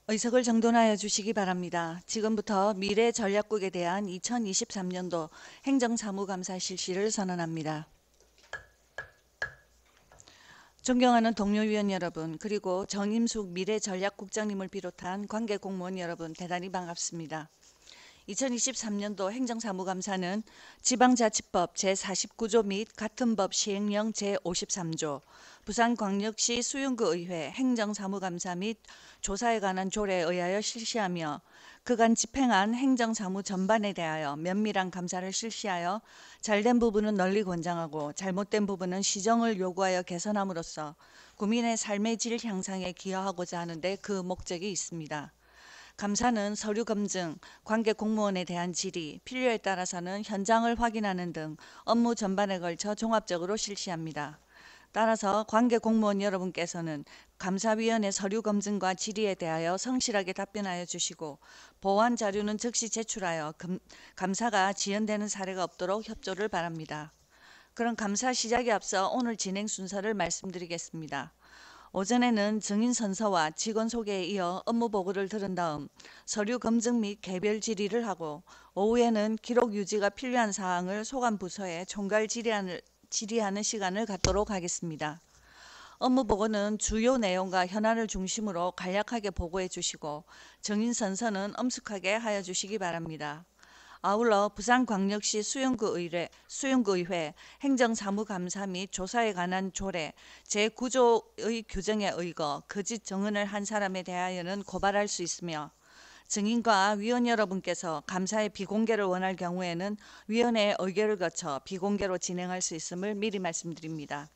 의석을 정돈하여 주시기 바랍니다. 지금부터 미래전략국에 대한 2023년도 행정사무감사 실시를 선언합니다. 존경하는 동료위원 여러분, 그리고 정임숙 미래전략국장님을 비롯한 관계공무원 여러분, 대단히 반갑습니다. 2023년도 행정사무감사는 지방자치법 제49조 및 같은 법 시행령 제53조, 부산광역시 수윤구의회 행정사무감사 및 조사에 관한 조례에 의하여 실시하며 그간 집행한 행정사무 전반에 대하여 면밀한 감사를 실시하여 잘된 부분은 널리 권장하고 잘못된 부분은 시정을 요구하여 개선함으로써 국민의 삶의 질 향상에 기여하고자 하는데 그 목적이 있습니다. 감사는 서류 검증, 관계 공무원에 대한 질의, 필요에 따라서는 현장을 확인하는 등 업무 전반에 걸쳐 종합적으로 실시합니다. 따라서 관계 공무원 여러분께서는 감사위원회 서류 검증과 질의에 대하여 성실하게 답변하여 주시고 보완 자료는 즉시 제출하여 감사가 지연되는 사례가 없도록 협조를 바랍니다. 그럼 감사 시작에 앞서 오늘 진행 순서를 말씀드리겠습니다. 오전에는 증인 선서와 직원 소개에 이어 업무 보고를 들은 다음 서류 검증 및 개별 질의를 하고 오후에는 기록 유지가 필요한 사항을 소관 부서에 총괄 질의하는 시간을 갖도록 하겠습니다. 업무 보고는 주요 내용과 현안을 중심으로 간략하게 보고해 주시고 증인 선서는 엄숙하게 하여 주시기 바랍니다. 아울러 부산광역시 수윤구의회 행정사무감사 및 조사에 관한 조례 제9조의 규정에 의거 거짓 증언을 한 사람에 대하여는 고발할 수 있으며 증인과 위원 여러분께서 감사의 비공개를 원할 경우에는 위원회의 의결을 거쳐 비공개로 진행할 수 있음을 미리 말씀드립니다.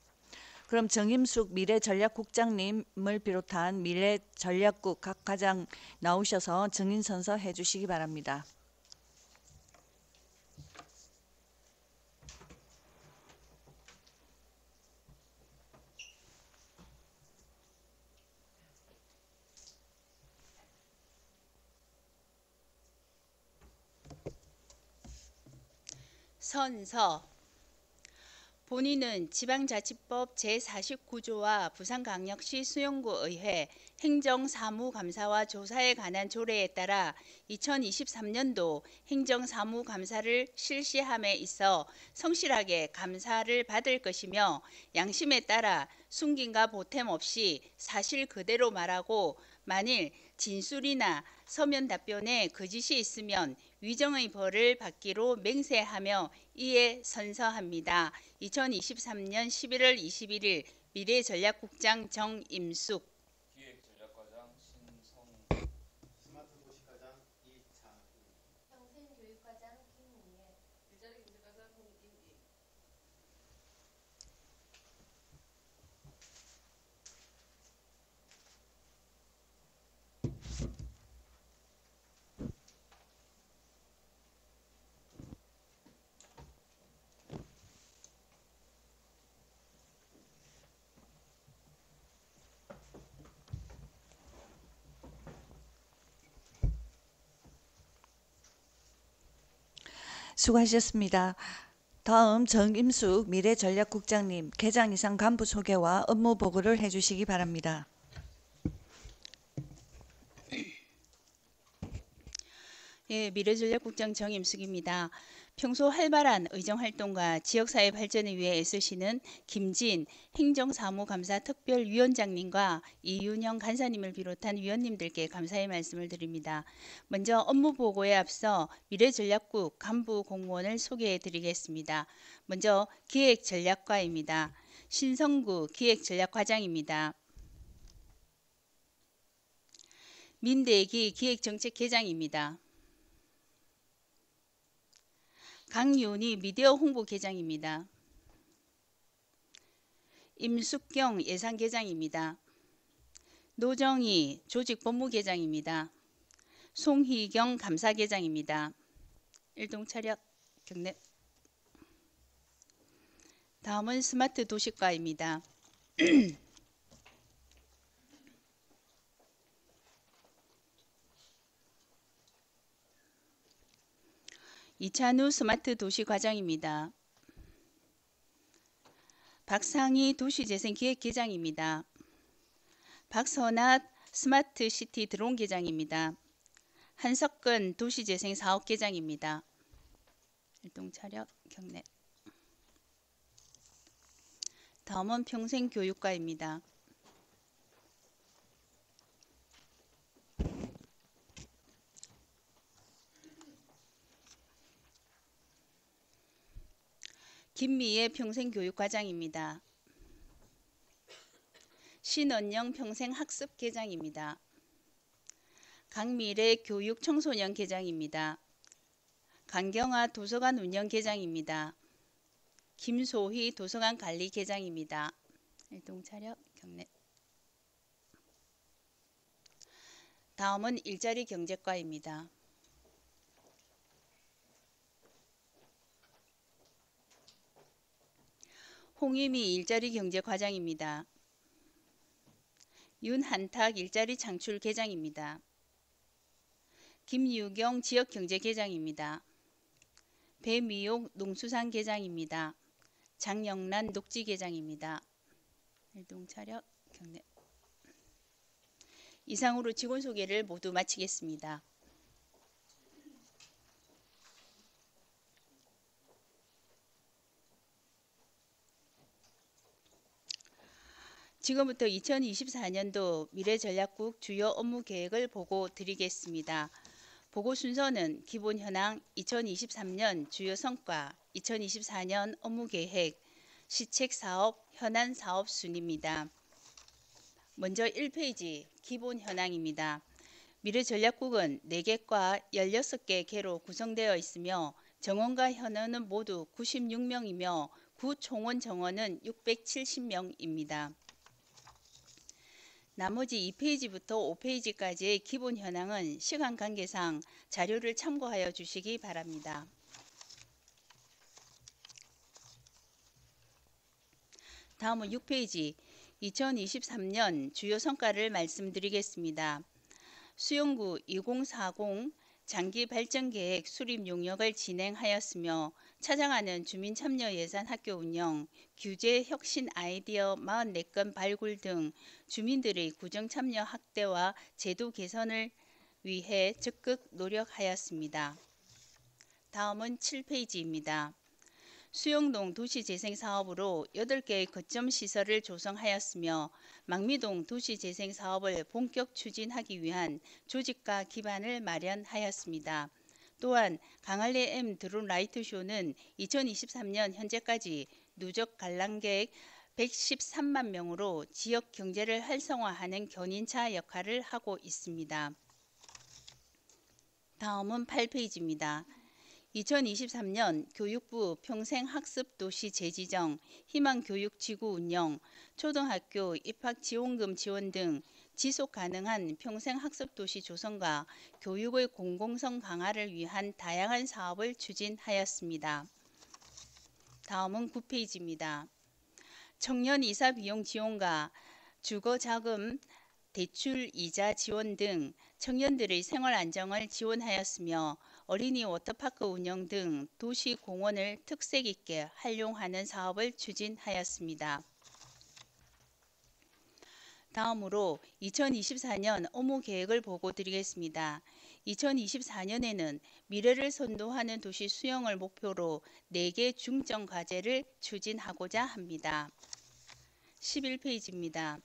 그럼 정임숙 미래전략국장님을 비롯한 미래전략국 각 과장 나오셔서 증인 선서해 주시기 바랍니다. 선서. 본인은 지방자치법 제49조와 부산광역시 수윤구의회 행정사무감사와 조사에 관한 조례에 따라 2023년도 행정사무감사를 실시함에 있어 성실하게 감사를 받을 것이며 양심에 따라 숨김과 보탬 없이 사실 그대로 말하고 만일 진술이나 서면 답변에 거짓이 있으면 위정의 벌을 받기로 맹세하며 이에 선서합니다. 2023년 11월 21일 미래전략국장 정임숙, 기획전략과장 신성우, 스마트도시과장 이창훈, 평생교육과장 김미애, 일자리 경제과장 홍인희. 수고하셨습니다. 다음 정임숙 미래전략국장님 개장 이상 간부 소개와 업무 보고를 해주시기 바랍니다. 미래전략국장 정임숙입니다. 평소 활발한 의정활동과 지역사회 발전을 위해 애쓰시는 김진 행정사무감사 특별위원장님과 이윤영 간사님을 비롯한 위원님들께 감사의 말씀을 드립니다. 먼저 업무 보고에 앞서 미래전략국 간부 공무원을 소개해 드리겠습니다. 먼저 기획전략과입니다. 신성구 기획전략과장입니다. 민대기 기획정책계장입니다. 강윤희 미디어 홍보계장입니다. 임숙경 예산계장입니다. 노정희 조직법무계장입니다. 송희경 감사계장입니다. 일동차렷 경례. 다음은 스마트 도시과입니다. 이찬우 스마트 도시 과장입니다. 박상희 도시재생기획계장입니다. 박선앗 스마트 시티 드론 개장입니다. 한석근 도시재생 사업 개장입니다. 일동차력 경례. 다음은 평생교육과입니다. 김미애 평생교육과장입니다. 신언영 평생학습 개장입니다. 강미래 교육청소년 개장입니다. 강경화 도서관 운영 개장입니다. 김소희 도서관 관리 개장입니다. 일동차력 경례. 다음은 일자리 경제과입니다. 홍희미 일자리 경제과장입니다. 윤한탁 일자리 창출 개장입니다. 김유경 지역경제 개장입니다. 배미옥 농수산 개장입니다. 장영란 녹지 개장입니다. 일동차력 경례. 이상으로 직원 소개를 모두 마치겠습니다. 지금부터 2024년도 미래전략국 주요 업무 계획을 보고 드리겠습니다. 보고 순서는 기본 현황, 2023년 주요 성과, 2024년 업무 계획, 시책 사업, 현안 사업 순입니다. 먼저 1페이지 기본 현황입니다. 미래전략국은 4개 과 16개 개로 구성되어 있으며 정원과 현원은 모두 96명이며 구 총원 정원은 670명입니다. 나머지 2페이지부터 5페이지까지의 기본 현황은 시간 관계상 자료를 참고하여 주시기 바랍니다. 다음은 6페이지 2023년 주요 성과를 말씀드리겠습니다. 수용구 2040 장기 발전 계획 수립 용역을 진행하였으며 찾아가는 주민 참여 예산 학교 운영, 규제 혁신 아이디어 44건 발굴 등 주민들의 구정 참여 확대와 제도 개선을 위해 적극 노력하였습니다. 다음은 7페이지입니다. 수영동 도시재생사업으로 8개의 거점 시설을 조성하였으며 망미동 도시재생사업을 본격 추진하기 위한 조직과 기반을 마련하였습니다. 또한 강할래 M 드론 라이트쇼는 2023년 현재까지 누적 관람객 113만 명으로 지역 경제를 활성화하는 견인차 역할을 하고 있습니다. 다음은 8페이지입니다. 2023년 교육부 평생학습도시 재지정, 희망교육지구 운영, 초등학교 입학지원금 지원 등 지속가능한 평생학습도시 조성과 교육의 공공성 강화를 위한 다양한 사업을 추진하였습니다. 다음은 9페이지입니다. 청년 이사 비용 지원과 주거자금 대출 이자 지원 등 청년들의 생활 안정을 지원하였으며 어린이 워터파크 운영 등 도시 공원을 특색 있게 활용하는 사업을 추진하였습니다. 다음으로 2024년 업무 계획을 보고 드리겠습니다. 2024년에는 미래를 선도하는 도시 수용을 목표로 4개 중점 과제를 추진하고자 합니다. 11페이지입니다.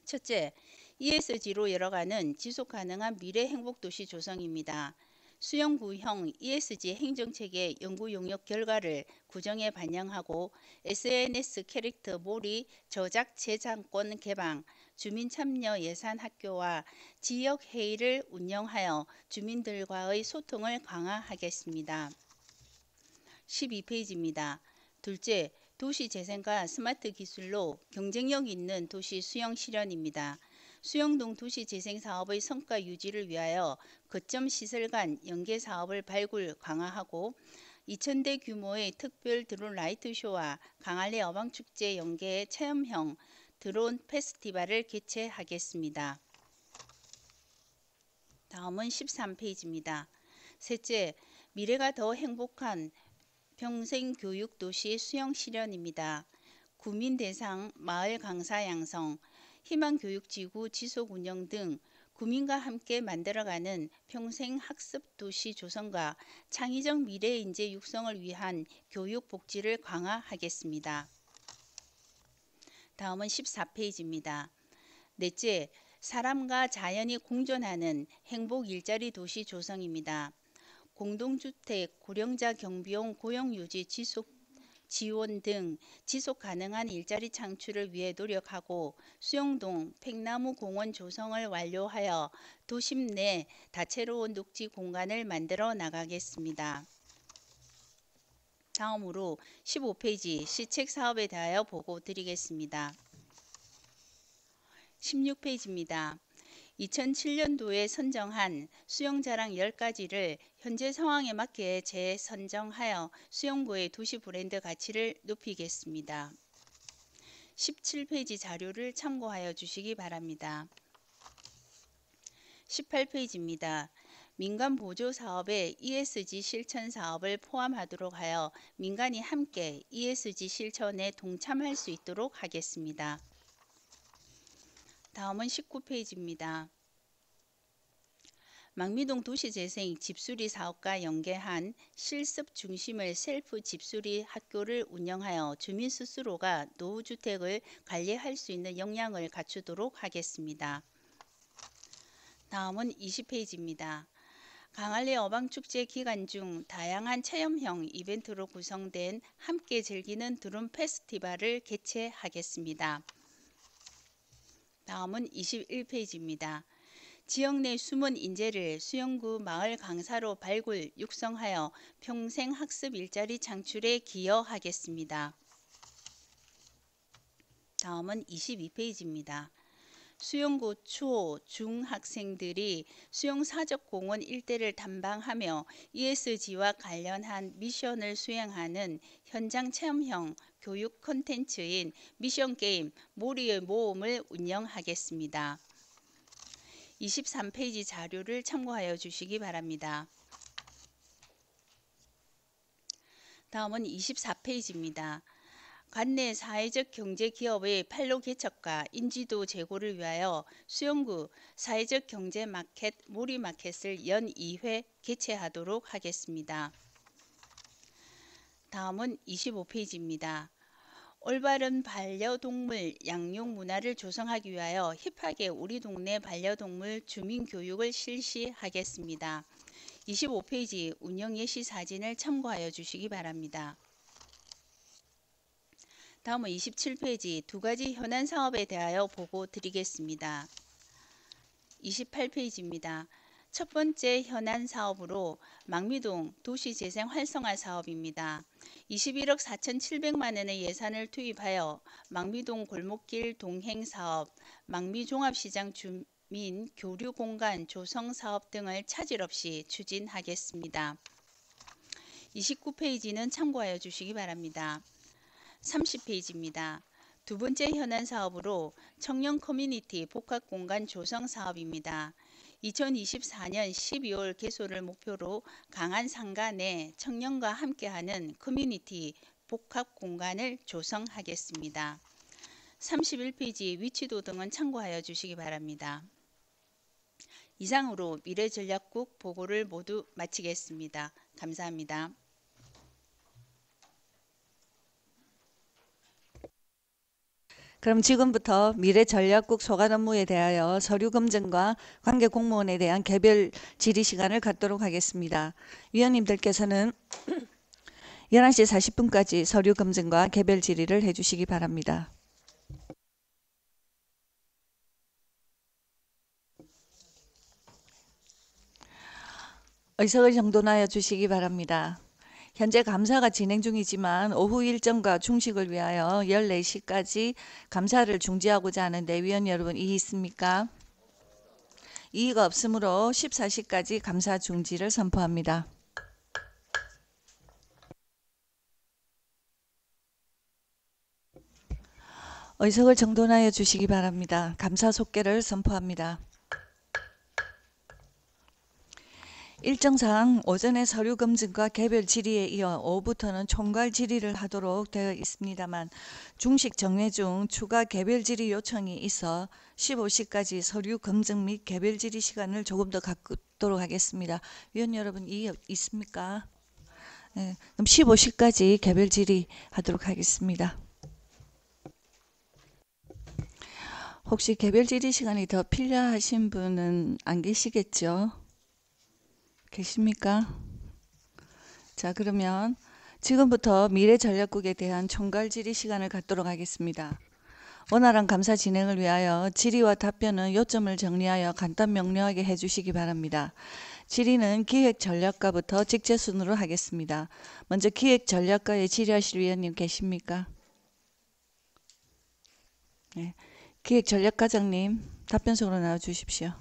첫째, ESG로 열어가는 지속가능한 미래 행복도시 조성입니다. 수용구형 ESG 행정체계 연구 용역 결과를 구정에 반영하고 SNS 캐릭터 몰이 저작 재산권 개방, 주민 참여 예산 학교와 지역 회의를 운영하여 주민들과의 소통을 강화하겠습니다. 12페이지입니다. 둘째, 도시재생과 스마트 기술로 경쟁력 있는 도시 수용 실현입니다. 수영동 도시재생사업의 성과 유지를 위하여 거점 시설 간 연계 사업을 발굴 강화하고 2,000대 규모의 특별 드론 라이트쇼와 강할래 어방축제 연계 체험형 드론 페스티벌을 개최하겠습니다. 다음은 13페이지입니다. 셋째, 미래가 더 행복한 평생교육도시 수용 실현입니다. 구민 대상 마을 강사 양성, 희망교육지구 지속 운영 등 구민과 함께 만들어가는 평생학습도시 조성과 창의적 미래인재 육성을 위한 교육 복지를 강화하겠습니다. 다음은 14페이지입니다. 넷째, 사람과 자연이 공존하는 행복 일자리 도시 조성입니다. 공동주택, 고령자 경비용 고용유지 지원 등 지속 가능한 일자리 창출을 위해 노력하고 수영동, 팽나무 공원 조성을 완료하여 도심 내 다채로운 녹지 공간을 만들어 나가겠습니다. 다음으로 15페이지 시책 사업에 대하여 보고 드리겠습니다. 16페이지입니다. 2007년도에 선정한 수영자랑 10가지를 현재 상황에 맞게 재선정하여 수영구의 도시 브랜드 가치를 높이겠습니다. 17페이지 자료를 참고하여 주시기 바랍니다. 18페이지입니다. 민간 보조 사업에 ESG 실천 사업을 포함하도록 하여 민간이 함께 ESG 실천에 동참할 수 있도록 하겠습니다. 다음은 19페이지입니다. 망미동 도시재생 집수리 사업과 연계한 실습 중심의 셀프 집수리 학교를 운영하여 주민 스스로가 노후주택을 관리할 수 있는 역량을 갖추도록 하겠습니다. 다음은 20페이지입니다. 강할리 어방축제 기간 중 다양한 체험형 이벤트로 구성된 함께 즐기는 드론 페스티벌을 개최하겠습니다. 다음은 21페이지입니다. 지역 내 숨은 인재를 수영구 마을 강사로 발굴, 육성하여 평생 학습 일자리 창출에 기여하겠습니다. 다음은 22페이지입니다. 수영구 초, 중 학생들이 수영사적공원 일대를 탐방하며 ESG와 관련한 미션을 수행하는 현장 체험형 교육 콘텐츠인 미션게임 모리의 모험을 운영하겠습니다. 23페이지 자료를 참고하여 주시기 바랍니다. 다음은 24페이지입니다. 관내 사회적 경제 기업의 판로 개척과 인지도 제고를 위하여 수영구 사회적 경제 마켓 모리마켓을 연 2회 개최하도록 하겠습니다. 다음은 25페이지입니다. 올바른 반려동물 양육 문화를 조성하기 위하여 힙하게 우리 동네 반려동물 주민 교육을 실시하겠습니다. 25페이지 운영 예시 사진을 참고하여 주시기 바랍니다. 다음은 27페이지 두 가지 현안 사업에 대하여 보고 드리겠습니다. 28페이지입니다. 첫 번째 현안 사업으로 망미동 도시재생 활성화 사업입니다. 21억 4,700만 원의 예산을 투입하여 망미동 골목길 동행 사업, 망미종합시장 주민 교류 공간 조성 사업 등을 차질 없이 추진하겠습니다. 29페이지는 참고하여 주시기 바랍니다. 30페이지입니다. 두 번째 현안 사업으로 청년 커뮤니티 복합공간 조성 사업입니다. 2024년 12월 개소를 목표로 강한 상가 내 청년과 함께하는 커뮤니티 복합공간을 조성하겠습니다. 31페이지 위치도 등은 참고하여 주시기 바랍니다. 이상으로 미래전략국 보고를 모두 마치겠습니다. 감사합니다. 그럼 지금부터 미래전략국 소관 업무에 대하여 서류 검증과 관계 공무원에 대한 개별 질의 시간을 갖도록 하겠습니다. 위원님들께서는 11시 40분까지 서류 검증과 개별 질의를 해주시기 바랍니다. 의석을 정돈하여 주시기 바랍니다. 현재 감사가 진행 중이지만 오후 일정과 중식을 위하여 14시까지 감사를 중지하고자 하는데 위원 여러분 이의 있습니까? 이의가 없으므로 14시까지 감사 중지를 선포합니다. 의석을 정돈하여 주시기 바랍니다. 감사 속개를 선포합니다. 일정상 오전에 서류 검증과 개별 질의에 이어 오후부터는 총괄 질의를 하도록 되어 있습니다만 중식 정회 중 추가 개별 질의 요청이 있어 15시까지 서류 검증 및 개별 질의 시간을 조금 더 갖도록 하겠습니다. 위원 여러분 이해 있습니까? 네, 그럼 15시까지 개별 질의 하도록 하겠습니다. 혹시 개별 질의 시간이 더 필요하신 분은 안 계시겠죠? 계십니까? 자, 그러면 지금부터 미래전략국에 대한 총괄 질의 시간을 갖도록 하겠습니다. 원활한 감사 진행을 위하여 질의와 답변은 요점을 정리하여 간단 명료하게 해주시기 바랍니다. 질의는 기획전략과부터 직제순으로 하겠습니다. 먼저 기획전략과에 질의하실 위원님 계십니까? 네. 기획전략과장님 답변석으로 나와주십시오.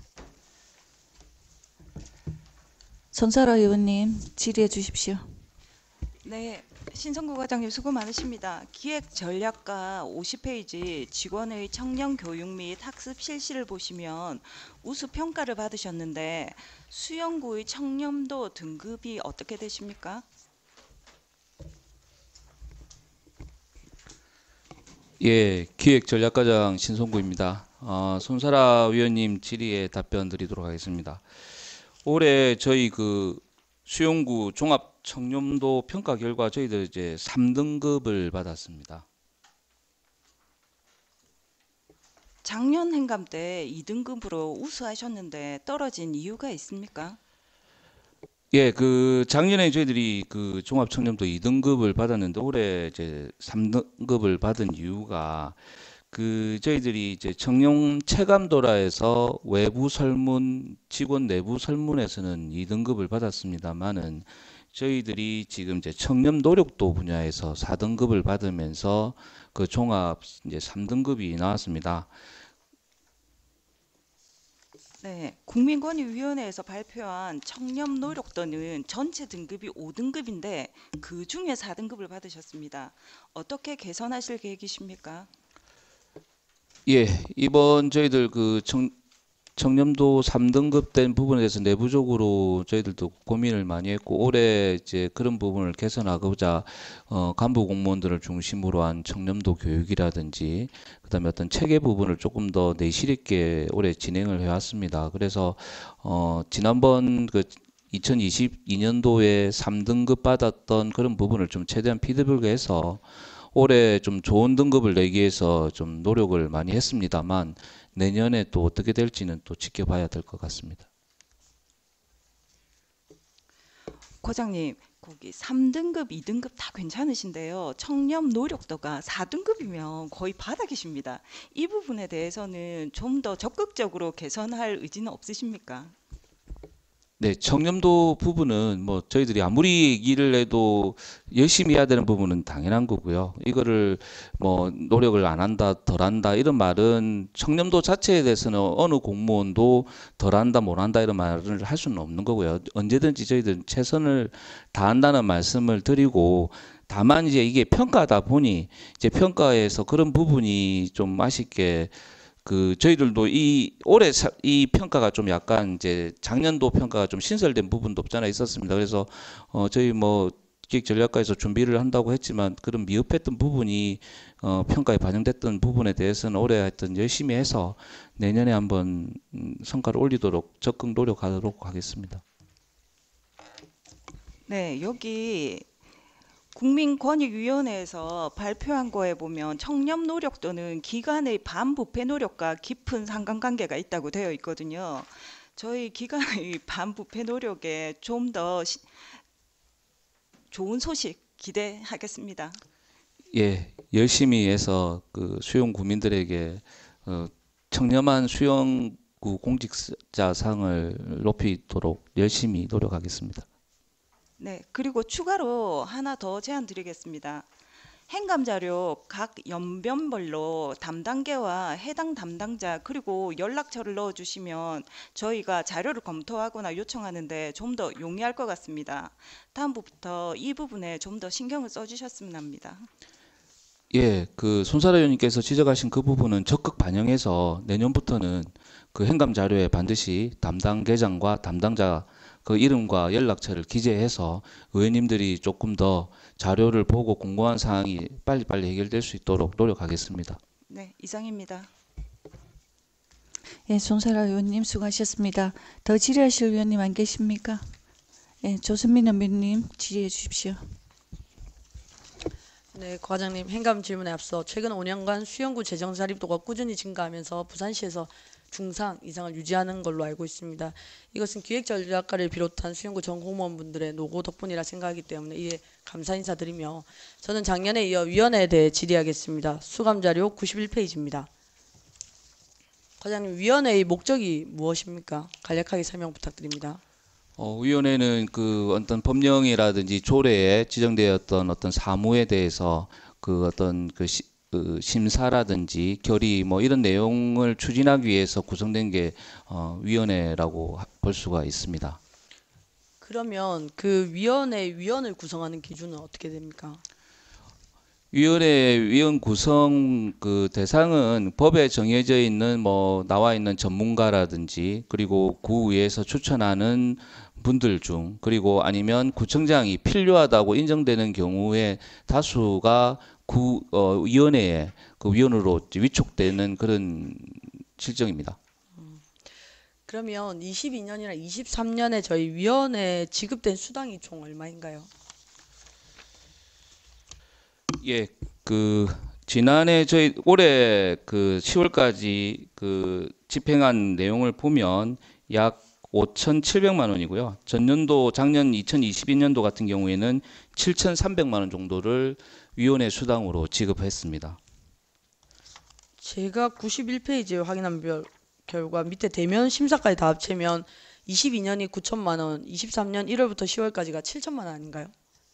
손사라 의원님 질의해 주십시오. 네, 신성구 과장님 수고 많으십니다. 기획전략과 50페이지 직원의 청년 교육 및 학습 실시를 보시면 우수 평가를 받으셨는데 수영구의 청렴도 등급이 어떻게 되십니까? 예, 기획전략과장 신송구입니다. 손사라 위원님 질의에 답변 드리도록 하겠습니다. 올해 저희 그 수용구 종합 청렴도 평가 결과 저희들 이제 3등급을 받았습니다. 작년 행감 때 2등급으로 우수하셨는데 떨어진 이유가 있습니까? 예, 그 작년에 저희들이 그 종합 청렴도 2등급을 받았는데 올해 이제 3등급을 받은 이유가 그 저희들이 이제 청년 체감도라 해서 외부 설문, 직원 내부 설문에서는 2등급을 받았습니다만은 저희들이 지금 이제 청렴 노력도 분야에서 4등급을 받으면서 그 종합 이제 3등급이 나왔습니다. 네, 국민권익위원회에서 발표한 청렴 노력도는 전체 등급이 5등급인데 그 중에 4등급을 받으셨습니다. 어떻게 개선하실 계획이십니까? 예, 이번 저희들 그 청렴도 3등급 된 부분에 대해서 내부적으로 저희들도 고민을 많이 했고 올해 이제 그런 부분을 개선하고자 간부 공무원들을 중심으로 한 청렴도 교육이라든지 그다음에 어떤 체계 부분을 조금 더 내실 있게 올해 진행을 해왔습니다. 그래서 지난번 그 2022년도에 3등급 받았던 그런 부분을 좀 최대한 피드백해서 올해 좀 좋은 등급을 내기 위해서 좀 노력을 많이 했습니다만 내년에 또 어떻게 될지는 또 지켜봐야 될 것 같습니다. 과장님, 거기 3등급, 2등급 다 괜찮으신데요. 청렴 노력도가 4등급이면 거의 바닥이십니다. 이 부분에 대해서는 좀 더 적극적으로 개선할 의지는 없으십니까? 네, 청렴도 부분은 뭐 저희들이 아무리 얘기를 해도 열심히 해야 되는 부분은 당연한 거고요. 이거를 뭐 노력을 안 한다, 덜 한다 이런 말은 청렴도 자체에 대해서는 어느 공무원도 덜 한다, 못 한다 이런 말을 할 수는 없는 거고요. 언제든지 저희들은 최선을 다한다는 말씀을 드리고 다만 이제 이게 평가다 보니 이제 평가에서 그런 부분이 좀 아쉽게 그 저희들도 올해 이 평가가 좀 약간 이제 작년도 평가가 좀 신설된 부분도 없잖아 있었습니다. 그래서 저희 뭐 기획전략과에서 준비를 한다고 했지만 그런 미흡했던 부분이 평가에 반영됐던 부분에 대해서는 올해 하여튼 열심히 해서 내년에 한번 성과를 올리도록 적극 노력하도록 하겠습니다. 네, 여기 국민권익위원회에서 발표한 거에 보면 청렴 노력도는 기관의 반부패 노력과 깊은 상관관계가 있다고 되어 있거든요. 저희 기관의 반부패 노력에 좀 더 좋은 소식 기대하겠습니다. 예, 열심히 해서 그 수용 구민들에게 청렴한 수용구 공직자상을 높이도록 열심히 노력하겠습니다. 네, 그리고 추가로 하나 더 제안 드리겠습니다. 행감 자료 각 연변별로 담당계와 해당 담당자 그리고 연락처를 넣어주시면 저희가 자료를 검토하거나 요청하는데 좀 더 용이할 것 같습니다. 다음부터 이 부분에 좀 더 신경을 써주셨으면 합니다. 예, 그 손사라 의원님께서 지적하신 그 부분은 적극 반영해서 내년부터는 그 행감 자료에 반드시 담당 계장과 담당자 그 이름과 연락처를 기재해서 의원님들이 조금 더 자료를 보고 궁금한 사항이 빨리빨리 해결될 수 있도록 노력하겠습니다. 네, 이상입니다. 예, 손세라 의원님 수고하셨습니다. 더 질의하실 의원님 안 계십니까? 예, 조선민 의원님 질의해 주십시오. 네, 과장님 행감 질문에 앞서 최근 5년간 수영구 재정 자립도가 꾸준히 증가하면서 부산시에서 중상 이상을 유지하는 걸로 알고 있습니다. 이것은 기획전략가를 비롯한 수영구 전 공무원분들의 노고 덕분이라 생각하기 때문에 이에 감사 인사드리며 저는 작년에 이어 위원회에 대해 질의하겠습니다. 수감자료 91페이지입니다. 과장님, 위원회의 목적이 무엇입니까? 간략하게 설명 부탁드립니다. 위원회는 그 어떤 법령이라든지 조례에 지정되었던 어떤 사무에 대해서 그 어떤 그 심사라든지 결의 뭐 이런 내용을 추진하기 위해서 구성된 게 위원회라고 볼 수가 있습니다. 그러면 그 위원회 위원을 구성하는 기준은 어떻게 됩니까? 위원회 위원 구성 그 대상은 법에 정해져 있는 뭐 나와 있는 전문가라든지 그리고 구의회에서 추천하는 분들 중 그리고 아니면 구청장이 필요하다고 인정되는 경우에 다수가 위원회에 그 위원으로 위촉되는 그런 실정입니다. 그러면 22년이나 23년에 저희 위원회에 지급된 수당이 총 얼마인가요? 예, 그 지난해 저희 올해 그 10월까지 그 집행한 내용을 보면 약 5,700만 원이고요. 전년도 작년 2022년도 같은 경우에는 7,300만 원 정도를 위원회 수당으로 지급했습니다. 제가 91페이지에 확인한 결과 밑에 대면 심사까지 다 합치면 22년이 9천만 원, 23년 1월부터 10월까지가 7천만 원 아닌가요?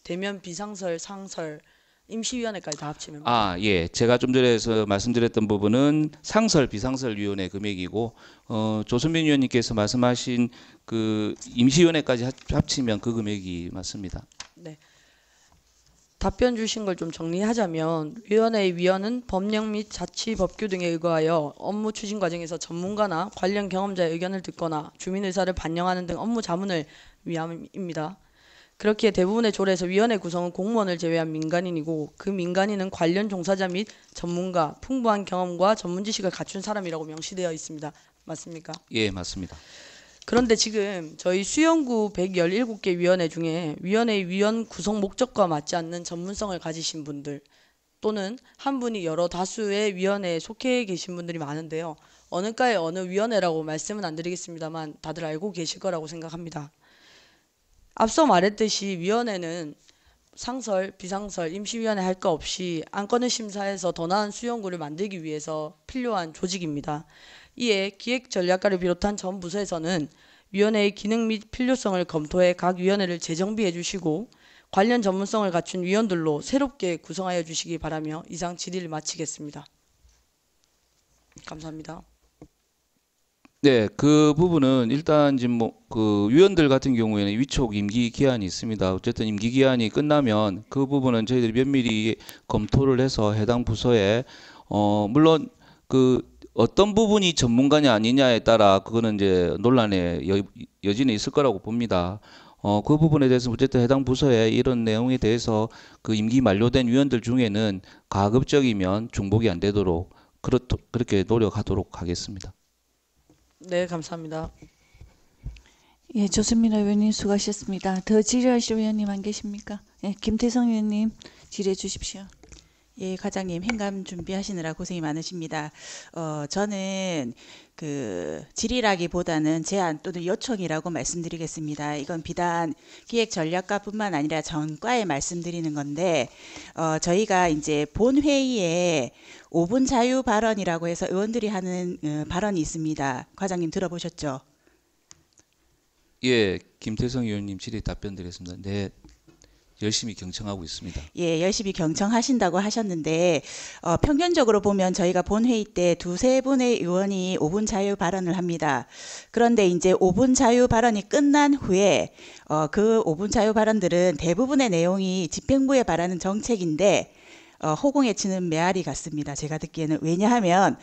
대면 비상설, 상설, 임시위원회까지 다 합치면. 예. 제가 좀 전에서 말씀드렸던 부분은 상설, 비상설 위원회 금액이고 조선민 위원님께서 말씀하신 그 임시위원회까지 합치면 그 금액이 맞습니다. 네. 답변 주신 걸 좀 정리하자면 위원회의 위원은 법령 및 자치법규 등에 의거하여 업무 추진 과정에서 전문가나 관련 경험자의 의견을 듣거나 주민 의사를 반영하는 등 업무 자문을 위함입니다. 그렇기에 대부분의 조례에서 위원회 구성은 공무원을 제외한 민간인이고 그 민간인은 관련 종사자 및 전문가, 풍부한 경험과 전문 지식을 갖춘 사람이라고 명시되어 있습니다. 맞습니까? 예, 맞습니다. 그런데 지금 저희 수영구 117개 위원회 중에 위원회의 위원 구성 목적과 맞지 않는 전문성을 가지신 분들 또는 한 분이 여러 다수의 위원회에 속해 계신 분들이 많은데요. 어느과의 어느 위원회라고 말씀은 안 드리겠습니다만 다들 알고 계실 거라고 생각합니다. 앞서 말했듯이 위원회는 상설, 비상설, 임시위원회 할 거 없이 안건을 심사해서 더 나은 수영구를 만들기 위해서 필요한 조직입니다. 이에 기획전략가를 비롯한 전 부서에서는 위원회의 기능 및 필요성을 검토해 각 위원회를 재정비해 주시고 관련 전문성을 갖춘 위원들로 새롭게 구성하여 주시기 바라며 이상 질의를 마치겠습니다. 감사합니다. 네, 그 부분은 일단 지금 그 위원들 같은 경우에는 위촉 임기 기한이 있습니다. 어쨌든 임기 기한이 끝나면 그 부분은 저희들이 면밀히 검토를 해서 해당 부서에 물론 그 어떤 부분이 전문가냐 아니냐에 따라 그거는 이제 논란의 여지는 있을 거라고 봅니다. 그 부분에 대해서 어쨌든 해당 부서에 이런 내용에 대해서 그 임기 만료된 위원들 중에는 가급적이면 중복이 안 되도록 그렇게 노력하도록 하겠습니다. 네, 감사합니다. 예, 조선민 의원님 수고하셨습니다. 더 질의하실 의원님 안 계십니까? 예, 김태성 의원님 질의해 주십시오. 예, 과장님 행감 준비하시느라 고생이 많으십니다. 저는 그 질의라기보다는 제안 또는 요청이라고 말씀드리겠습니다. 이건 비단 기획전략과뿐만 아니라 전과에 말씀드리는 건데 저희가 이제 본회의에 5분 자유 발언이라고 해서 의원들이 하는 발언이 있습니다. 과장님 들어보셨죠? 예, 김태성 의원님 질의 답변 드리겠습니다. 네. 열심히 경청하고 있습니다. 예, 열심히 경청하신다고 하셨는데 평균적으로 보면 저희가 본회의 때 두세 분의 의원이 5분 자유 발언을 합니다. 그런데 이제 5분 자유 발언이 끝난 후에 그 5분 자유 발언들은 대부분의 내용이 집행부에 바라는 정책인데 호공에 치는 메아리 같습니다. 제가 듣기에는. 왜냐하면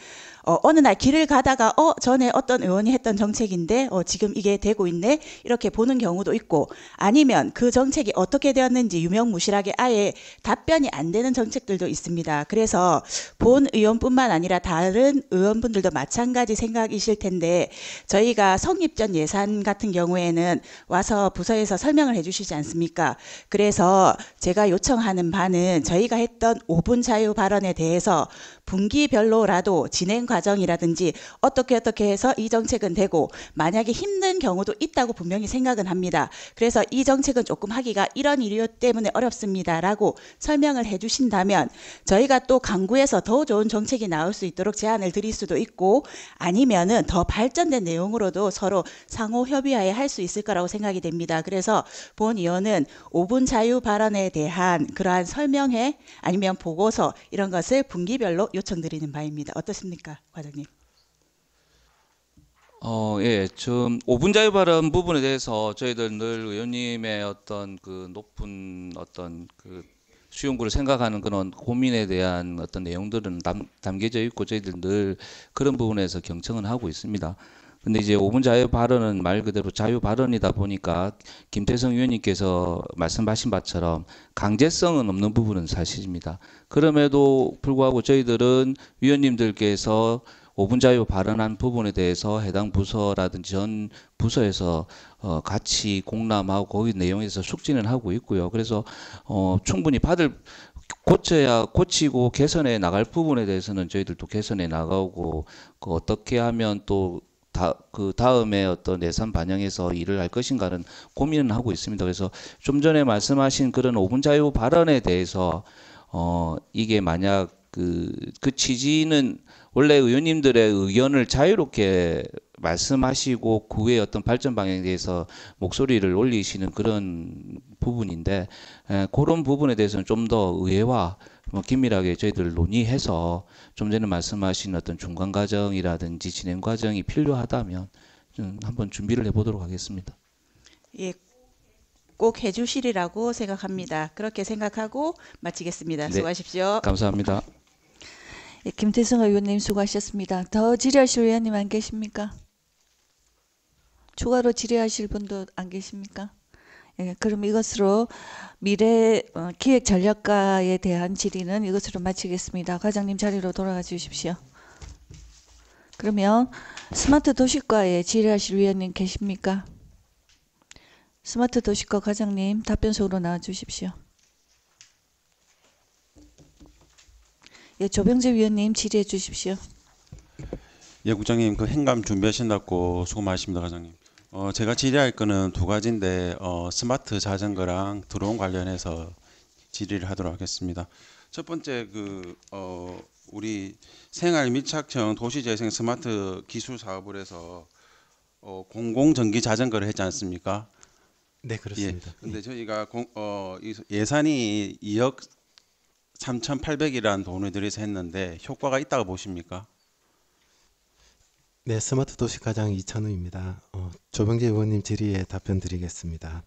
어느 날 길을 가다가 전에 어떤 의원이 했던 정책인데 지금 이게 되고 있네 이렇게 보는 경우도 있고, 아니면 그 정책이 어떻게 되었는지 유명무실하게 아예 답변이 안 되는 정책들도 있습니다. 그래서 본 의원뿐만 아니라 다른 의원분들도 마찬가지 생각이실 텐데, 저희가 성립전 예산 같은 경우에는 와서 부서에서 설명을 해주시지 않습니까? 그래서 제가 요청하는 바는 저희가 했던 5분 자유 발언에 대해서 분기별로라도 진행 과정이라든지 어떻게 해서 이 정책은 되고, 만약에 힘든 경우도 있다고 분명히 생각은 합니다. 그래서 이 정책은 조금 하기가 이런 이유 때문에 어렵습니다라고 설명을 해주신다면 저희가 또 강구해서 더 좋은 정책이 나올 수 있도록 제안을 드릴 수도 있고, 아니면은 더 발전된 내용으로도 서로 상호 협의하에 할 수 있을 거라고 생각이 됩니다. 그래서 본 의원은 5분 자유 발언에 대한 그러한 설명회 아니면 보고서 이런 것을 분기별로 요청드리는 바입니다. 어떻습니까, 과장님? 예, 좀 5분 자유 발언 부분에 대해서 저희들 늘 의원님의 어떤 그 높은 어떤 그 수용구를 생각하는 그런 고민에 대한 어떤 내용들은 담겨져 있고, 저희들 늘 그런 부분에서 경청은 하고 있습니다. 근데 이제 5분 자유 발언은 말 그대로 자유 발언이다 보니까 김태성 위원님께서 말씀하신 바처럼 강제성은 없는 부분은 사실입니다. 그럼에도 불구하고 저희들은 위원님들께서 5분 자유 발언한 부분에 대해서 해당 부서라든지 전 부서에서 같이 공람하고 거기 내용에서 숙지는 하고 있고요. 그래서 충분히 고치고 개선해 나갈 부분에 대해서는 저희들도 개선해 나가고, 그 어떻게 하면 또 그 다음에 어떤 예산 반영해서 일을 할 것인가는 고민은 하고 있습니다. 그래서 좀 전에 말씀하신 그런 5분 자유 발언에 대해서 이게 만약 그 취지는 원래 의원님들의 의견을 자유롭게 말씀하시고 그 후에 어떤 발전 방향에 대해서 목소리를 올리시는 그런 부분인데, 그런 부분에 대해서는 좀 더 의회와 긴밀하게 저희들 논의해서 좀 전에 말씀하신 어떤 중간 과정이라든지 진행 과정이 필요하다면 한번 준비를 해보도록 하겠습니다. 예, 꼭 해주시리라고 생각합니다. 그렇게 생각하고 마치겠습니다. 네. 수고하십시오. 감사합니다. 예, 김태성 의원님 수고하셨습니다. 더 질의하실 의원님 안 계십니까? 추가로 질의하실 분도 안 계십니까? 예, 그럼 이것으로 미래 기획 전략과에 대한 질의는 이것으로 마치겠습니다. 과장님 자리로 돌아가 주십시오. 그러면 스마트 도시과에 질의하실 위원님 계십니까? 스마트 도시과 과장님 답변석으로 나와 주십시오. 예, 조병재 위원님 질의해 주십시오. 예, 국장님, 그 행감 준비하신다고 수고 많으십니다, 과장님. 제가 질의할 거는 두 가지인데 스마트 자전거랑 드론 관련해서 질의를 하도록 하겠습니다. 첫 번째 우리 생활밀착형 도시재생 스마트 기술 사업을 해서 공공전기 자전거를 했지 않습니까? 네, 그렇습니다. 근데 저희가 예산이 2억 3,800이라는 돈을 들여서 했는데 효과가 있다고 보십니까? 네, 스마트 도시과장 이찬우입니다. 조병재 의원님 질의에 답변 드리겠습니다.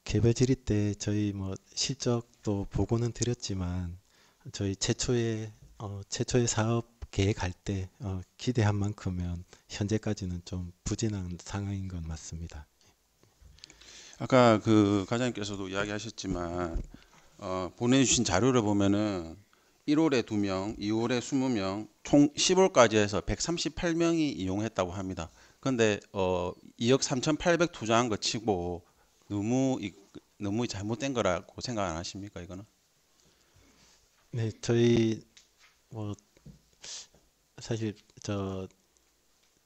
개별 질의 때 저희 실적도 보고는 드렸지만 저희 최초의 사업 계획할 때 기대한 만큼은 현재까지는 좀 부진한 상황인 건 맞습니다. 아까 그 과장님께서도 이야기하셨지만 보내주신 자료를 보면은 1월에 2명, 2월에 20명, 총 10월까지 해서 138명이 이용했다고 합니다. 그런데 2억 3,800 투자한 거 치고 너무 잘못된 거라고 생각 안 하십니까, 이거는? 네, 저희 사실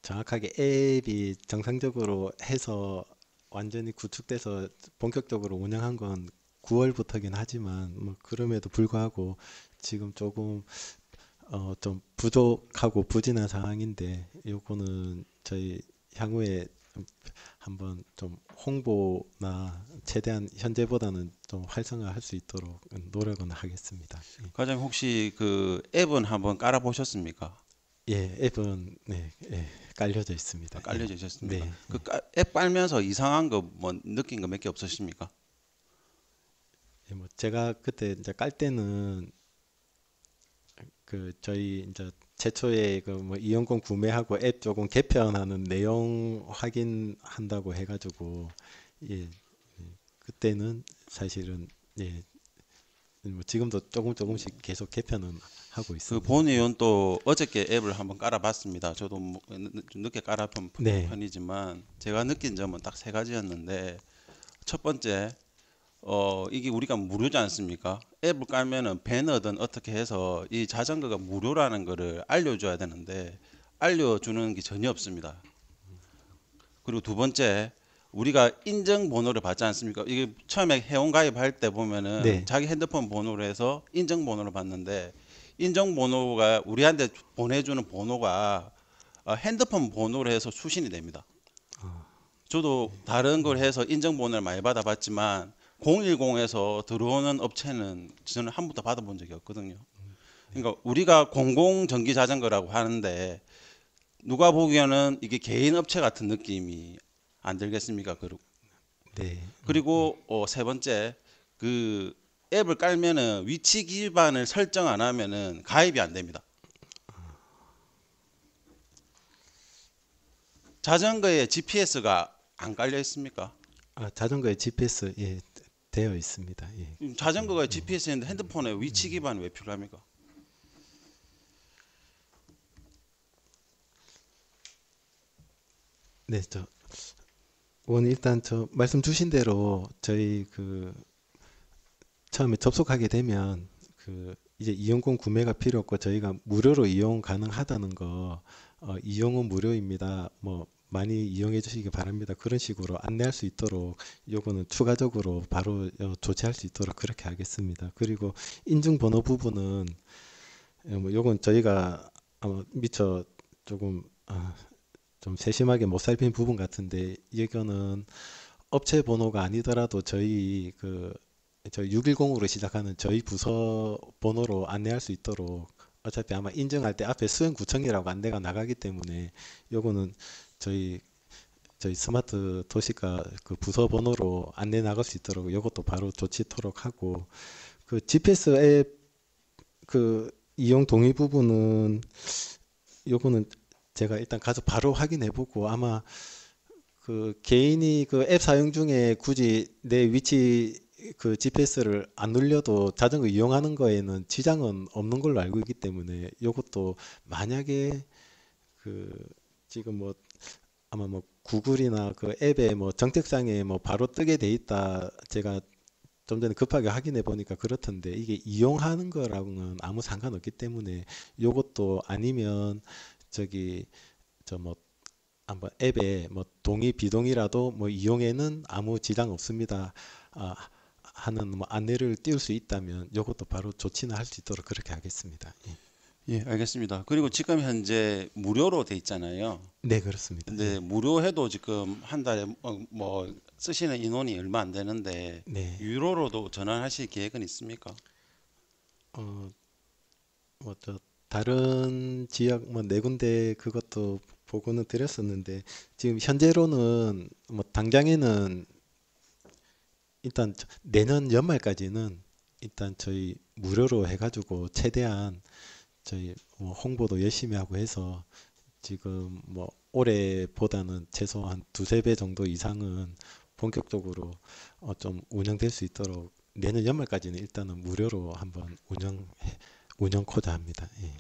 정확하게 앱이 정상적으로 해서 완전히 구축돼서 본격적으로 운영한 건 9월부터긴 하지만 그럼에도 불구하고 지금 조금 좀 부족하고 부진한 상황인데, 요거는 저희 향후에 한번 좀 홍보나 최대한 현재보다는 좀 활성화할 수 있도록 노력은 하겠습니다. 과장님 혹시 그 앱은 한번 깔아 보셨습니까? 예, 앱은 깔려져 있습니다. 깔려져 있었습니까? 네. 그 앱 깔면서 이상한 거 느낀 거 몇 개 없으십니까? 예, 제가 그때 이제 깔 때는 그 저희 이제 최초에 그 뭐 이용권 구매하고 앱 조금 개편하는 내용 확인한다고 해가지고 예, 그때는 사실은 예, 뭐 지금도 조금씩 계속 개편은 하고 그 있습니다. 본 의원도 어저께 앱을 한번 깔아봤습니다. 저도 좀 늦게 깔아본 네. 편이지만 제가 느낀 점은 딱 세 가지였는데, 첫 번째, 이게 우리가 무료지 않습니까? 앱을 깔면은 배너든 어떻게 해서 이 자전거가 무료라는 거를 알려줘야 되는데 알려주는 게 전혀 없습니다. 그리고 두 번째, 우리가 인증번호를 받지 않습니까? 이게 처음에 회원가입할 때 보면은 네. 자기 핸드폰 번호로 해서 인증번호를 받는데, 인증번호가 우리한테 보내주는 번호가 핸드폰 번호로 해서 수신이 됩니다. 저도 다른 걸 해서 인증번호를 많이 받아봤지만 010에서 들어오는 업체는 저는 한 번도 받아본 적이 없거든요. 그러니까 우리가 공공전기자전거라고 하는데 누가 보기에는 이게 개인 업체 같은 느낌이 안 들겠습니까? 네. 그리고 세 번째, 그 앱을 깔면은 위치 기반을 설정 안 하면은 가입이 안 됩니다. 자전거에 GPS가 안 깔려 있습니까? 자전거에 GPS 예, 되어 있습니다. 예. 자전거가 GPS 있는데 핸드폰에 위치 기반이 왜 필요합니까? 네, 오늘 일단 말씀 주신 대로 저희 그 처음에 접속하게 되면 그 이제 이용권 구매가 필요 없고 저희가 무료로 이용 가능하다는 거, 이용은 무료입니다. 뭐 많이 이용해 주시기 바랍니다. 그런 식으로 안내할 수 있도록 요거는 추가적으로 바로 조치할 수 있도록 그렇게 하겠습니다. 그리고 인증번호 부분은 뭐 요건 저희가 미처 조금 좀 세심하게 못 살핀 부분 같은데, 이거는 업체 번호가 아니더라도 저희 610으로 시작하는 저희 부서 번호로 안내할 수 있도록, 어차피 아마 인증할 때 앞에 수영구청이라고 안내가 나가기 때문에 요거는 저희 스마트 도시가 그 부서 번호로 안내 나갈 수 있도록 요것도 바로 조치토록 하고, 그 GPS 앱 그 이용 동의 부분은 요거는 제가 일단 가서 바로 확인해 보고, 아마 그 개인이 그 앱 사용 중에 굳이 내 위치 그 GPS를 안 눌려도 자전거 이용하는 거에는 지장은 없는 걸로 알고 있기 때문에, 요것도 만약에 그 지금 뭐 아마 뭐 구글이나 그 앱에 뭐 정책상에 뭐 바로 뜨게 돼 있다, 제가 좀 전에 급하게 확인해 보니까 그렇던데, 이게 이용하는 거랑은 아무 상관없기 때문에 요것도 아니면 뭐 한번 앱에 뭐 동의 비동의라도 뭐 이용에는 아무 지장 없습니다 하는 뭐 안내를 띄울 수 있다면 요것도 바로 조치는 할 수 있도록 그렇게 하겠습니다. 예. 예, 알겠습니다. 그리고 지금 현재 무료로 돼 있잖아요. 네, 그렇습니다. 근데 무료해도 지금 한 달에 뭐 쓰시는 인원이 얼마 안 되는데 네. 유료로도 전환하실 계획은 있습니까? 뭐 다른 지역 뭐 네 군데 그것도 보고는 드렸었는데, 지금 현재로는 뭐 당장에는 일단 내년 연말까지는 일단 저희 무료로 해가지고 최대한 저희 뭐 홍보도 열심히 하고 해서 지금 뭐 올해보다는 최소 한 두세 배 정도 이상은 본격적으로 좀 운영될 수 있도록 내년 연말까지는 일단은 무료로 한번 운영코자 합니다. 예.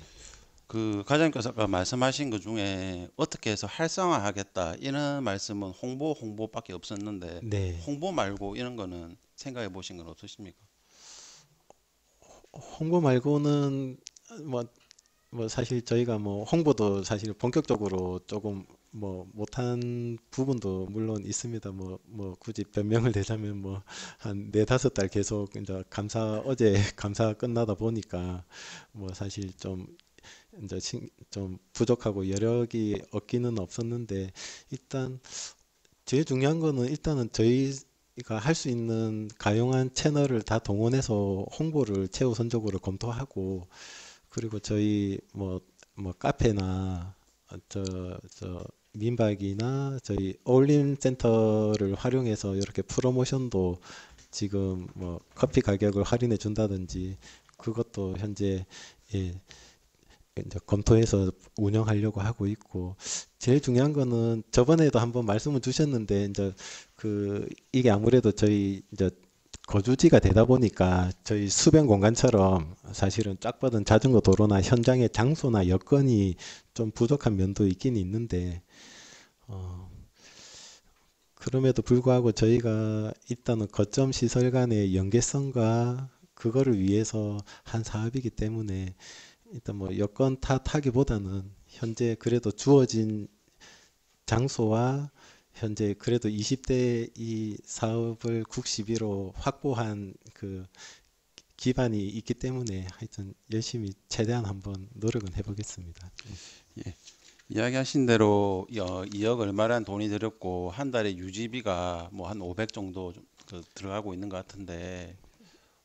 그 과장님께서 말씀하신 것 중에 어떻게 해서 활성화하겠다 이런 말씀은 홍보밖에 없었는데, 네. 홍보 말고 이런 거는 생각해 보신 건 없으십니까? 홍보 말고는 뭐 사실 저희가 뭐 홍보도 사실 본격적으로 조금 뭐 못한 부분도 물론 있습니다. 뭐 굳이 변명을 대자면 뭐 한 4-5달 계속 이제 어제 감사 끝나다 보니까 뭐 사실 좀 이제 좀 부족하고 여력이 없기는 없었는데, 일단 제일 중요한 거는 일단은 저희가 할 수 있는 가용한 채널을 다 동원해서 홍보를 최우선적으로 검토하고, 그리고 저희 뭐 카페나 민박이나 저희 어울림 센터를 활용해서 이렇게 프로모션도 지금 뭐 커피 가격을 할인해 준다든지 그것도 현재 예, 이제 검토해서 운영하려고 하고 있고 제일 중요한 거는 저번에도 한번 말씀을 주셨는데 이제 그 이게 아무래도 저희 이제 거주지가 되다 보니까 저희 수변 공간처럼 사실은 쫙 뻗은 자전거 도로나 현장의 장소나 여건이 좀 부족한 면도 있긴 있는데 그럼에도 불구하고 저희가 일단은 거점 시설 간의 연계성과 그거를 위해서 한 사업이기 때문에 일단 뭐 여건 탓하기보다는 현재 그래도 주어진 장소와 현재 그래도 20대 이 사업을 국시비로 확보한 그 기반이 있기 때문에 하여튼 열심히 최대한 한번 노력은 해보겠습니다. 예. 이야기하신 대로 2억 얼마란 돈이 들었고 한 달에 유지비가 뭐 한 500 정도 들어가고 있는 것 같은데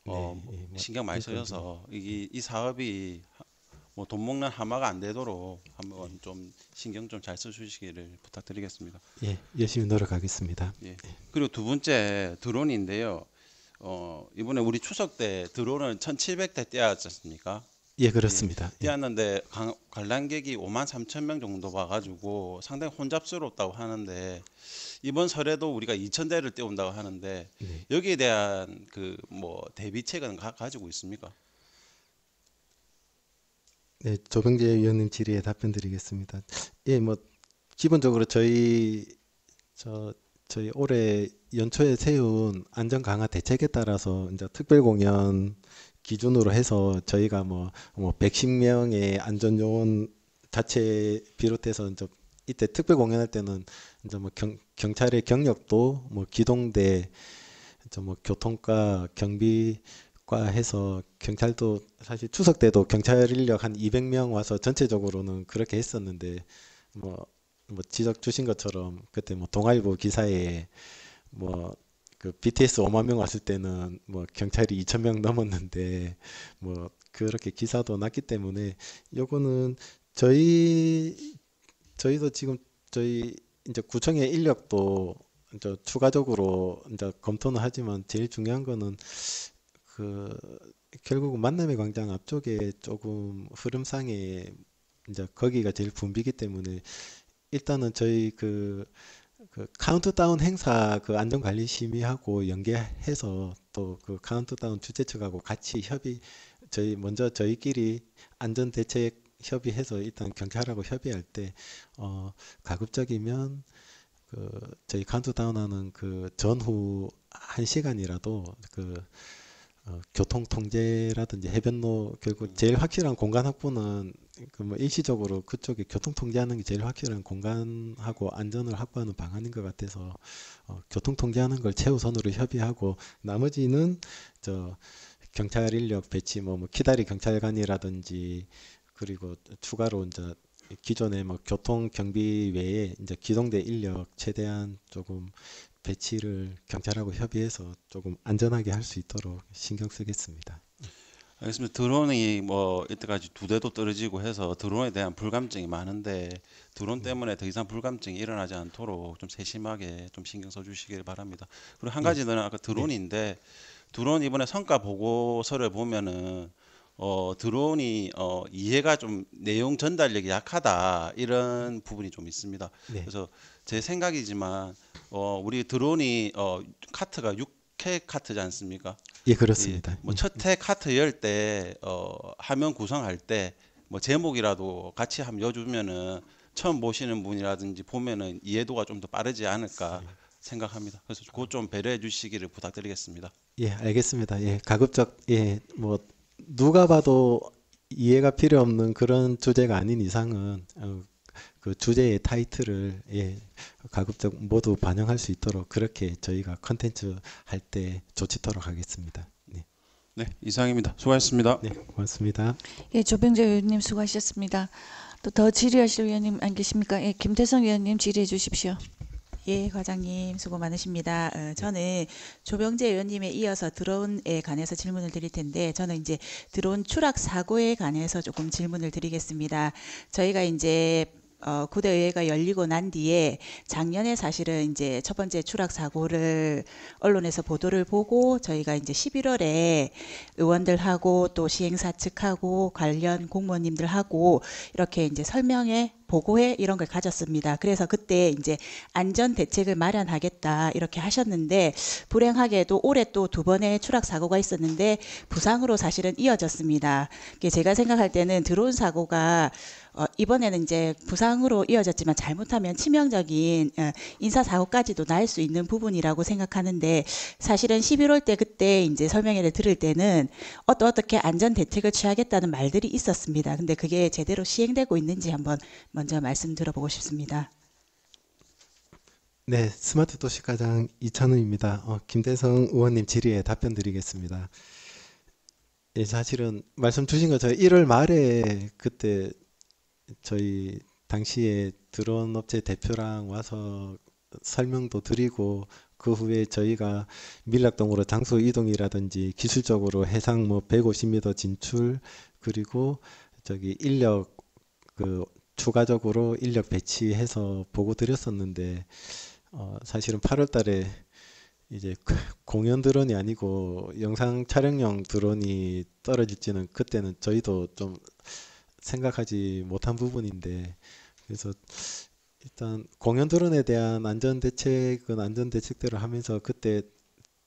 뭐 신경 많이 써서 이 사업이 뭐 돈 먹는 하마가 안 되도록 한번 좀 신경 좀 잘 써주시기를 부탁드리겠습니다. 예, 열심히 노력하겠습니다. 예. 그리고 두 번째 드론인데요. 이번에 우리 추석 때 드론을 1,700대 떼었지 않습니까? 예, 그렇습니다. 예. 떼었는데 관람객이 53,000명 정도 와가지고 상당히 혼잡스럽다고 하는데 이번 설에도 우리가 2,000대를 떼온다고 하는데 네. 여기에 대한 그 뭐 대비책은 가지고 있습니까? 네, 조병재 의원님 질의에 답변드리겠습니다. 예, 뭐 기본적으로 저희 올해 연초에 세운 안전 강화 대책에 따라서 이제 특별 공연 기준으로 해서 저희가 뭐 110명의 안전 요원 자체 비롯해서 이제 이때 특별 공연할 때는 이제 뭐 경찰의 경력도 뭐 기동대 이제 뭐 교통과 경비과 해서 경찰도 사실 추석 때도 경찰 인력 한 200명 와서 전체적으로는 그렇게 했었는데 뭐 지적 주신 것처럼 그때 뭐 동아일보 기사에 뭐 그 BTS 5만 명 왔을 때는 뭐 경찰이 2,000명 넘었는데 뭐 그렇게 기사도 났기 때문에 요거는 저희도 지금 저희 이제 구청의 인력도 이제 추가적으로 이제 검토는 하지만 제일 중요한 거는 그 결국은 만남의 광장 앞쪽에 조금 흐름상에 이제 거기가 제일 붐비기 때문에 일단은 저희 그 카운트다운 행사 그 안전관리 심의하고 연계해서 또 그 카운트다운 주최 측하고 같이 저희끼리 안전대책 협의해서 일단 경찰하고 협의할 때 가급적이면 그 저희 카운트다운하는 그 전후 1시간이라도 그 교통 통제라든지 해변로 결국 제일 확실한 공간 확보는 그 뭐 일시적으로 그쪽에 교통 통제하는 게 제일 확실한 공간하고 안전을 확보하는 방안인 것 같아서 교통 통제하는 걸 최우선으로 협의하고 나머지는 저 경찰 인력 배치 뭐 키다리 경찰관이라든지 그리고 추가로 이제 기존의 뭐 교통 경비 외에 이제 기동대 인력 최대한 조금 배치를 경찰하고 협의해서 조금 안전하게 할 수 있도록 신경 쓰겠습니다. 알겠습니다. 드론이 뭐 이때까지 2대도 떨어지고 해서 드론에 대한 불감증이 많은데 드론 때문에 더 이상 불감증이 일어나지 않도록 좀 세심하게 좀 신경 써주시길 바랍니다. 그리고 한 가지는 아까 드론인데 드론 이번에 성과 보고서를 보면은 드론이 이해가 좀 내용 전달력이 약하다 이런 부분이 좀 있습니다. 네. 그래서 제 생각이지만 우리 드론이 카트가 6회 카트지 않습니까? 예, 그렇습니다. 뭐 첫 회 카트 열 때 화면 구성할 때 뭐 제목이라도 같이 한번 여주면은 처음 보시는 분이라든지 보면은 이해도가 좀 더 빠르지 않을까 생각합니다. 그래서 그것 좀 배려해 주시기를 부탁드리겠습니다. 예, 알겠습니다. 예, 가급적 뭐 누가 봐도 이해가 필요 없는 그런 주제가 아닌 이상은 그 주제의 타이틀을 가급적 모두 반영할 수 있도록 그렇게 저희가 컨텐츠 할 때 조치토록 하겠습니다. 네. 네, 이상입니다. 수고하셨습니다. 네, 고맙습니다. 예, 조병재 의원님 수고하셨습니다. 또 더 질의하실 의원님 안 계십니까? 예, 김태성 의원님 질의해 주십시오. 예, 과장님 수고 많으십니다. 저는 조병재 의원님에 이어서 드론에 관해서 질문을 드릴 텐데 저는 이제 드론 추락 사고에 관해서 조금 질문을 드리겠습니다. 저희가 이제 구대의회가 열리고 난 뒤에 작년에 사실은 이제 첫 번째 추락 사고를 언론에서 보도를 보고 저희가 이제 11월에 의원들하고 또 시행사 측하고 관련 공무원님들하고 이렇게 이제 설명회 보고회 이런 걸 가졌습니다. 그래서 그때 이제 안전 대책을 마련하겠다 이렇게 하셨는데 불행하게도 올해 또 두 번의 추락 사고가 있었는데 부상으로 사실은 이어졌습니다. 제가 생각할 때는 드론 사고가 이번에는 이제 부상으로 이어졌지만 잘못하면 치명적인 인사사고까지도 날 수 있는 부분이라고 생각하는데 사실은 11월 때 그때 이제 설명회를 들을 때는 어떻게 안전 대책을 취하겠다는 말들이 있었습니다. 근데 그게 제대로 시행되고 있는지 한번 먼저 말씀 들어보고 싶습니다. 네, 스마트 도시과장 이찬우입니다. 김대성 의원님 질의에 답변 드리겠습니다. 예, 사실은 말씀 주신 것처럼 1월 말에 그때 저희 당시에 드론 업체 대표랑 와서 설명도 드리고 그 후에 저희가 밀락동으로 장소 이동이라든지 기술적으로 해상 150m 진출 그리고 저기 인력 추가적으로 인력 배치해서 보고 드렸었는데 사실은 8월 달에 이제 공연 드론이 아니고 영상 촬영용 드론이 떨어질지는 그때는 저희도 좀 생각하지 못한 부분인데 그래서 일단 공연 드론에 대한 안전 대책대로 하면서 그때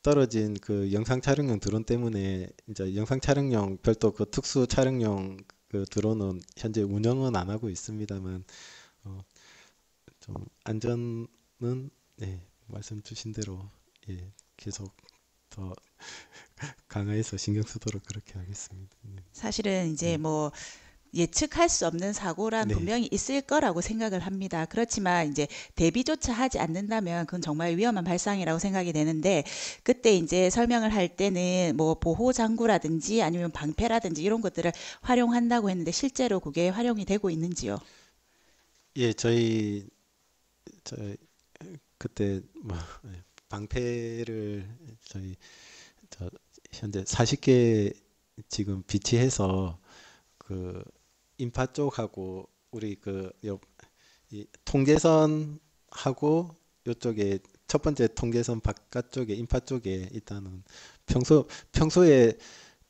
떨어진 그 영상 촬영용 드론 때문에 이제 영상 촬영용 별도 그 특수 촬영용 그 드론은 현재 운영은 안 하고 있습니다만 좀 안전은 말씀 주신 대로 계속 더 강화해서 신경 쓰도록 그렇게 하겠습니다. 사실은 이제 예측할 수 없는 사고란 네. 분명히 있을 거라고 생각을 합니다. 그렇지만 이제 대비조차 하지 않는다면 그건 정말 위험한 발상이라고 생각이 되는데 그때 이제 설명을 할 때는 보호 장구라든지 아니면 방패라든지 이런 것들을 활용한다고 했는데 실제로 그게 활용이 되고 있는지요? 예, 저희 그때 방패를 저희 현재 40개 지금 비치해서 그 인파 쪽하고 우리 이 통제선하고 이쪽에 첫 번째 통제선 바깥쪽에 인파 쪽에 일단은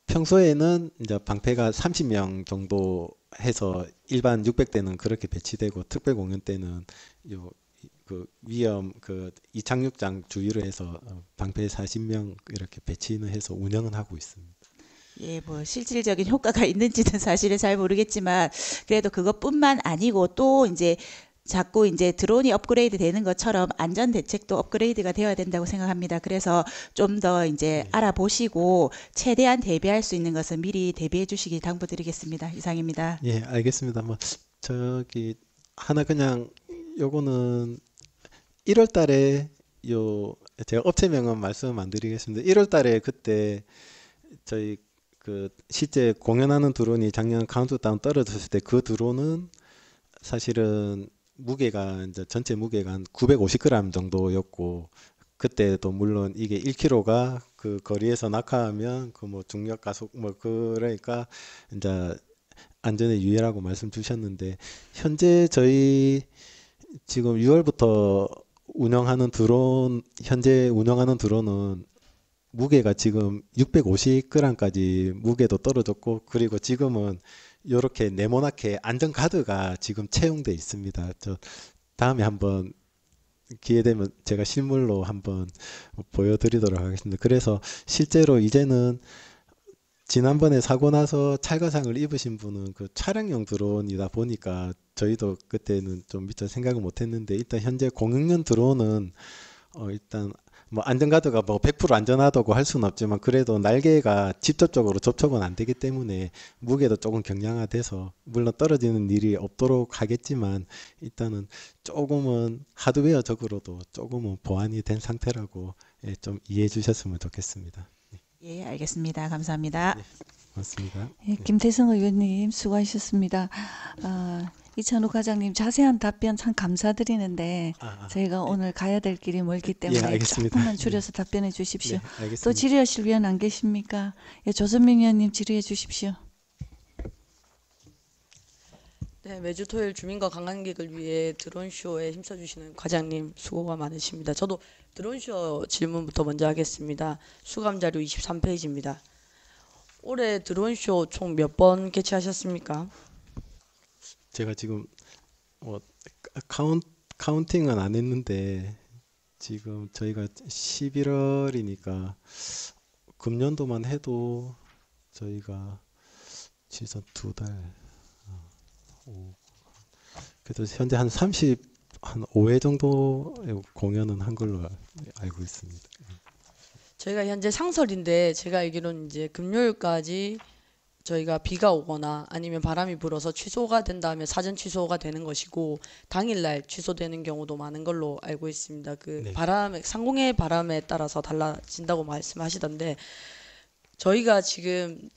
평소에는 이제 방패가 30명 정도 해서 일반 600대는 그렇게 배치되고 특별 공연 때는 그 위험 이착륙장 주위로 해서 방패 40명 이렇게 배치는 해서 운영은 하고 있습니다. 예, 실질적인 효과가 있는지는 사실은 잘 모르겠지만 그래도 그것뿐만 아니고 또 이제 자꾸 이제 드론이 업그레이드 되는 것처럼 안전 대책도 업그레이드가 되어야 된다고 생각합니다. 그래서 좀 더 이제 알아보시고 최대한 대비할 수 있는 것은 미리 대비해 주시기 당부드리겠습니다. 이상입니다. 예, 알겠습니다. 저기 하나 그냥 요거는 1월 달에 제가 업체명은 말씀 안 드리겠습니다. 1월 달에 그때 저희 실제 공연하는 드론이 작년 카운트다운 떨어졌을 때 그 드론은 사실은 무게가 이제 전체 무게가 한 950g 정도였고 그때도 물론 이게 1kg가 그 거리에서 낙하하면 중력 가속 그러니까 이제 안전에 유의라고 말씀 주셨는데 현재 저희 지금 6월부터 현재 운영하는 드론은 무게가 지금 650g까지 무게도 떨어졌고 그리고 지금은 이렇게 네모나게 안전 가드가 지금 채용돼 있습니다. 다음에 한번 기회 되면 제가 실물로 한번 보여드리도록 하겠습니다. 그래서 실제로 이제는 지난번에 사고 나서 찰과상을 입으신 분은 그 촬영용 드론이다 보니까 저희도 그때는 좀 미처 생각을 못했는데 일단 현재 공연용 드론은 일단 안전가드가 100% 안전하다고 할 수는 없지만 그래도 날개가 직접적으로 접촉은 안 되기 때문에 무게도 조금 경량화돼서 물론 떨어지는 일이 없도록 하겠지만 일단은 조금은 하드웨어적으로도 조금은 보완이 된 상태라고 좀 이해해 주셨으면 좋겠습니다. 예, 알겠습니다. 감사합니다. 네, 고맙습니다. 예, 김태성 의원님 수고하셨습니다. 이찬우 과장님 자세한 답변 참 감사드리는데 저희가 오늘 가야 될 길이 멀기 때문에 알겠습니다. 조금만 줄여서 답변해 주십시오. 네, 알겠습니다. 또 질의하실 위원 안 계십니까? 예, 조선민 의원님 질의해 주십시오. 네, 매주 토요일 주민과 관광객을 위해 드론쇼에 힘써주시는 과장님 수고가 많으십니다. 저도 드론쇼 질문부터 먼저 하겠습니다. 수감자료 23페이지입니다. 올해 드론쇼 총 몇 번 개최하셨습니까? 제가 지금 뭐 카운팅은 안 했는데 지금 저희가 11월이니까 금년도만 해도 저희가 지선 2달 그래도 현재 한 5회 정도 공연은 한 걸로 알고 있습니다. 저희가 현재 상설인데 제가 알기로는 이제 금요일까지 저희가 비가 오거나 아니면 바람이 불어서 취소가 된다면 사전 취소가 되는 것이고 당일날 취소되는 경우도 많은 걸로 알고 있습니다. 그 네. 상공의 바람에 따라서 달라진다고 말씀하시던데 저희가 지금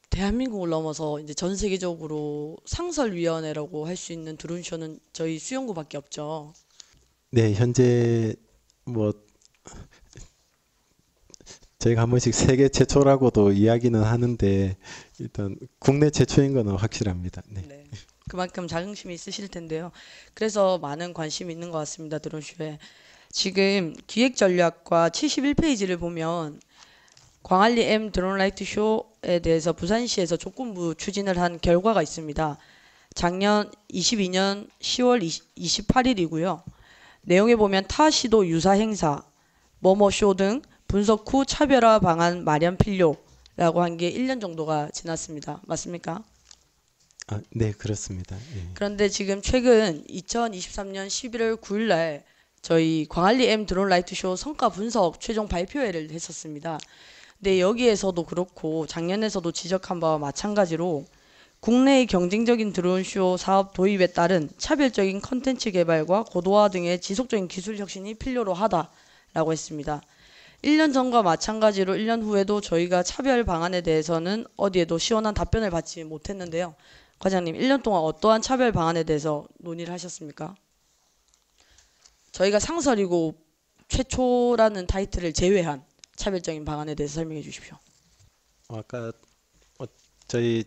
대한민국을 넘어서 이제 전 세계적으로 상설위원회라고 할 수 있는 드론쇼는 저희 수영구밖에 없죠. 네, 현재 뭐 저희가 한 번씩 세계 최초라고도 이야기는 하는데 일단 국내 최초인 거는 확실합니다. 네. 네. 그만큼 자긍심이 있으실 텐데요. 그래서 많은 관심이 있는 것 같습니다. 드론쇼에. 지금 기획전략과 71페이지를 보면 광안리 M 드론라이트 쇼에 대해서 부산시에서 조건부 추진을 한 결과가 있습니다. 작년 22년 10월 28일이고요. 내용에 보면 타 시도 유사 행사, 뭐뭐쇼 등 분석 후 차별화 방안 마련 필요라고 한 게 1년 정도가 지났습니다. 맞습니까? 네, 그렇습니다. 예. 그런데 지금 최근 2023년 11월 9일 날 저희 광안리 M 드론 라이트 쇼 성과 분석 최종 발표회를 했었습니다. 근데 여기에서도 그렇고 작년에서도 지적한 바와 마찬가지로 국내의 경쟁적인 드론쇼 사업 도입에 따른 차별적인 컨텐츠 개발과 고도화 등의 지속적인 기술 혁신이 필요로 하다라고 했습니다. 1년 전과 마찬가지로 1년 후에도 저희가 차별 방안에 대해서는 어디에도 시원한 답변을 받지 못했는데요. 과장님, 1년 동안 어떠한 차별 방안에 대해서 논의를 하셨습니까? 저희가 상설이고 최초라는 타이틀을 제외한 차별적인 방안에 대해서 설명해 주십시오. 아까 저희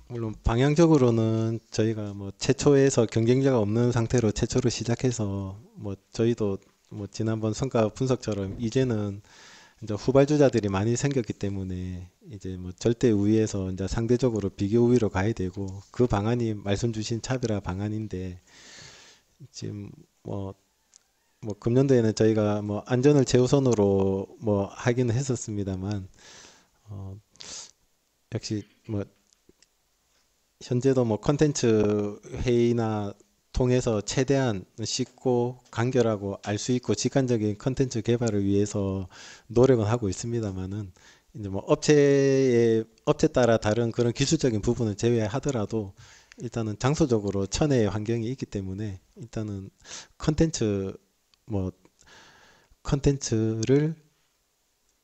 물론 방향적으로는 저희가 뭐 최초에서 경쟁자가 없는 상태로 최초로 시작해서 뭐 저희도 뭐 지난번 성과 분석처럼 이제는 이제 후발주자들이 많이 생겼기 때문에 이제 뭐 절대 우위에서 이제 상대적으로 비교 우위로 가야 되고 그 방안이 말씀 주신 차별화 방안인데 지금 뭐 금년도에는 저희가 뭐 안전을 최우선으로 뭐 하기는 했었습니다만 역시 뭐 현재도 뭐 컨텐츠 회의나 통해서 최대한 쉽고 간결하고 알 수 있고 직관적인 컨텐츠 개발을 위해서 노력은 하고 있습니다만은 이제 뭐 업체 따라 다른 그런 기술적인 부분을 제외하더라도 일단은 장소적으로 천혜의 환경이 있기 때문에 일단은 컨텐츠를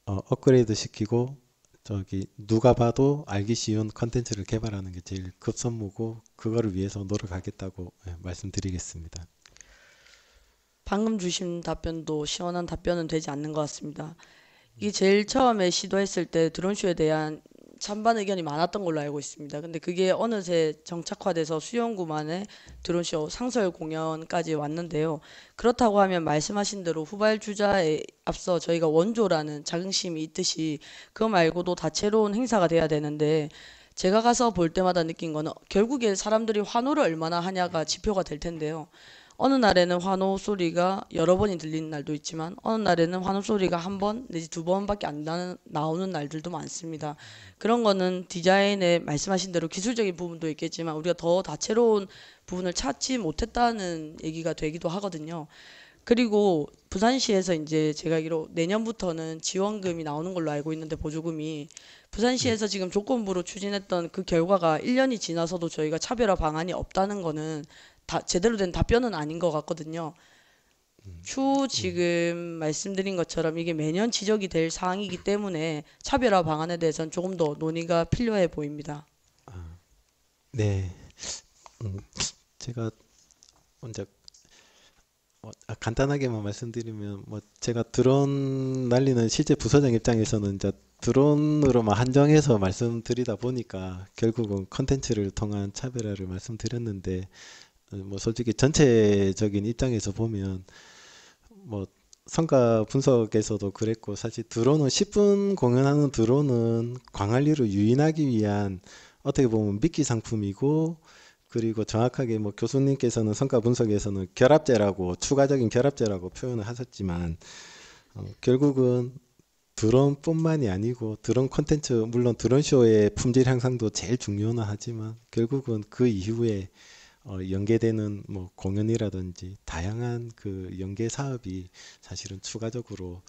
업그레이드 시키고 저기 누가 봐도 알기 쉬운 컨텐츠를 개발하는 게 제일 급선무고 그거를 위해서 노력하겠다고 말씀드리겠습니다. 방금 주신 답변도 시원한 답변은 되지 않는 것 같습니다. 이게 제일 처음에 시도했을 때 드론쇼에 대한 찬반 의견이 많았던 걸로 알고 있습니다. 근데 그게 어느새 정착화돼서 수영구만의 드론쇼 상설 공연까지 왔는데요. 그렇다고 하면 말씀하신 대로 후발주자에 앞서 저희가 원조라는 자긍심이 있듯이 그거 말고도 다채로운 행사가 돼야 되는데 제가 가서 볼 때마다 느낀 거는 결국에 사람들이 환호를 얼마나 하냐가 지표가 될 텐데요. 어느 날에는 환호 소리가 여러 번이 들리는 날도 있지만 어느 날에는 환호 소리가 한 번 내지 두 번밖에 안 나오는 날들도 많습니다. 그런 거는 디자인에 말씀하신 대로 기술적인 부분도 있겠지만 우리가 더 다채로운 부분을 찾지 못했다는 얘기가 되기도 하거든요. 그리고 부산시에서 이제 제가 알기로 내년부터는 지원금이 나오는 걸로 알고 있는데 보조금이 부산시에서 지금 조건부로 추진했던 그 결과가 1년이 지나서도 저희가 차별화 방안이 없다는 거는 제대로 된 답변은 아닌 것 같거든요. 추후 지금 말씀드린 것처럼 이게 매년 지적이 될 사항이기 때문에 차별화 방안에 대해서는 조금 더 논의가 필요해 보입니다. 네, 제가 먼저 간단하게만 말씀드리면 제가 드론 날리는 실제 부서장 입장에서는 이제 드론으로만 한정해서 말씀드리다 보니까 결국은 컨텐츠를 통한 차별화를 말씀드렸는데 솔직히 전체적인 입장에서 보면 성과 분석에서도 그랬고 사실 드론은 10분 공연하는 드론은 광안리를 유인하기 위한 어떻게 보면 미끼 상품이고 그리고 정확하게 교수님께서는 성과 분석에서는 결합제라고 추가적인 결합제라고 표현을 하셨지만 결국은 드론뿐만이 아니고 드론 콘텐츠 물론 드론쇼의 품질 향상도 제일 중요는 하지만 결국은 그 이후에 연계되는 공연이라든지 다양한 그 연계 사업이 사실은 추가적으로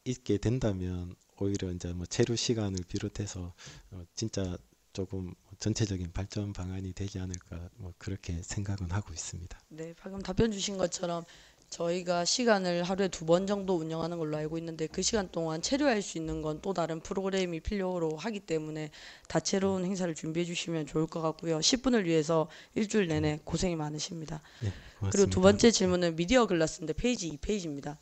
있게 된다면 오히려 이제 체류 시간을 비롯해서 진짜 조금 전체적인 발전 방안이 되지 않을까 그렇게 생각은 하고 있습니다. 네, 방금 답변 주신 것처럼 저희가 시간을 하루에 2번 정도 운영하는 걸로 알고 있는데 그 시간 동안 체류할 수 있는 건 또 다른 프로그램이 필요로 하기 때문에 다채로운 행사를 준비해 주시면 좋을 것 같고요. 10분을 위해서 일주일 내내 고생이 많으십니다. 네, 고맙습니다. 그리고 두 번째 질문은 미디어 글라스인데 페이지 2페이지입니다.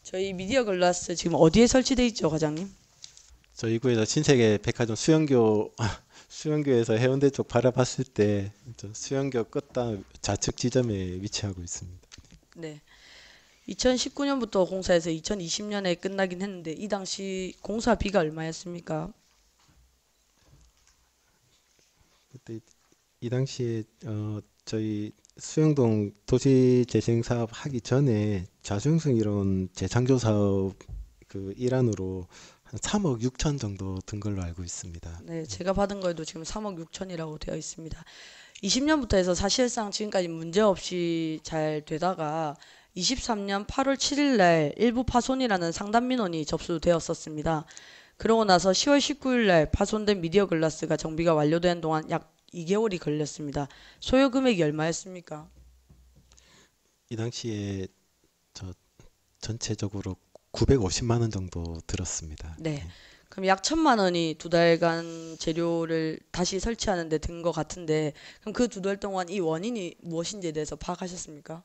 저희 미디어 글라스 지금 어디에 설치되어 있죠, 과장님? 저희 구에서 신세계 백화점 수영교에서 해운대 쪽 바라봤을 때 수영교 끝단 좌측 지점에 위치하고 있습니다. 네. 2019년부터 공사해서 2020년에 끝나긴 했는데 이 당시 공사비가 얼마였습니까? 그때 이 당시에 저희 수영동 도시재생 사업 하기 전에 자수용성 이론 재창조 사업 그 일환으로 한 3억 6천 정도 든 걸로 알고 있습니다. 네, 제가 받은 거에도 지금 3억 6천이라고 되어 있습니다. 20년부터 해서 사실상 지금까지 문제 없이 잘 되다가 23년 8월 7일 날 일부 파손이라는 상담 민원이 접수되었었습니다. 그러고 나서 10월 19일 날 파손된 미디어 글라스가 정비가 완료된 동안 약 2개월이 걸렸습니다. 소요 금액이 얼마였습니까? 이 당시에 전체적으로 950만 원 정도 들었습니다. 네. 그럼 약 1,000만 원이 2달간 재료를 다시 설치하는 데 든 것 같은데 그럼 그 2달 동안 이 원인이 무엇인지에 대해서 파악하셨습니까?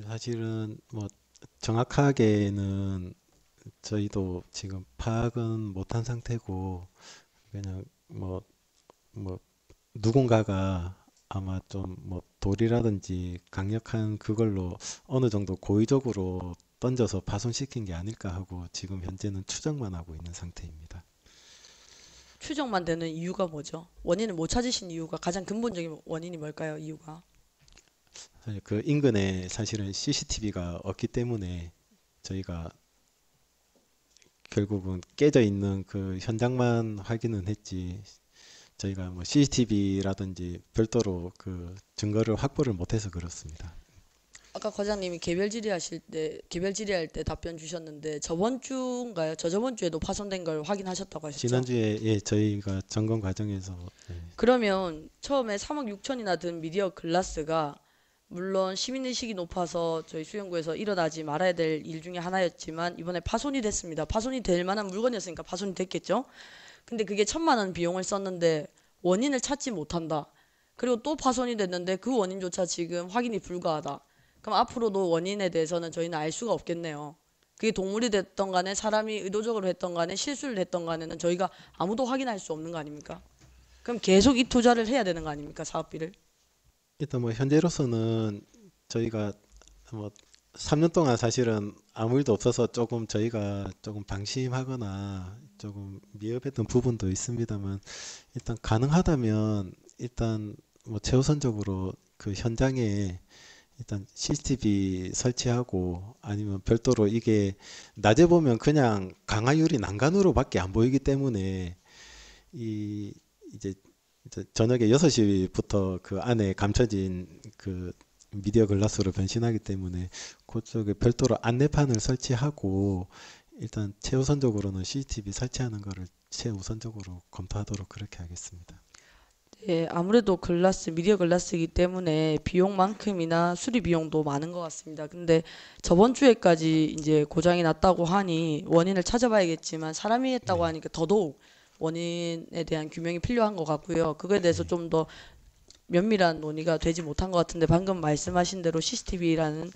사실은 정확하게는 저희도 지금 파악은 못한 상태고 그냥 누군가가 아마 좀 돌이라든지 강력한 그걸로 어느 정도 고의적으로 던져서 파손시킨 게 아닐까 하고 지금 현재는 추정만 하고 있는 상태입니다. 추정만 되는 이유가 뭐죠? 원인을 못 찾으신 이유가 가장 근본적인 원인이 뭘까요? 이유가? 사실 그 인근에 사실은 CCTV가 없기 때문에 저희가 결국은 깨져 있는 그 현장만 확인은 했지 저희가 CCTV라든지 별도로 그 증거를 확보를 못해서 그렇습니다. 아까 과장님이 개별 질의할 때 답변 주셨는데 저번 주인가요? 저번 주에도 파손된 걸 확인하셨다고 하셨죠? 지난주에 저희가 점검 과정에서 그러면 처음에 3억 6천이나 든 미디어 글라스가 물론 시민의식이 높아서 저희 수영구에서 일어나지 말아야 될 일 중에 하나였지만 이번에 파손이 됐습니다. 파손이 될 만한 물건이었으니까 파손이 됐겠죠? 근데 그게 1,000만 원 비용을 썼는데 원인을 찾지 못한다. 그리고 또 파손이 됐는데 그 원인조차 지금 확인이 불가하다. 그럼 앞으로도 원인에 대해서는 저희는 알 수가 없겠네요. 그게 동물이 됐던 간에 사람이 의도적으로 했던 간에 실수를 했던 간에는 저희가 아무도 확인할 수 없는 거 아닙니까? 그럼 계속 이 투자를 해야 되는 거 아닙니까? 사업비를. 일단 현재로서는 저희가 3년 동안 사실은 아무 일도 없어서 조금 저희가 조금 방심하거나 조금 미흡했던 부분도 있습니다만 일단 가능하다면 일단 최우선적으로 그 현장에 일단 CCTV 설치하고 아니면 별도로 이게 낮에 보면 그냥 강화유리 난간으로밖에 안 보이기 때문에 이제 저녁에 6시부터 그 안에 감춰진 그 미디어 글라스로 변신하기 때문에 그쪽에 별도로 안내판을 설치하고 일단 최우선적으로는 CCTV 설치하는 거를 최우선적으로 검토하도록 그렇게 하겠습니다. 네, 아무래도 미디어 글라스이기 때문에 비용만큼이나 수리 비용도 많은 것 같습니다. 근데 저번 주에까지 이제 고장이 났다고 하니 원인을 찾아봐야겠지만 사람이 했다고 하니까 더더욱 원인에 대한 규명이 필요한 것 같고요. 그거에 대해서 좀 더 면밀한 논의가 되지 못한 것 같은데 방금 말씀하신 대로 CCTV라는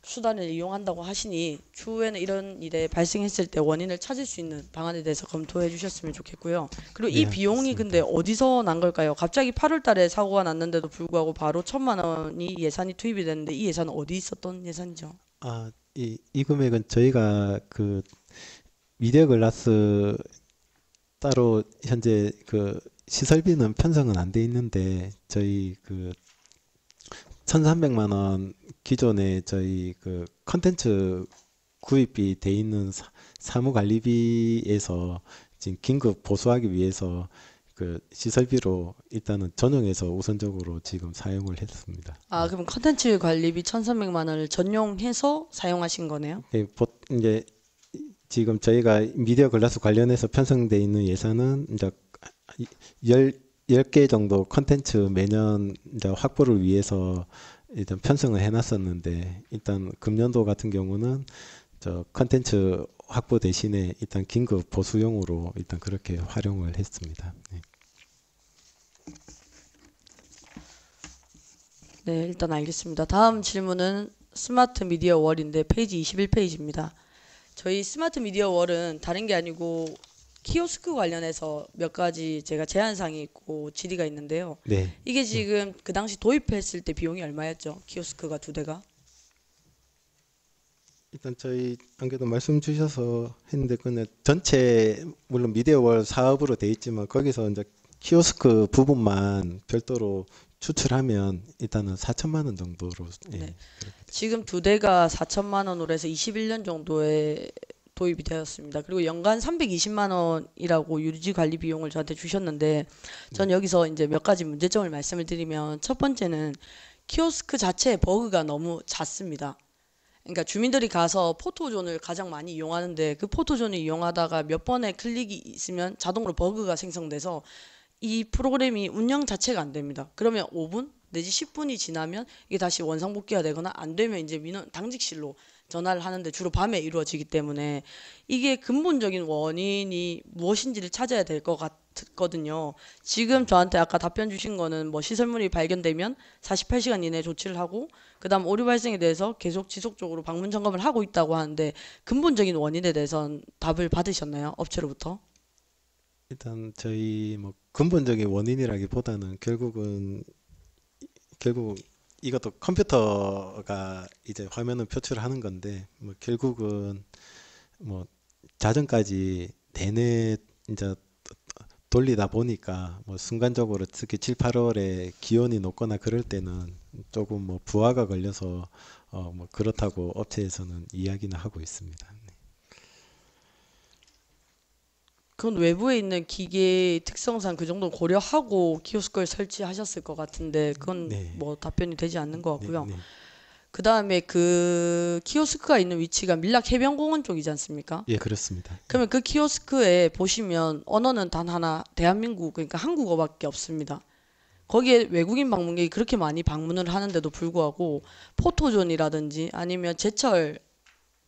수단을 이용한다고 하시니 추후에는 이런 일에 발생했을 때 원인을 찾을 수 있는 방안에 대해서 검토해 주셨으면 좋겠고요. 그리고 이 네, 비용이 알겠습니다. 근데 어디서 난 걸까요? 갑자기 8월 달에 사고가 났는데도 불구하고 바로 1,000만 원이 예산이 투입이 됐는데 이 예산은 어디 있었던 예산이죠? 이 금액은 저희가 그 미디어 글라스 따로 현재 그 시설비는 편성은 안 돼 있는데 저희 그 1,300만 원 기존에 저희 그 컨텐츠 구입이 돼 있는 사무관리비에서 지금 긴급 보수하기 위해서 그 시설비로 일단은 전용해서 우선적으로 지금 사용을 했습니다. 그럼 컨텐츠 관리비 1,300만 원을 전용해서 사용하신 거네요? 이제 지금 저희가 미디어 글라스 관련해서 편성돼 있는 예산은 이제 10개 정도 컨텐츠 매년 이제 확보를 위해서 일단 편성을 해놨었는데 일단 금년도 같은 경우는 저 컨텐츠 확보 대신에 일단 긴급 보수용으로 일단 그렇게 활용을 했습니다. 네. 네, 일단 알겠습니다. 다음 질문은 스마트 미디어 월인데 페이지 21페이지입니다. 저희 스마트 미디어 월은 다른 게 아니고 키오스크 관련해서 몇 가지 제가 제안사항이 있고 질의가 있는데요. 네. 이게 지금 그 당시 도입했을 때 비용이 얼마였죠? 키오스크가 2대가? 일단 저희 안 그래도 말씀 주셔서 했는데 그냥 전체 물론 미디어월 사업으로 돼 있지만 거기서 이제 키오스크 부분만 별도로 추출하면 일단은 4천만 원 정도로 네. 지금 2대가 4천만 원으로 해서 21년 정도에 도입이 되었습니다. 그리고 연간 320만 원이라고 유지 관리 비용을 저한테 주셨는데 전 여기서 이제 몇 가지 문제점을 말씀을 드리면 첫 번째는 키오스크 자체의 버그가 너무 잦습니다. 그러니까 주민들이 가서 포토존을 가장 많이 이용하는데 그 포토존을 이용하다가 몇 번의 클릭이 있으면 자동으로 버그가 생성돼서 이 프로그램이 운영 자체가 안 됩니다. 그러면 5분 내지 10분이 지나면 이게 다시 원상복귀가 되거나 안 되면 이제 민원 당직실로 전화를 하는데 주로 밤에 이루어지기 때문에 이게 근본적인 원인이 무엇인지를 찾아야 될 것 같거든요. 지금 저한테 아까 답변 주신 거는 뭐 시설물이 발견되면 48시간 이내에 조치를 하고 그다음 오류 발생에 대해서 계속 지속적으로 방문 점검을 하고 있다고 하는데 근본적인 원인에 대해서는 답을 받으셨나요? 업체로부터? 일단 저희 뭐 근본적인 원인이라기보다는 결국 이것도 컴퓨터가 이제 화면을 표출하는 건데 뭐 결국은 뭐 자정까지 내내 이제 돌리다 보니까 뭐 순간적으로 특히 7, 8월에 기온이 높거나 그럴 때는 조금 뭐 부하가 걸려서 뭐 그렇다고 업체에서는 이야기는 하고 있습니다. 그건 외부에 있는 기계의 특성상 그 정도 고려하고 키오스크를 설치하셨을 것 같은데 그건 네. 뭐 답변이 되지 않는 것 같고요. 네. 그 다음에 그 키오스크가 있는 위치가 밀락 해변공원 쪽이지 않습니까? 예, 그렇습니다. 그러면 그 키오스크에 보시면 언어는 단 하나, 대한민국 그러니까 한국어밖에 없습니다. 거기에 외국인 방문객이 그렇게 많이 방문을 하는데도 불구하고 포토존이라든지 아니면 제철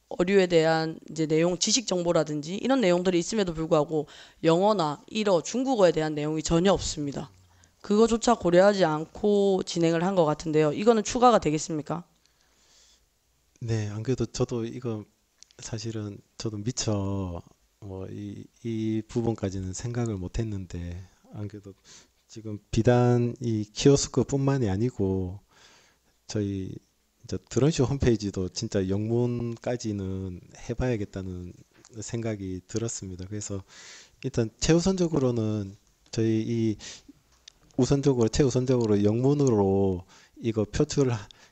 어류에 대한 이제 내용, 지식 정보라든지 이런 내용들이 있음에도 불구하고 영어나 일어, 중국어에 대한 내용이 전혀 없습니다. 그거조차 고려하지 않고 진행을 한 것 같은데요. 이거는 추가가 되겠습니까? 네, 안 그래도 저도 이거 사실은 저도 미처 뭐 이 부분까지는 생각을 못 했는데 안 그래도 지금 비단 이 키오스크뿐만이 아니고 저희 이제 드론쇼 홈페이지도 진짜 영문까지는 해봐야겠다는 생각이 들었습니다. 그래서 일단 최우선적으로는 저희 최우선적으로 영문으로 이거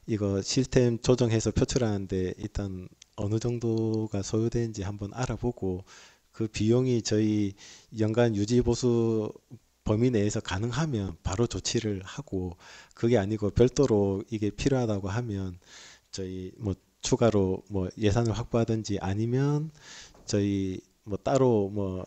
이거 시스템 조정해서 표출하는데 일단 어느 정도가 소요되는지 한번 알아보고 그 비용이 저희 연간 유지 보수 범위 내에서 가능하면 바로 조치를 하고 그게 아니고 별도로 이게 필요하다고 하면 저희 뭐 추가로 뭐 예산을 확보하든지 아니면 저희 뭐 따로 뭐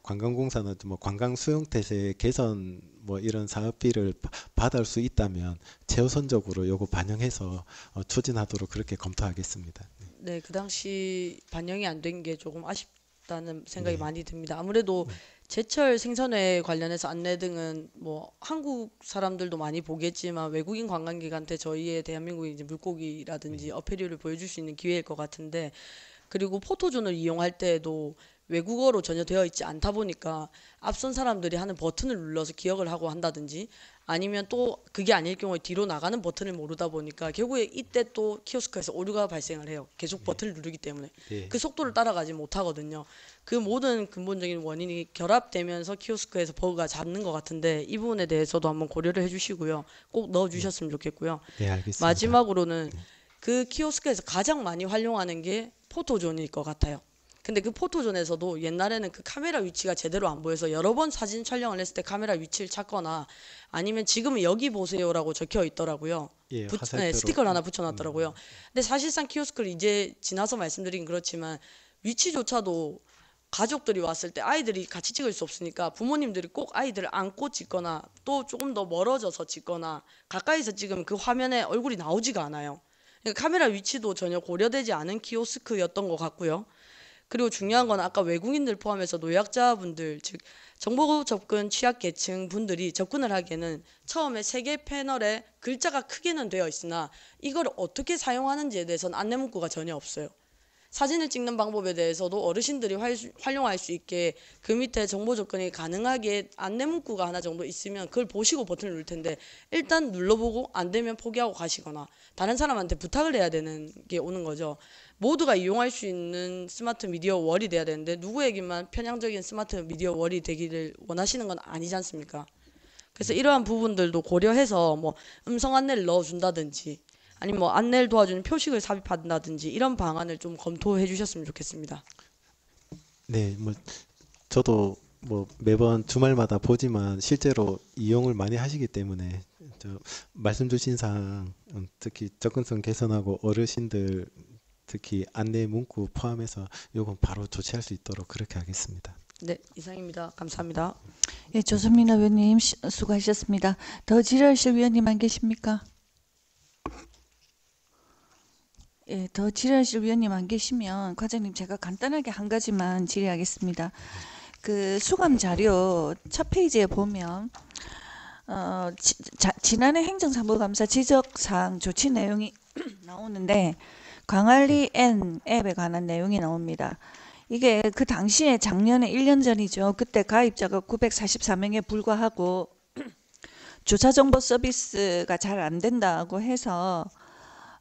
관광공사나 뭐 관광 수용태세 개선 뭐 이런 사업비를 받을 수 있다면 최우선적으로 요거 반영해서 추진하도록 그렇게 검토하겠습니다. 네, 그 당시 반영이 안 된 게 조금 아쉽다는 생각이 네. 많이 듭니다. 아무래도 제철 생선회 관련해서 안내 등은 뭐 한국 사람들도 많이 보겠지만 외국인 관광객한테 저희의 대한민국의 이제 물고기라든지 어패류를 보여줄 수 있는 기회일 것 같은데, 그리고 포토존을 이용할 때에도 외국어로 전혀 되어 있지 않다 보니까 앞선 사람들이 하는 버튼을 눌러서 기억을 하고 한다든지, 아니면 또 그게 아닐 경우에 뒤로 나가는 버튼을 모르다 보니까 결국에 이때 또 키오스크에서 오류가 발생을 해요. 계속 버튼을 누르기 때문에 그 속도를 따라가지 못하거든요. 그 모든 근본적인 원인이 결합되면서 키오스크에서 버그가 잡는 것 같은데, 이 부분에 대해서도 한번 고려를 해주시고요. 꼭 넣어주셨으면 좋겠고요. 네, 알겠습니다. 마지막으로는 그 키오스크에서 가장 많이 활용하는 게 포토존일 것 같아요. 근데 그 포토존에서도 옛날에는 그 카메라 위치가 제대로 안 보여서 여러 번 사진 촬영을 했을 때 카메라 위치를 찾거나, 아니면 지금은 여기 보세요라고 적혀 있더라고요. 예, 네, 화살표로. 스티커를 하나 붙여놨더라고요. 근데 사실상 키오스크를 이제 지나서 말씀드리긴 그렇지만 위치조차도 가족들이 왔을 때 아이들이 같이 찍을 수 없으니까 부모님들이 꼭 아이들을 안고 찍거나 또 조금 더 멀어져서 찍거나, 가까이서 찍으면 그 화면에 얼굴이 나오지가 않아요. 그러니까 카메라 위치도 전혀 고려되지 않은 키오스크였던 것 같고요. 그리고 중요한 건 아까 외국인들 포함해서 노약자분들, 즉 정보 접근 취약계층 분들이 접근을 하기에는 처음에 3개 패널에 글자가 크게는 되어 있으나 이걸 어떻게 사용하는지에 대해서는 안내 문구가 전혀 없어요. 사진을 찍는 방법에 대해서도 어르신들이 활용할 수 있게 그 밑에 정보 접근이 가능하게 안내 문구가 하나 정도 있으면 그걸 보시고 버튼을 누를 텐데, 일단 눌러보고 안 되면 포기하고 가시거나 다른 사람한테 부탁을 해야 되는 게 오는 거죠. 모두가 이용할 수 있는 스마트 미디어 월이 돼야 되는데 누구에게만 편향적인 스마트 미디어 월이 되기를 원하시는 건 아니지 않습니까? 그래서 이러한 부분들도 고려해서 뭐 음성 안내를 넣어준다든지, 아니면 뭐 안내를 도와주는 표식을 삽입한다든지 이런 방안을 좀 검토해 주셨으면 좋겠습니다. 네, 뭐 저도 뭐 매번 주말마다 보지만 실제로 이용을 많이 하시기 때문에 말씀 주신 사항, 특히 접근성 개선하고 어르신들 특히 안내 문구 포함해서 요건 바로 조치할 수 있도록 그렇게 하겠습니다. 네, 이상입니다. 감사합니다. 예, 조선민 의원님 수고하셨습니다. 더 질의하실 위원님 안 계십니까? 예, 더 질의하실 위원님 안 계시면 과장님 제가 간단하게 한 가지만 질의하겠습니다. 그 수감 자료 첫 페이지에 보면 지난해 행정사무감사 지적사항 조치 내용이 나오는데 광안리 N 앱에 관한 내용이 나옵니다. 이게 그 당시에 작년에 1년 전이죠. 그때 가입자가 944명에 불과하고 주차정보 서비스가 잘 안 된다고 해서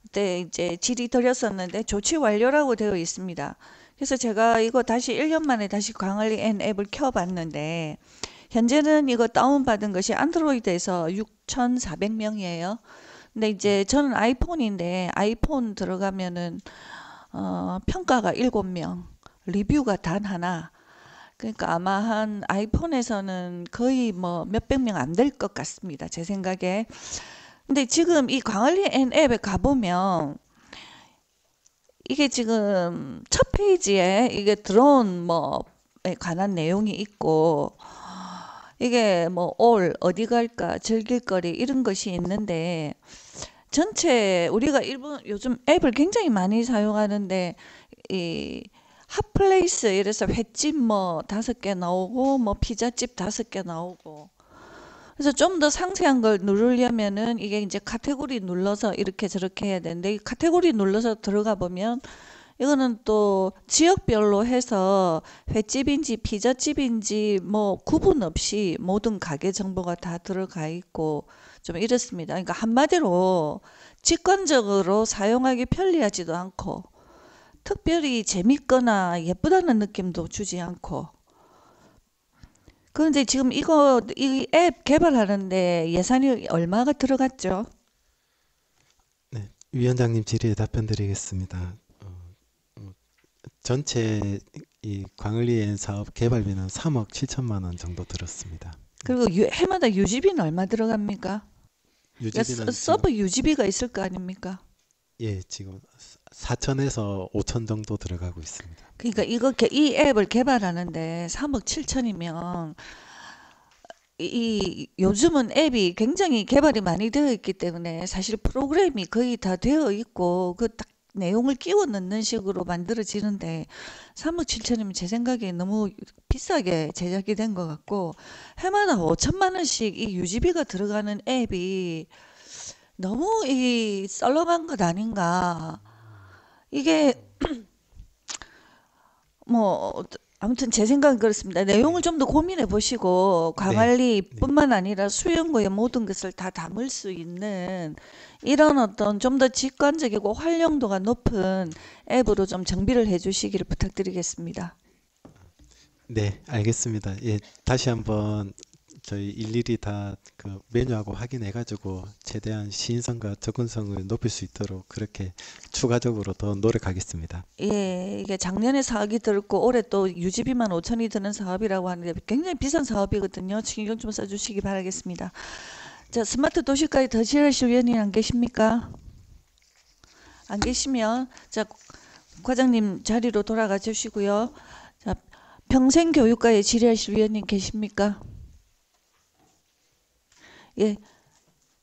그때 이제 질의 드렸었는데 조치 완료라고 되어 있습니다. 그래서 제가 이거 다시 1년 만에 다시 광안리 N 앱을 켜봤는데 현재는 이거 다운받은 것이 안드로이드에서 6,400명이에요. 근데 이제 저는 아이폰인데 아이폰 들어가면은 평가가 7명, 리뷰가 단 하나. 그러니까 아마 한 아이폰에서는 거의 뭐 몇백 명 안 될 것 같습니다. 제 생각에. 근데 지금 이 광안리 N 앱에 가보면 이게 지금 첫 페이지에 이게 드론 뭐에 관한 내용이 있고 이게 뭐 올 어디 갈까 즐길거리 이런 것이 있는데 전체 우리가 요즘 앱을 굉장히 많이 사용하는데 이 핫플레이스 이래서 횟집 뭐 5개 나오고 뭐 피자집 5개 나오고 그래서 좀 더 상세한 걸 누르려면은 이게 이제 카테고리 눌러서 이렇게 저렇게 해야 되는데 이 카테고리 눌러서 들어가 보면 이거는 또 지역별로 해서 횟집인지 피자집인지 뭐 구분 없이 모든 가게 정보가 다 들어가 있고 좀 이렇습니다. 그러니까 한마디로 직관적으로 사용하기 편리하지도 않고 특별히 재밌거나 예쁘다는 느낌도 주지 않고 그런데 지금 이 앱 개발하는데 예산이 얼마가 들어갔죠? 네, 위원장님 질의에 답변 드리겠습니다. 전체 이 광안리 N 사업 개발비는 3억 7천만 원 정도 들었습니다. 그리고 해마다 유지비는 얼마 들어갑니까? 유지비는 서버 유지비가 있을 거 아닙니까? 예, 지금 4천에서 5천 정도 들어가고 있습니다. 그러니까 이 앱을 개발하는데 3억 7천이면 요즘은 앱이 굉장히 개발이 많이 되어 있기 때문에 사실 프로그램이 거의 다 되어 있고 그 딱 내용을 끼워 넣는 식으로 만들어지는데 3억 7천이면 제 생각에 너무 비싸게 제작이 된 것 같고 해마다 5천만 원씩 이 유지비가 들어가는 앱이 너무 이 썰렁한 것 아닌가. 이게 뭐 아무튼 제 생각은 그렇습니다. 내용을 좀 더 고민해 보시고 광안리뿐만 아니라 수영구의 모든 것을 다 담을 수 있는 이런 어떤 좀 더 직관적이고 활용도가 높은 앱으로 좀 정비를 해 주시기를 부탁드리겠습니다. 네, 알겠습니다. 예, 다시 한번 저희 일일이 다 그 메뉴하고 확인해 가지고 최대한 시인성과 접근성을 높일 수 있도록 그렇게 추가적으로 더 노력하겠습니다. 예, 이게 작년에 4억이 들었고 올해 또 유지비만 5천이 드는 사업이라고 하는데 굉장히 비싼 사업이거든요. 신경 좀 써주시기 바라겠습니다. 자, 스마트 도시까지 더 지혜하실 위원님 안 계십니까? 안 계시면 자 과장님 자리로 돌아가 주시고요. 자, 평생교육과에 질의하실 위원님 계십니까? 예,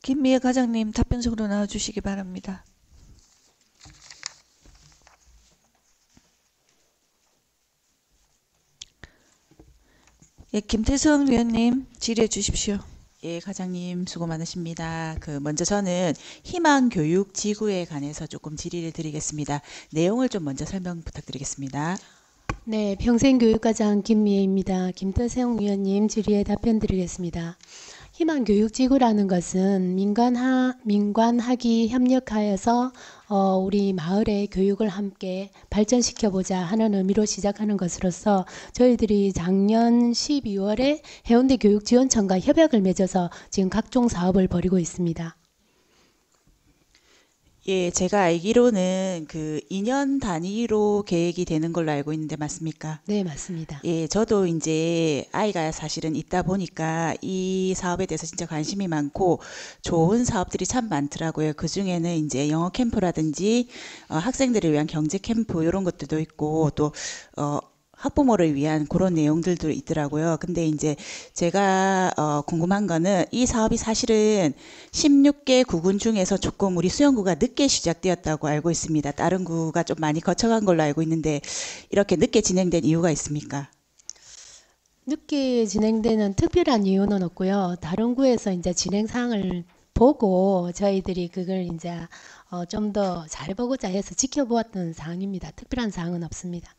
김미애 과장님 답변석으로 나와주시기 바랍니다. 예, 김태성 위원님 질의해 주십시오. 예, 과장님 수고 많으십니다. 먼저 저는 희망교육지구에 관해서 조금 질의를 드리겠습니다. 내용을 좀 먼저 설명 부탁드리겠습니다. 네, 평생교육과장 김미애입니다. 김태성 위원님 질의에 답변 드리겠습니다. 희망교육지구라는 것은 민관학이 협력하여서 우리 마을의 교육을 함께 발전시켜보자 하는 의미로 시작하는 것으로서 저희들이 작년 12월에 해운대 교육지원청과 협약을 맺어서 지금 각종 사업을 벌이고 있습니다. 예, 제가 알기로는 2년 단위로 계획이 되는 걸로 알고 있는데 맞습니까? 네, 맞습니다. 예, 저도 이제 아이가 사실은 있다 보니까 이 사업에 대해서 진짜 관심이 많고 좋은 사업들이 참 많더라고요. 그 중에는 이제 영어 캠프라든지 학생들을 위한 경제 캠프 이런 것들도 있고 또 학부모를 위한 그런 내용들도 있더라고요. 근데 이제 제가 궁금한 거는 이 사업이 사실은 16개 구군 중에서 조금 우리 수영구가 늦게 시작되었다고 알고 있습니다. 다른 구가 좀 많이 거쳐간 걸로 알고 있는데 이렇게 늦게 진행된 이유가 있습니까? 늦게 진행되는 특별한 이유는 없고요. 다른 구에서 이제 진행 사항을 보고 저희들이 그걸 이제 좀 더 잘 보고자 해서 지켜보았던 사항입니다. 특별한 사항은 없습니다.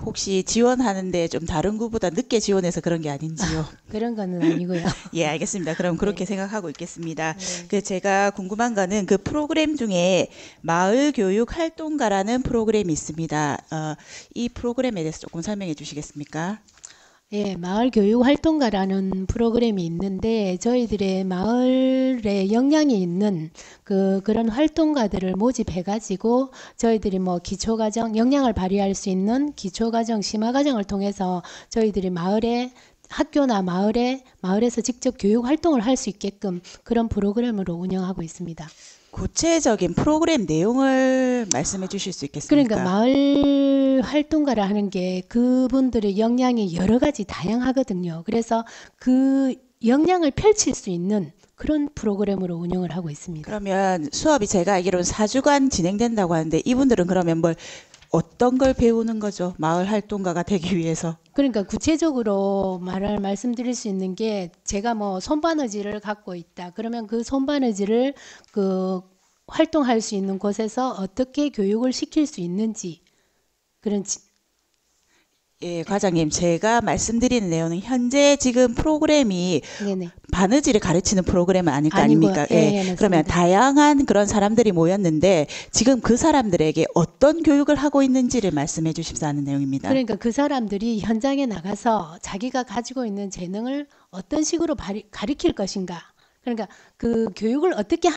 혹시 지원하는데 좀 다른 구보다 늦게 지원해서 그런 게 아닌지요? 그런 거는 아니고요. 예, 알겠습니다. 그럼 그렇게 네. 생각하고 있겠습니다. 네. 제가 궁금한 거는 그 프로그램 중에 마을교육 활동가라는 프로그램이 있습니다. 이 프로그램에 대해서 조금 설명해 주시겠습니까? 예, 마을교육활동가라는 프로그램이 있는데 저희들의 마을에 역량이 있는 그런 활동가들을 모집해가지고 저희들이 뭐 기초과정, 역량을 발휘할 수 있는 기초과정, 심화과정을 통해서 저희들이 마을에 학교나 마을에서 직접 교육 활동을 할 수 있게끔 그런 프로그램으로 운영하고 있습니다. 구체적인 프로그램 내용을 말씀해 주실 수 있겠습니까? 그러니까 마을 활동가라 하는 게 그분들의 역량이 여러 가지 다양하거든요. 그래서 그 역량을 펼칠 수 있는 그런 프로그램으로 운영을 하고 있습니다. 그러면 수업이 제가 알기로는 4주간 진행된다고 하는데 이분들은 그러면 어떤 걸 배우는 거죠? 마을 활동가가 되기 위해서. 그러니까 구체적으로 말씀드릴 수 있는 게 제가 뭐 손바느질을 갖고 있다. 그러면 그 손바느질을 활동할 수 있는 곳에서 어떻게 교육을 시킬 수 있는지 그런 예, 과장님, 제가 말씀드리는 내용은 현재 지금 프로그램이 네네. 바느질을 가르치는 프로그램은 아닐 거 아니고요. 아닙니까? 예, 예, 맞습니다. 그러면 다양한 그런 사람들이 모였는데 지금 그 사람들에게 어떤 교육을 하고 있는지를 말씀해 주십사 하는 내용입니다. 그러니까 그 사람들이 현장에 나가서 자기가 가지고 있는 재능을 어떤 식으로 가르칠 것인가. 그러니까 그 교육을 어떻게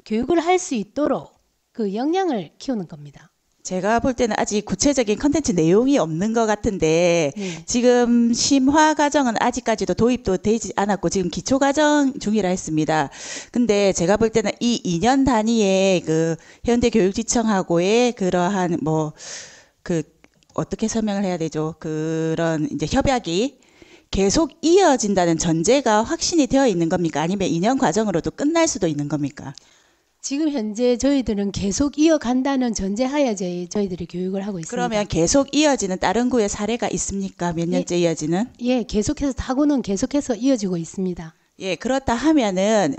교육을 할 수 있도록 그 역량을 키우는 겁니다. 제가 볼 때는 아직 구체적인 컨텐츠 내용이 없는 것 같은데 네. 지금 심화 과정은 아직까지도 도입도 되지 않았고 지금 기초 과정 중이라 했습니다. 근데 제가 볼 때는 이 2년 단위의 그 해운대 교육지청하고의 그러한 어떻게 설명을 해야 되죠? 그런 이제 협약이 계속 이어진다는 전제가 확신이 되어 있는 겁니까? 아니면 2년 과정으로도 끝날 수도 있는 겁니까? 지금 현재 저희들은 계속 이어간다는 전제하에 저희들이 교육을 하고 있습니다. 그러면 계속 이어지는 다른 구의 사례가 있습니까? 몇 년째 이어지는? 예, 계속해서 타고는 계속해서 이어지고 있습니다. 예, 그렇다 하면은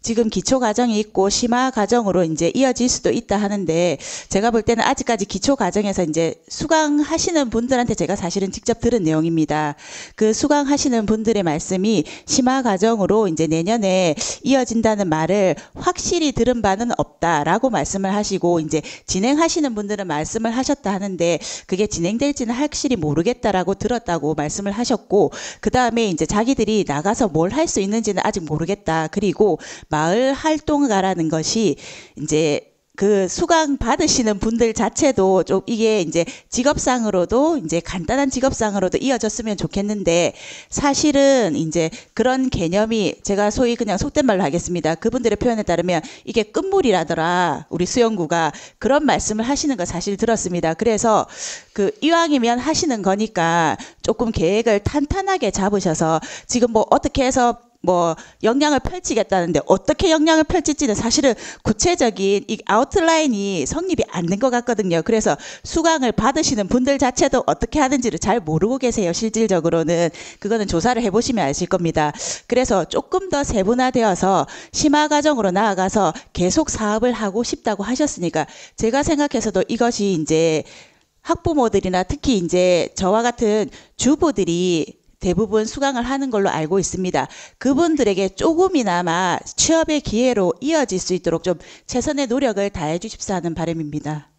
지금 기초 과정이 있고 심화 과정으로 이제 이어질 수도 있다 하는데 제가 볼 때는 아직까지 기초 과정에서 이제 수강하시는 분들한테 제가 사실은 직접 들은 내용입니다. 그 수강하시는 분들의 말씀이 심화 과정으로 이제 내년에 이어진다는 말을 확실히 들은 바는 없다라고 말씀을 하시고 이제 진행하시는 분들은 말씀을 하셨다 하는데 그게 진행될지는 확실히 모르겠다라고 들었다고 말씀을 하셨고 그 다음에 이제 자기들이 나가서 뭘 할 수 있는지는 아직 모르겠다. 그리고 마을 활동가라는 것이 이제 그 수강 받으시는 분들 자체도 좀 이게 이제 직업상으로도 이제 간단한 직업상으로도 이어졌으면 좋겠는데 사실은 이제 그런 개념이 제가 소위 그냥 속된 말로 하겠습니다. 그분들의 표현에 따르면 이게 끝물이라더라. 우리 수영구가 그런 말씀을 하시는 거 사실 들었습니다. 그래서 그 이왕이면 하시는 거니까 조금 계획을 탄탄하게 잡으셔서 지금 뭐 어떻게 해서 뭐 역량을 펼치겠다는데 어떻게 역량을 펼칠지는 사실은 구체적인 이 아웃라인이 성립이 안 된 것 같거든요. 그래서 수강을 받으시는 분들 자체도 어떻게 하는지를 잘 모르고 계세요. 실질적으로는 그거는 조사를 해보시면 아실 겁니다. 그래서 조금 더 세분화되어서 심화 과정으로 나아가서 계속 사업을 하고 싶다고 하셨으니까 제가 생각해서도 이것이 이제 학부모들이나 특히 이제 저와 같은 주부들이 대부분 수강을 하는 걸로 알고 있습니다. 그분들에게 조금이나마 취업의 기회로 이어질 수 있도록 좀 최선의 노력을 다해 주십사 하는 바람입니다.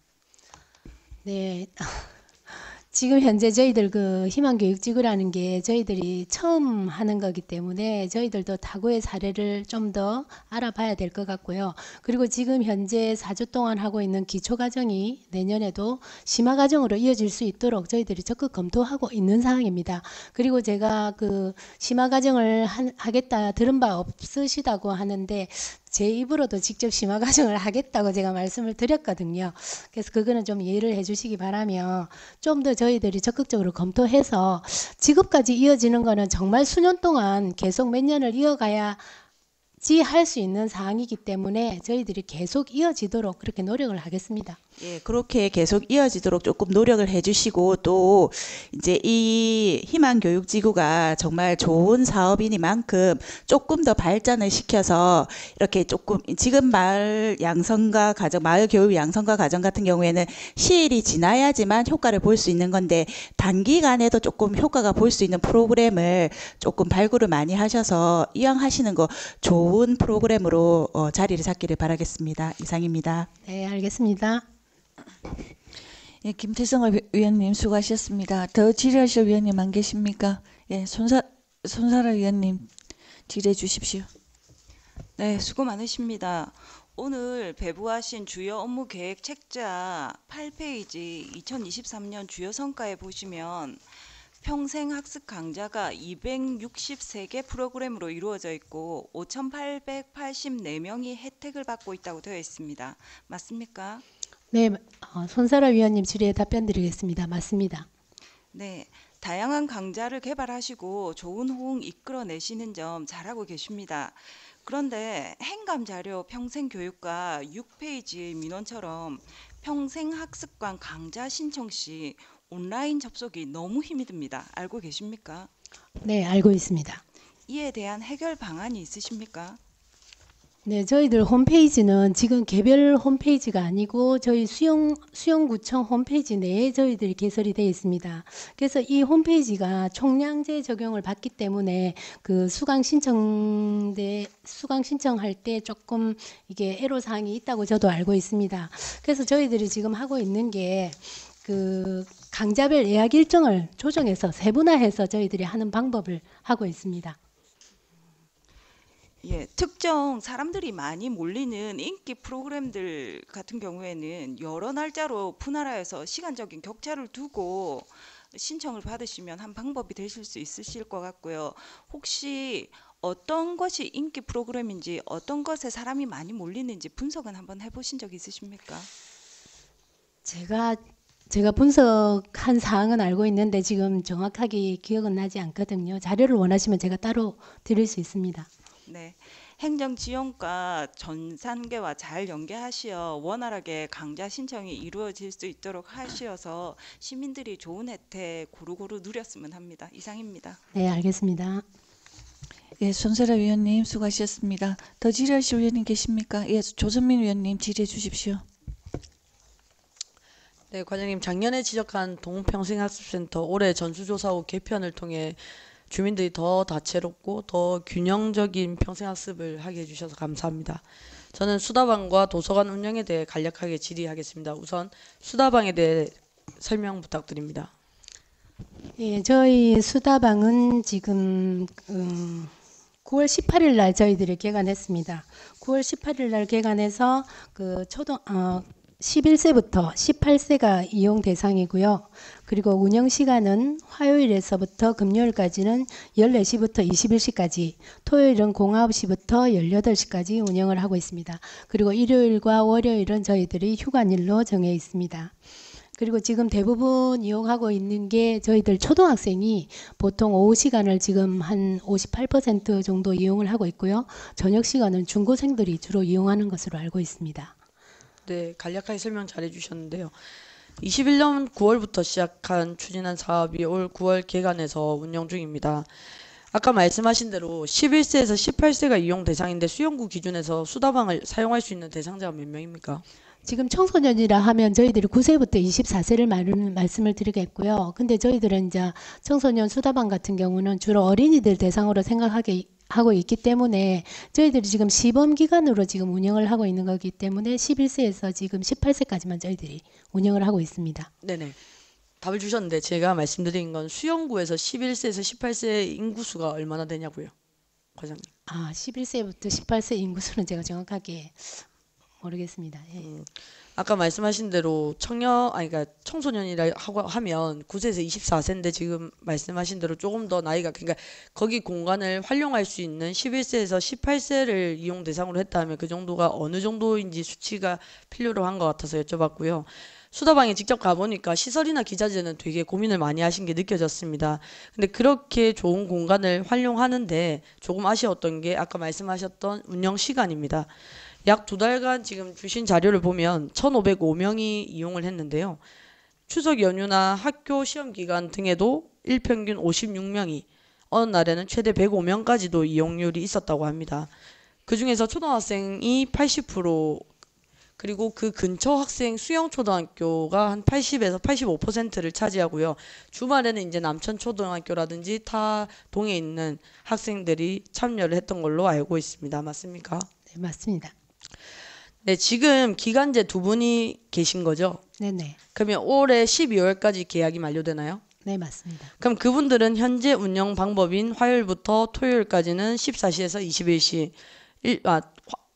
네. 지금 현재 저희들 그 희망교육지구라는 게 저희들이 처음 하는 거기 때문에 저희들도 타구의 사례를 좀 더 알아봐야 될 것 같고요. 그리고 지금 현재 4주 동안 하고 있는 기초과정이 내년에도 심화과정으로 이어질 수 있도록 저희들이 적극 검토하고 있는 상황입니다. 그리고 제가 그 심화과정을 하겠다 들은 바 없으시다고 하는데 제 입으로도 직접 심화 과정을 하겠다고 제가 말씀을 드렸거든요. 그래서 그거는 좀 이해를 해주시기 바라며 좀 더 저희들이 적극적으로 검토해서 직업까지 이어지는 거는 정말 수년 동안 계속 몇 년을 이어가야지 할 수 있는 사항이기 때문에 저희들이 계속 이어지도록 그렇게 노력을 하겠습니다. 예, 그렇게 계속 이어지도록 조금 노력을 해주시고 또 이제 이 희망교육지구가 정말 좋은 사업이니만큼 조금 더 발전을 시켜서 이렇게 조금 지금 마을 양성과 가정, 마을 교육 양성과 가정 같은 경우에는 시일이 지나야지만 효과를 볼 수 있는 건데 단기간에도 조금 효과가 볼 수 있는 프로그램을 조금 발굴을 많이 하셔서 이왕 하시는 거 좋은 프로그램으로 자리를 잡기를 바라겠습니다. 이상입니다. 네, 알겠습니다. 예, 김태성 위원님 수고하셨습니다. 더 질의하실 위원님 안 계십니까? 예, 손사라 위원님 질의해 주십시오. 네, 수고 많으십니다. 오늘 배부하신 주요 업무 계획 책자 8페이지 2023년 주요 성과에 보시면 평생 학습 강좌가 263개 프로그램으로 이루어져 있고 5,884명이 혜택을 받고 있다고 되어 있습니다. 맞습니까? 네, 손사라 위원님 질의에 답변 드리겠습니다. 맞습니다. 네, 다양한 강좌를 개발하시고 좋은 호응 이끌어내시는 점 잘하고 계십니다. 그런데 행감자료 평생교육과 6페이지의 민원처럼 평생학습관 강좌 신청 시 온라인 접속이 너무 힘이 듭니다. 알고 계십니까? 네, 알고 있습니다. 이에 대한 해결 방안이 있으십니까? 네, 저희들 홈페이지는 지금 개별 홈페이지가 아니고 저희 수영구청 홈페이지 내에 저희들이 개설이 되어 있습니다. 그래서 이 홈페이지가 총량제 적용을 받기 때문에 그 수강 신청할 때 조금 이게 애로 사항이 있다고 저도 알고 있습니다. 그래서 저희들이 지금 하고 있는 게 그 강좌별 예약 일정을 조정해서 세분화해서 저희들이 하는 방법을 하고 있습니다. 예, 특정 사람들이 많이 몰리는 인기 프로그램들 같은 경우에는 여러 날짜로 분할하여서 시간적인 격차를 두고 신청을 받으시면 한 방법이 되실 수 있으실 것 같고요. 혹시 어떤 것이 인기 프로그램인지 어떤 것에 사람이 많이 몰리는지 분석은 한번 해보신 적 있으십니까? 제가 분석한 사항은 알고 있는데 지금 정확하게 기억은 나지 않거든요. 자료를 원하시면 제가 따로 드릴 수 있습니다. 네, 행정 지원과 전산계와 잘 연계하시어 원활하게 강좌 신청이 이루어질 수 있도록 하시어서 시민들이 좋은 혜택 고루고루 누렸으면 합니다. 이상입니다. 네, 알겠습니다. 예, 손세라 위원님 수고하셨습니다. 더 질의하실 위원님 계십니까? 예, 조선민 위원님 질의해 주십시오. 네, 과장님 작년에 지적한 동평생학습센터 올해 전수조사 후 개편을 통해 주민들이 더 다채롭고 더 균형적인 평생학습을 하게 해주셔서 감사합니다. 저는 수다방과 도서관 운영에 대해 간략하게 질의하겠습니다. 우선 수다방에 대해 설명 부탁드립니다. 예, 저희 수다방은 지금 9월 18일 날 저희들이 개관했습니다. 9월 18일 날 개관해서 11세부터 18세가 이용 대상이고요. 그리고 운영 시간은 화요일에서부터 금요일까지는 14시부터 21시까지, 토요일은 09시부터 18시까지 운영을 하고 있습니다. 그리고 일요일과 월요일은 저희들이 휴관일로 정해 있습니다. 그리고 지금 대부분 이용하고 있는 게 저희들 초등학생이 보통 오후 시간을 지금 한 58% 정도 이용을 하고 있고요. 저녁 시간은 중고생들이 주로 이용하는 것으로 알고 있습니다. 네, 간략하게 설명 잘 해주셨는데요. 21년 9월부터 시작한 추진한 사업이 올 9월 개관해서 운영 중입니다. 아까 말씀하신 대로 11세에서 18세가 이용 대상인데 수용구 기준에서 수다방을 사용할 수 있는 대상자가 몇 명입니까? 지금 청소년이라 하면 저희들이 9세부터 24세를 말씀을 드리겠고요. 근데 저희들은 이제 청소년 수다방 같은 경우는 주로 어린이들 대상으로 하고 있기 때문에 저희들이 지금 시범 기간으로 지금 운영을 하고 있는 거기 때문에 11세에서 지금 18세까지만 저희들이 운영을 하고 있습니다. 네네. 답을 주셨는데 제가 말씀드린 건 수용구에서 11세에서 18세 인구수가 얼마나 되냐고요, 과장님. 11세부터 18세 인구수는 제가 정확하게 모르겠습니다. 예. 아까 말씀하신 대로 그러니까 청소년이라 하면 9세에서 24세인데 지금 말씀하신 대로 조금 더 나이가, 그러니까 거기 공간을 활용할 수 있는 11세에서 18세를 이용 대상으로 했다 하면 그 정도가 어느 정도인지 수치가 필요로 한 것 같아서 여쭤봤고요. 수다방에 직접 가보니까 시설이나 기자재는 되게 고민을 많이 하신 게 느껴졌습니다. 근데 그렇게 좋은 공간을 활용하는데 조금 아쉬웠던 게 아까 말씀하셨던 운영 시간입니다. 약 2달간 지금 주신 자료를 보면 1,505명이 이용을 했는데요. 추석 연휴나 학교 시험 기간 등에도 일평균 56명이, 어느 날에는 최대 105명까지도 이용률이 있었다고 합니다. 그 중에서 초등학생이 80%, 그리고 그 근처 학생 수영초등학교가 한 80에서 85%를 차지하고요. 주말에는 이제 남천초등학교라든지 타 동에 있는 학생들이 참여를 했던 걸로 알고 있습니다. 맞습니까? 네, 맞습니다. 네, 지금 기간제 2분이 계신 거죠? 네네. 그러면 올해 12월까지 계약이 만료되나요? 네, 맞습니다. 그럼 그분들은 현재 운영 방법인 화요일부터 토요일까지는 14시에서 21시,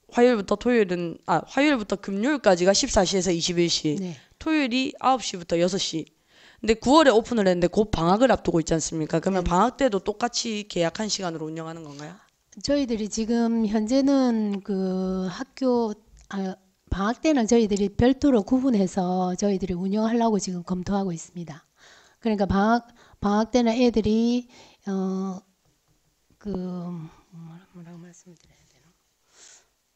화요일부터 금요일까지가 14시에서 21시, 네. 토요일이 9시부터 6시. 근데 9월에 오픈을 했는데 곧 방학을 앞두고 있지 않습니까? 그러면 방학 때도 똑같이 계약한 시간으로 운영하는 건가요? 저희들이 지금 현재는 방학 때는 저희들이 별도로 구분해서 저희들이 운영하려고 지금 검토하고 있습니다. 그러니까 방학 때는 애들이 뭐라고 말씀드려야 되나?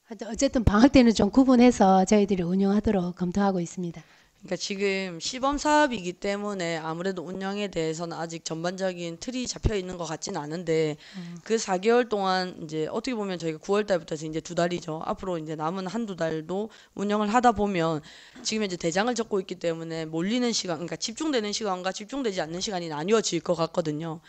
하여튼 어쨌든 방학 때는 좀 구분해서 저희들이 운영하도록 검토하고 있습니다. 그러니까 지금 시범 사업이기 때문에 아무래도 운영에 대해서는 아직 전반적인 틀이 잡혀 있는 것 같지는 않은데 그 4개월 동안 이제 어떻게 보면 저희가 9월 달부터 해서 이제 2달이죠. 앞으로 이제 남은 한두 달도 운영을 하다 보면 지금 이제 대장을 접고 있기 때문에 몰리는 시간, 그러니까 집중되는 시간과 집중되지 않는 시간이 나뉘어질 것 같거든요.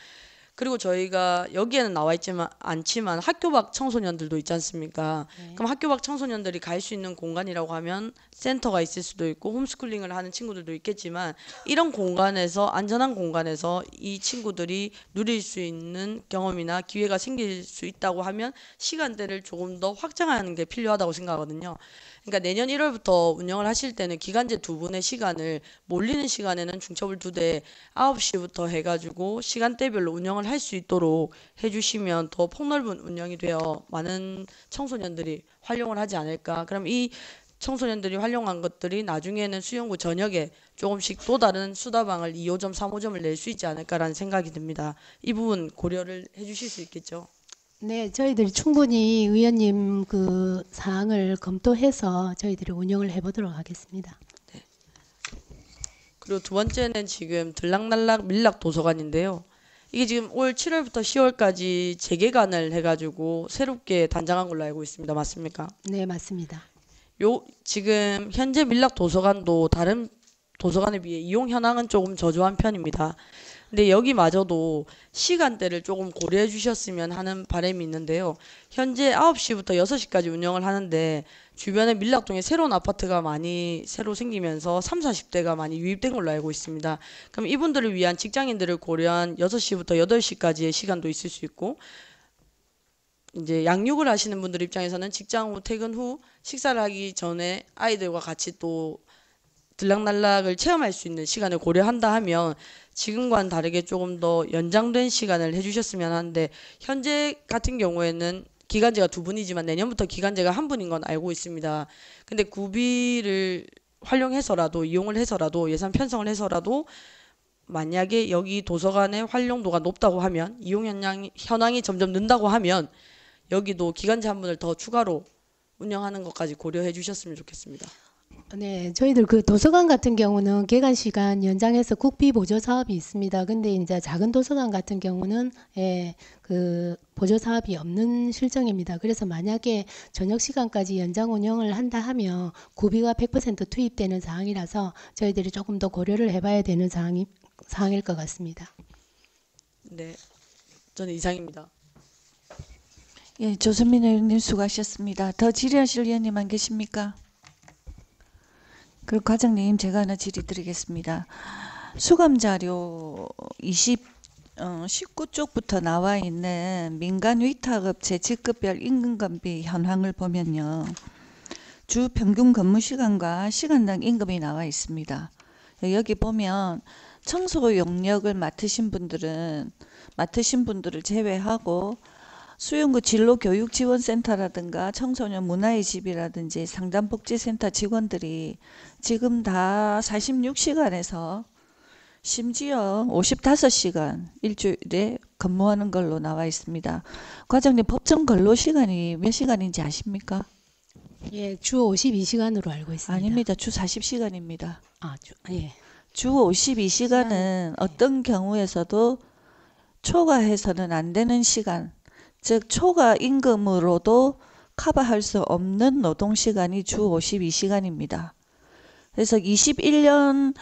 그리고 저희가 여기에는 나와 있지만 않지만 학교 밖 청소년들도 있지 않습니까? 네. 그럼 학교 밖 청소년들이 갈 수 있는 공간이라고 하면 센터가 있을 수도 있고 홈스쿨링을 하는 친구들도 있겠지만 이런 공간에서, 안전한 공간에서 이 친구들이 누릴 수 있는 경험이나 기회가 생길 수 있다고 하면 시간대를 조금 더 확장하는 게 필요하다고 생각하거든요. 그러니까 내년 1월부터 운영을 하실 때는 기간제 2분의 시간을 몰리는 시간에는 중첩을 2대 9시부터 해가지고 시간대별로 운영을 할 수 있도록 해주시면 더 폭넓은 운영이 되어 많은 청소년들이 활용을 하지 않을까. 그럼 이 청소년들이 활용한 것들이 나중에는 수영구 전역에 조금씩 또 다른 수다방을 2호점, 3호점을 낼 수 있지 않을까라는 생각이 듭니다. 이 부분 고려를 해주실 수 있겠죠? 네, 저희들이 충분히 의원님 그 사항을 검토해서 저희들이 운영을 해보도록 하겠습니다. 그리고 두 번째는 지금 들락날락 밀락 도서관인데요. 이게 지금 올 7월부터 10월까지 재개관을 해가지고 새롭게 단장한 걸로 알고 있습니다. 맞습니까? 네, 맞습니다. 지금 현재 밀락 도서관도 다른 도서관에 비해 이용 현황은 조금 저조한 편입니다. 근데 여기마저도 시간대를 조금 고려해 주셨으면 하는 바람이 있는데요. 현재 9시부터 6시까지 운영을 하는데 주변에 밀락동에 새로운 아파트가 많이 새로 생기면서 30, 40대가 많이 유입된 걸로 알고 있습니다. 그럼 이분들을 위한 직장인들을 고려한 6시부터 8시까지의 시간도 있을 수 있고, 이제 양육을 하시는 분들 입장에서는 직장 후 퇴근 후 식사를 하기 전에 아이들과 같이 또 들락날락을 체험할 수 있는 시간을 고려한다 하면 지금과는 다르게 조금 더 연장된 시간을 해주셨으면 하는데, 현재 같은 경우에는 기간제가 2분이지만 내년부터 기간제가 1분인 건 알고 있습니다. 근데 구비를 활용해서라도 이용을 해서라도 예산 편성을 해서라도 만약에 여기 도서관의 활용도가 높다고 하면, 이용 현황이 점점 는다고 하면 여기도 기간제 1분을 더 추가로 운영하는 것까지 고려해 주셨으면 좋겠습니다. 네, 저희들 그 도서관 같은 경우는 개관 시간 연장해서 국비 보조 사업이 있습니다. 근데 이제 작은 도서관 같은 경우는 그 보조 사업이 없는 실정입니다. 그래서 만약에 저녁 시간까지 연장 운영을 한다 하면 구비가 100% 투입되는 사항이라서 저희들이 조금 더 고려를 해봐야 되는 사항일 것 같습니다. 네, 저는 이상입니다. 예, 조선민 의원님 수고하셨습니다. 더 질의하실 의원님 안 계십니까? 그리고 과장님, 제가 하나 질의 드리겠습니다. 수감자료 19쪽부터 나와 있는 민간 위탁업체 직급별 임금건비 현황을 보면요, 주 평균 근무 시간과 시간당 임금이 나와 있습니다. 여기 보면 청소 용역을 맡으신 분들을 제외하고 수용구 진로교육지원센터라든가 청소년 문화의 집이라든지 상담복지센터 직원들이 지금 다 46시간에서 심지어 55시간 일주일에 근무하는 걸로 나와 있습니다. 과장님, 법정 근로시간이 몇 시간인지 아십니까? 예, 주 52시간으로 알고 있습니다. 아닙니다. 주 40시간입니다. 예. 주 52시간은 어떤 경우에서도 초과해서는 안 되는 시간, 즉 초과 임금으로도 커버할 수 없는 노동시간이 주 52시간입니다. 그래서 지난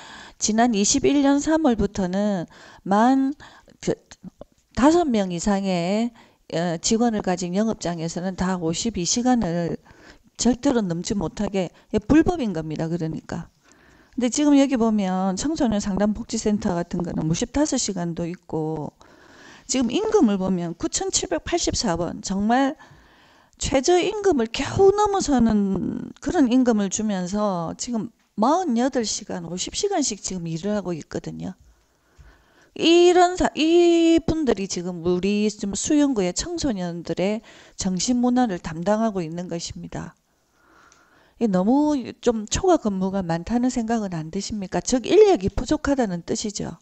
21년 3월부터는 만 5명 이상의 직원을 가진 영업장에서는 다 52시간을 절대로 넘지 못하게, 불법인 겁니다. 그러니까. 근데 지금 여기 보면 청소년 상담복지센터 같은 거는 55시간도 있고, 지금 임금을 보면 9,784원, 정말 최저임금을 겨우 넘어서는 그런 임금을 주면서 지금 48시간, 50시간씩 지금 일을 하고 있거든요. 이분들이 지금 우리 좀 수용구의 청소년들의 정신문화를 담당하고 있는 것입니다. 너무 좀 초과 근무가 많다는 생각은 안 드십니까? 즉 인력이 부족하다는 뜻이죠.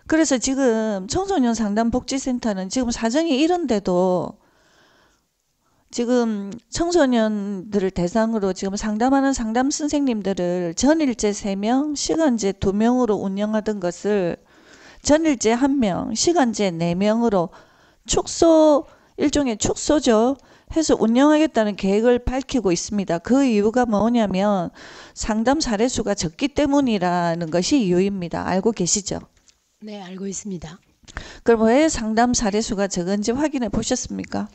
그래서 지금 청소년 상담복지센터는 지금 사정이 이런데도 지금 청소년들을 대상으로 지금 상담하는 상담 선생님들을 전일제 3명, 시간제 2명으로 운영하던 것을 전일제 1명, 시간제 4명으로 일종의 축소죠. 해서 운영하겠다는 계획을 밝히고 있습니다. 그 이유가 뭐냐면 상담 사례 수가 적기 때문이라는 것이 이유입니다. 알고 계시죠? 네, 알고 있습니다. 그럼 왜 상담 사례 수가 적은지 확인해 보셨습니까?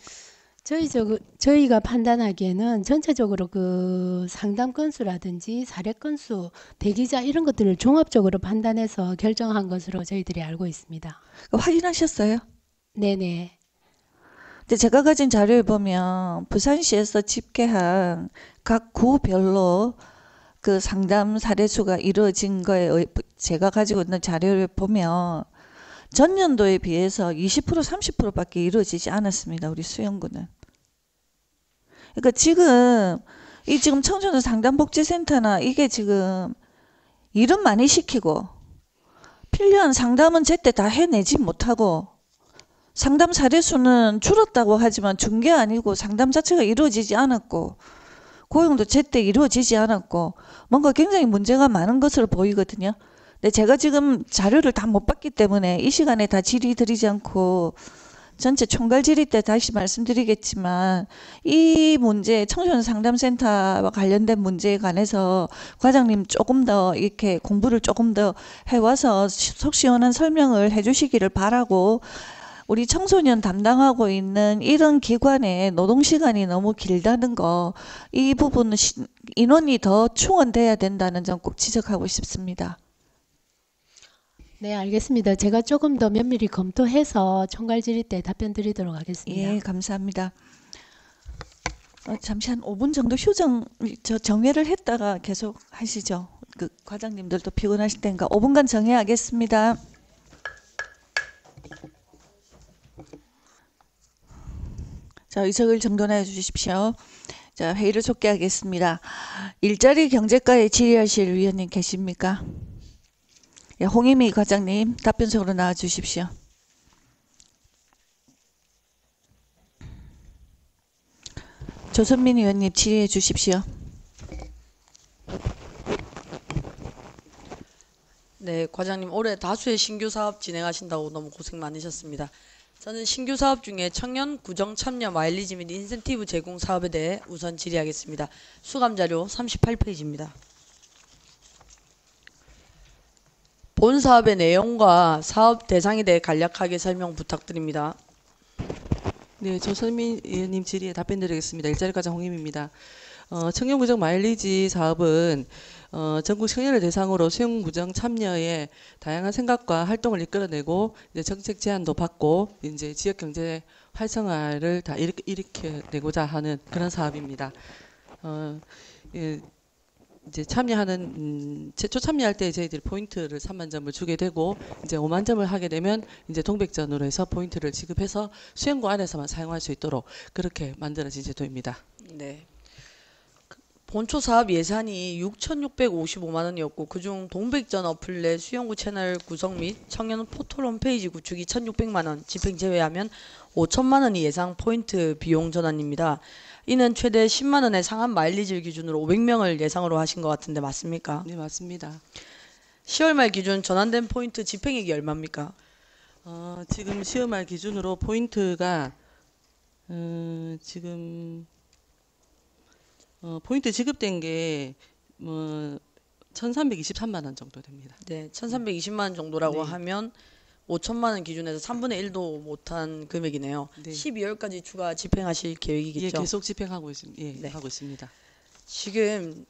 저희가 판단하기에는 전체적으로 그 상담 건수라든지 사례 건수, 대기자 이런 것들을 종합적으로 판단해서 결정한 것으로 저희들이 알고 있습니다. 확인하셨어요? 네네. 근데 제가 가진 자료에 보면 부산시에서 집계한 각 구별로 그 상담 사례 수가 이루어진 거에 제가 가지고 있는 자료를 보면 전년도에 비해서 20% 30%밖에 이루어지지 않았습니다. 우리 수용구는. 그러니까 지금 청소년 상담복지센터나 이게 지금 일은 많이 시키고 필요한 상담은 제때 다 해내지 못하고 상담 사례 수는 줄었다고 하지만 준 게 아니고 상담 자체가 이루어지지 않았고 고용도 제때 이루어지지 않았고 뭔가 굉장히 문제가 많은 것으로 보이거든요. 근데 제가 지금 자료를 다 못 봤기 때문에 이 시간에 다 질의 드리지 않고 전체 총괄 질의 때 다시 말씀드리겠지만 이 문제 청소년 상담센터와 관련된 문제에 관해서 과장님 조금 더 이렇게 공부를 조금 더 해와서 속 시원한 설명을 해주시기를 바라고 우리 청소년 담당하고 있는 이런 기관의 노동시간이 너무 길다는 거 이 부분은 인원이 더 충원돼야 된다는 점 꼭 지적하고 싶습니다. 네, 알겠습니다. 제가 조금 더 면밀히 검토해서 총괄 질의 때 답변 드리도록 하겠습니다. 예, 감사합니다. 잠시 한 5분 정도 정회를 했다가 계속 하시죠. 그 과장님들도 피곤하실 테니까 5분간 정회하겠습니다. 자, 의석을 정돈해 주십시오. 자, 회의를 속개하겠습니다. 일자리 경제과에 질의하실 위원님 계십니까? 예, 홍희미 과장님 답변석으로 나와 주십시오. 조선민 의원님 질의해 주십시오. 네, 과장님 올해 다수의 신규 사업 진행하신다고 너무 고생 많으셨습니다. 저는 신규 사업 중에 청년 구정 참여 마일리지 및 인센티브 제공 사업에 대해 우선 질의하겠습니다. 수감 자료 38페이지입니다. 본 사업의 내용과 사업 대상에 대해 간략하게 설명 부탁드립니다. 네, 조선민 의원님 질의에 답변드리겠습니다. 일자리과장 홍임입니다. 청년구정 마일리지 사업은 전국 청년을 대상으로 수용구정 참여에 다양한 생각과 활동을 이끌어내고 이제 정책 제안도 받고 이제 지역 경제 활성화를 다 일으켜내고자 하는 그런 사업입니다. 예, 이제 참여하는 최초 참여할 때 저희들이 포인트를 3만 점을 주게 되고 이제 5만 점을 하게 되면 이제 동백전으로 해서 포인트를 지급해서 수용구 안에서만 사용할 수 있도록 그렇게 만들어진 제도입니다. 네. 본초 사업 예산이 6,655만 원이었고 그중 동백전 어플 내 수용구 채널 구성 및 청년 포털 홈페이지 구축이 1,600만 원, 집행 제외하면 5천만 원이 예상 포인트 비용 전환입니다. 이는 최대 10만 원의 상한 마일리지를 기준으로 500명을 예상으로 하신 것 같은데 맞습니까? 네, 맞습니다. 10월 말 기준 전환된 포인트 집행액이 얼마입니까? 지금 10월 말 기준으로 포인트가 지금 포인트 지급된 게 뭐 1,323만 원 정도 됩니다. 네, 1,320만 원 정도라고 네. 하면 5천만 원 기준에서 3분의 1도 못한 금액이네요. 네. 12월까지 추가 집행하실 계획이겠죠? 예, 계속 집행하고 있습니다. 예, 네. 하고 있습니다. 지금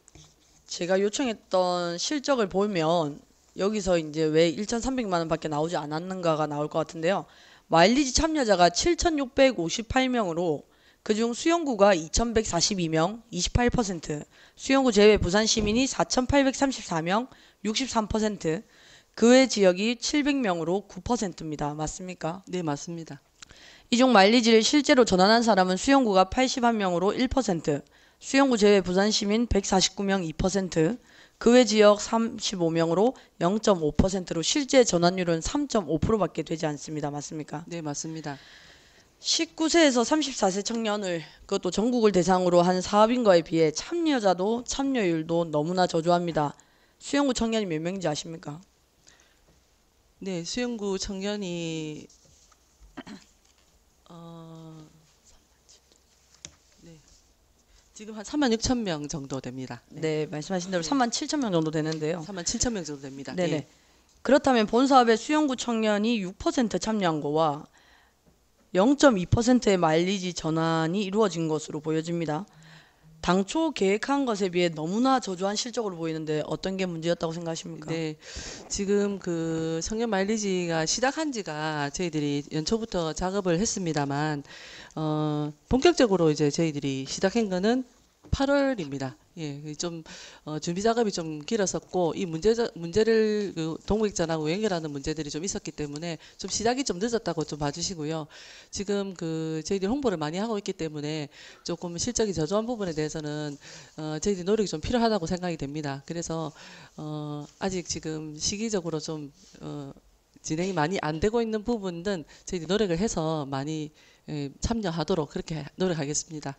제가 요청했던 실적을 보면 여기서 이제 왜 1,300만 원밖에 나오지 않았는가가 나올 것 같은데요. 마일리지 참여자가 7,658명으로 그중 수용구가 2,142명, 28%, 수용구 제외 부산 시민이 4,834명, 63%, 그 외 지역이 700명으로 9%입니다. 맞습니까? 네, 맞습니다. 이중 마일리지를 실제로 전환한 사람은 수용구가 81명으로 1%, 수용구 제외 부산 시민 149명 2%, 그 외 지역 35명으로 0.5%로 실제 전환율은 3.5%밖에 되지 않습니다. 맞습니까? 네, 맞습니다. 19세에서 34세 청년을 그것도 전국을 대상으로 한 사업인 거에 비해 참여자도 참여율도 너무나 저조합니다. 수용구 청년이 몇 명인지 아십니까? 네, 수용구 청년이 네, 지금 한 36,000명 정도 됩니다. 네, 말씀하신 대로 네. 37,000명 정도 되는데요. 37,000명 정도 됩니다. 네네. 예. 그렇다면 본 사업에 수용구 청년이 6% 참여한 거와 0.2%의 마일리지 전환이 이루어진 것으로 보여집니다. 당초 계획한 것에 비해 너무나 저조한 실적으로 보이는데 어떤 게 문제였다고 생각하십니까? 네, 지금 그 청년 마일리지가 시작한 지가 저희들이 연초부터 작업을 했습니다만 본격적으로 이제 저희들이 시작한 거는 8월입니다. 예, 좀 준비 작업이 좀 길었었고 이 문제를 그 동백전하고 연결하는 문제들이 좀 있었기 때문에 좀 시작이 좀 늦었다고 좀 봐주시고요. 지금 그 저희들이 홍보를 많이 하고 있기 때문에 조금 실적이 저조한 부분에 대해서는 저희들이 노력이 좀 필요하다고 생각이 됩니다. 그래서 아직 지금 시기적으로 좀 진행이 많이 안 되고 있는 부분은 저희들이 노력을 해서 많이 참여하도록 그렇게 노력하겠습니다.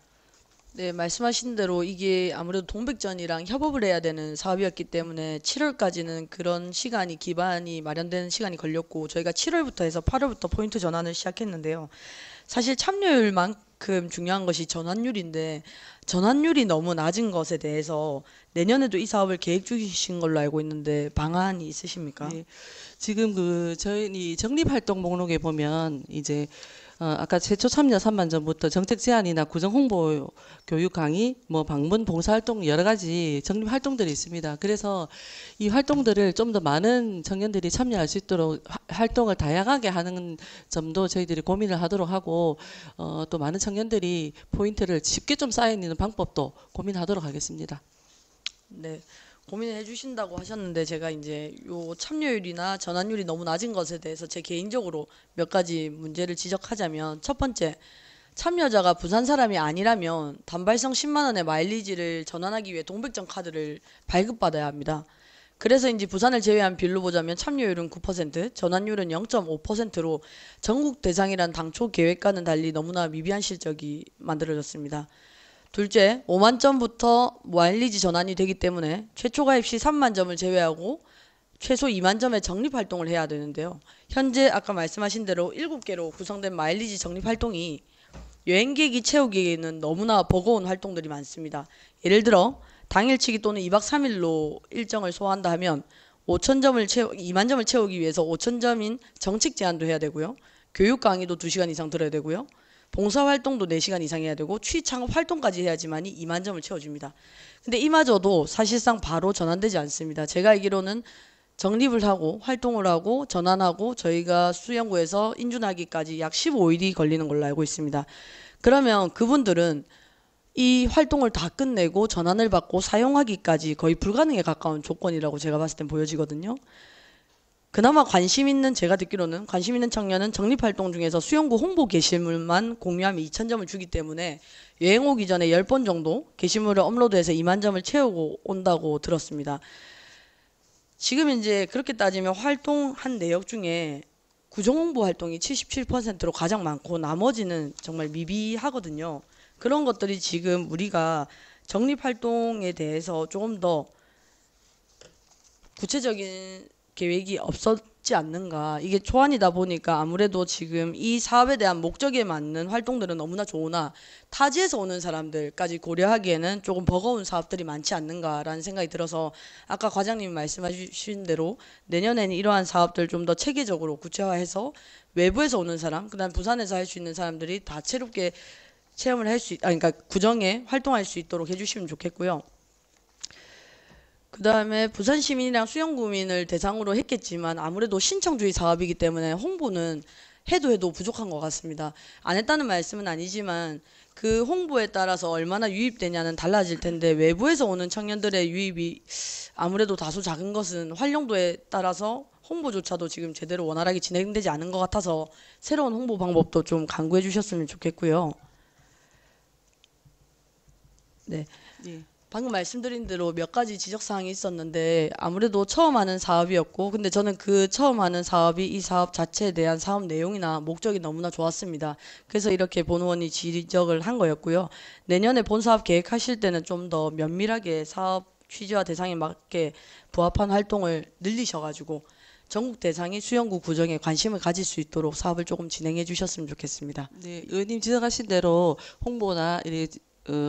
네, 말씀하신 대로 이게 아무래도 동백전이랑 협업을 해야 되는 사업이었기 때문에 7월까지는 그런 시간이 기반이 마련되는 시간이 걸렸고 저희가 7월부터 해서 8월부터 포인트 전환을 시작했는데요. 사실 참여율만큼 중요한 것이 전환율인데 전환율이 너무 낮은 것에 대해서 내년에도 이 사업을 계획 중이신 걸로 알고 있는데 방안이 있으십니까? 네, 지금 저희 적립활동 목록에 보면 이제 아까 최초 참여 3만 전부터 정책 제안이나 구정 홍보 교육 강의, 뭐 방문 봉사활동 여러 가지 적립 활동들이 있습니다. 그래서 이 활동들을 좀 더 많은 청년들이 참여할 수 있도록 활동을 다양하게 하는 점도 저희들이 고민을 하도록 하고 또 많은 청년들이 포인트를 쉽게 좀 쌓여 있는 방법도 고민하도록 하겠습니다. 네. 고민해 주신다고 하셨는데 제가 이제 요 참여율이나 전환율이 너무 낮은 것에 대해서 제 개인적으로 몇 가지 문제를 지적하자면 첫 번째, 참여자가 부산 사람이 아니라면 단발성 10만 원의 마일리지를 전환하기 위해 동백전 카드를 발급받아야 합니다. 그래서인지 부산을 제외한 비율로 보자면 참여율은 9%, 전환율은 0.5%로 전국 대상이란 당초 계획과는 달리 너무나 미비한 실적이 만들어졌습니다. 둘째, 5만 점부터 마일리지 전환이 되기 때문에 최초 가입 시 3만 점을 제외하고 최소 2만 점의 적립 활동을 해야 되는데요. 현재 아까 말씀하신 대로 7개로 구성된 마일리지 적립 활동이 여행객이 채우기에는 너무나 버거운 활동들이 많습니다. 예를 들어 당일치기 또는 2박 3일로 일정을 소화한다 하면 2만 점을 채우기 위해서 5천 점인 정책 제안도 해야 되고요. 교육 강의도 2시간 이상 들어야 되고요. 봉사활동도 4시간 이상 해야 되고 취창업 활동까지 해야지만이 2만 점을 채워줍니다. 근데 이마저도 사실상 바로 전환되지 않습니다. 제가 알기로는 적립을 하고 활동을 하고 전환하고 저희가 수영구에서 인준하기까지 약 15일이 걸리는 걸로 알고 있습니다. 그러면 그분들은 이 활동을 다 끝내고 전환을 받고 사용하기까지 거의 불가능에 가까운 조건이라고 제가 봤을 땐 보여지거든요. 그나마 관심 있는, 제가 듣기로는 관심 있는 청년은 적립활동 중에서 수영구 홍보 게시물만 공유하면 2,000점을 주기 때문에 여행 오기 전에 10번 정도 게시물을 업로드해서 2만 점을 채우고 온다고 들었습니다. 지금 이제 그렇게 따지면 활동한 내역 중에 구정 홍보 활동이 77%로 가장 많고 나머지는 정말 미비하거든요. 그런 것들이 지금 우리가 적립활동에 대해서 조금 더 구체적인 계획이 없었지 않는가. 이게 초안이다 보니까 아무래도 지금 이 사업에 대한 목적에 맞는 활동들은 너무나 좋으나 타지에서 오는 사람들까지 고려하기에는 조금 버거운 사업들이 많지 않는가라는 생각이 들어서 아까 과장님이 말씀하신 대로 내년에는 이러한 사업들 좀 더 체계적으로 구체화해서 외부에서 오는 사람, 그다음 부산에서 할 수 있는 사람들이 다채롭게 체험을 할 수, 그러니까 구정에 활동할 수 있도록 해주시면 좋겠고요. 그 다음에 부산 시민이랑 수영구민을 대상으로 했겠지만 아무래도 신청주의 사업이기 때문에 홍보는 해도 부족한 것 같습니다. 안 했다는 말씀은 아니지만 그 홍보에 따라서 얼마나 유입되냐는 달라질 텐데 외부에서 오는 청년들의 유입이 아무래도 다소 작은 것은 활용도에 따라서 홍보조차도 지금 제대로 원활하게 진행되지 않은 것 같아서 새로운 홍보 방법도 좀 강구해 주셨으면 좋겠고요. 네. 예. 방금 말씀드린 대로 몇 가지 지적사항이 있었는데 아무래도 처음 하는 사업이었고 근데 저는 그 처음 하는 사업이 이 사업 자체에 대한 사업 내용이나 목적이 너무나 좋았습니다. 그래서 이렇게 본 의원이 지적을 한 거였고요. 내년에 본 사업 계획하실 때는 좀 더 면밀하게 사업 취지와 대상에 맞게 부합한 활동을 늘리셔가지고 전국 대상이 수영구 구정에 관심을 가질 수 있도록 사업을 조금 진행해 주셨으면 좋겠습니다. 네, 의원님 지적하신 대로 홍보나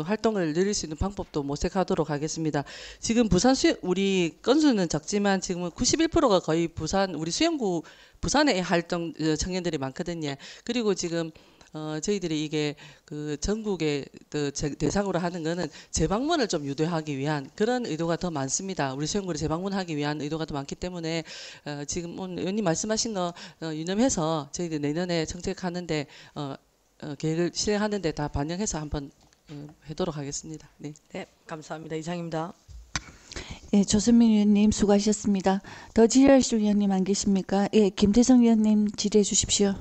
활동을 늘릴 수 있는 방법도 모색하도록 하겠습니다. 지금 부산 우리 건수는 적지만 지금은 91%가 거의 우리 수영구 부산에 활동 청년들이 많거든요. 그리고 지금 저희들이 이게 그 전국의 대상으로 하는 거는 재방문을 좀 유도하기 위한 그런 의도가 더 많습니다. 우리 수영구를 재방문하기 위한 의도가 더 많기 때문에 지금 의원님 말씀하신 거 유념해서 저희들 내년에 정책하는데 계획을 실행하는데 다 반영해서 한번 하도록 하겠습니다. 네. 네, 감사합니다. 이상입니다. 예, 조선민 의원님 수고하셨습니다. 더 질의하실 의원님 안 계십니까? 예, 김태성 의원님 질의해 주십시오.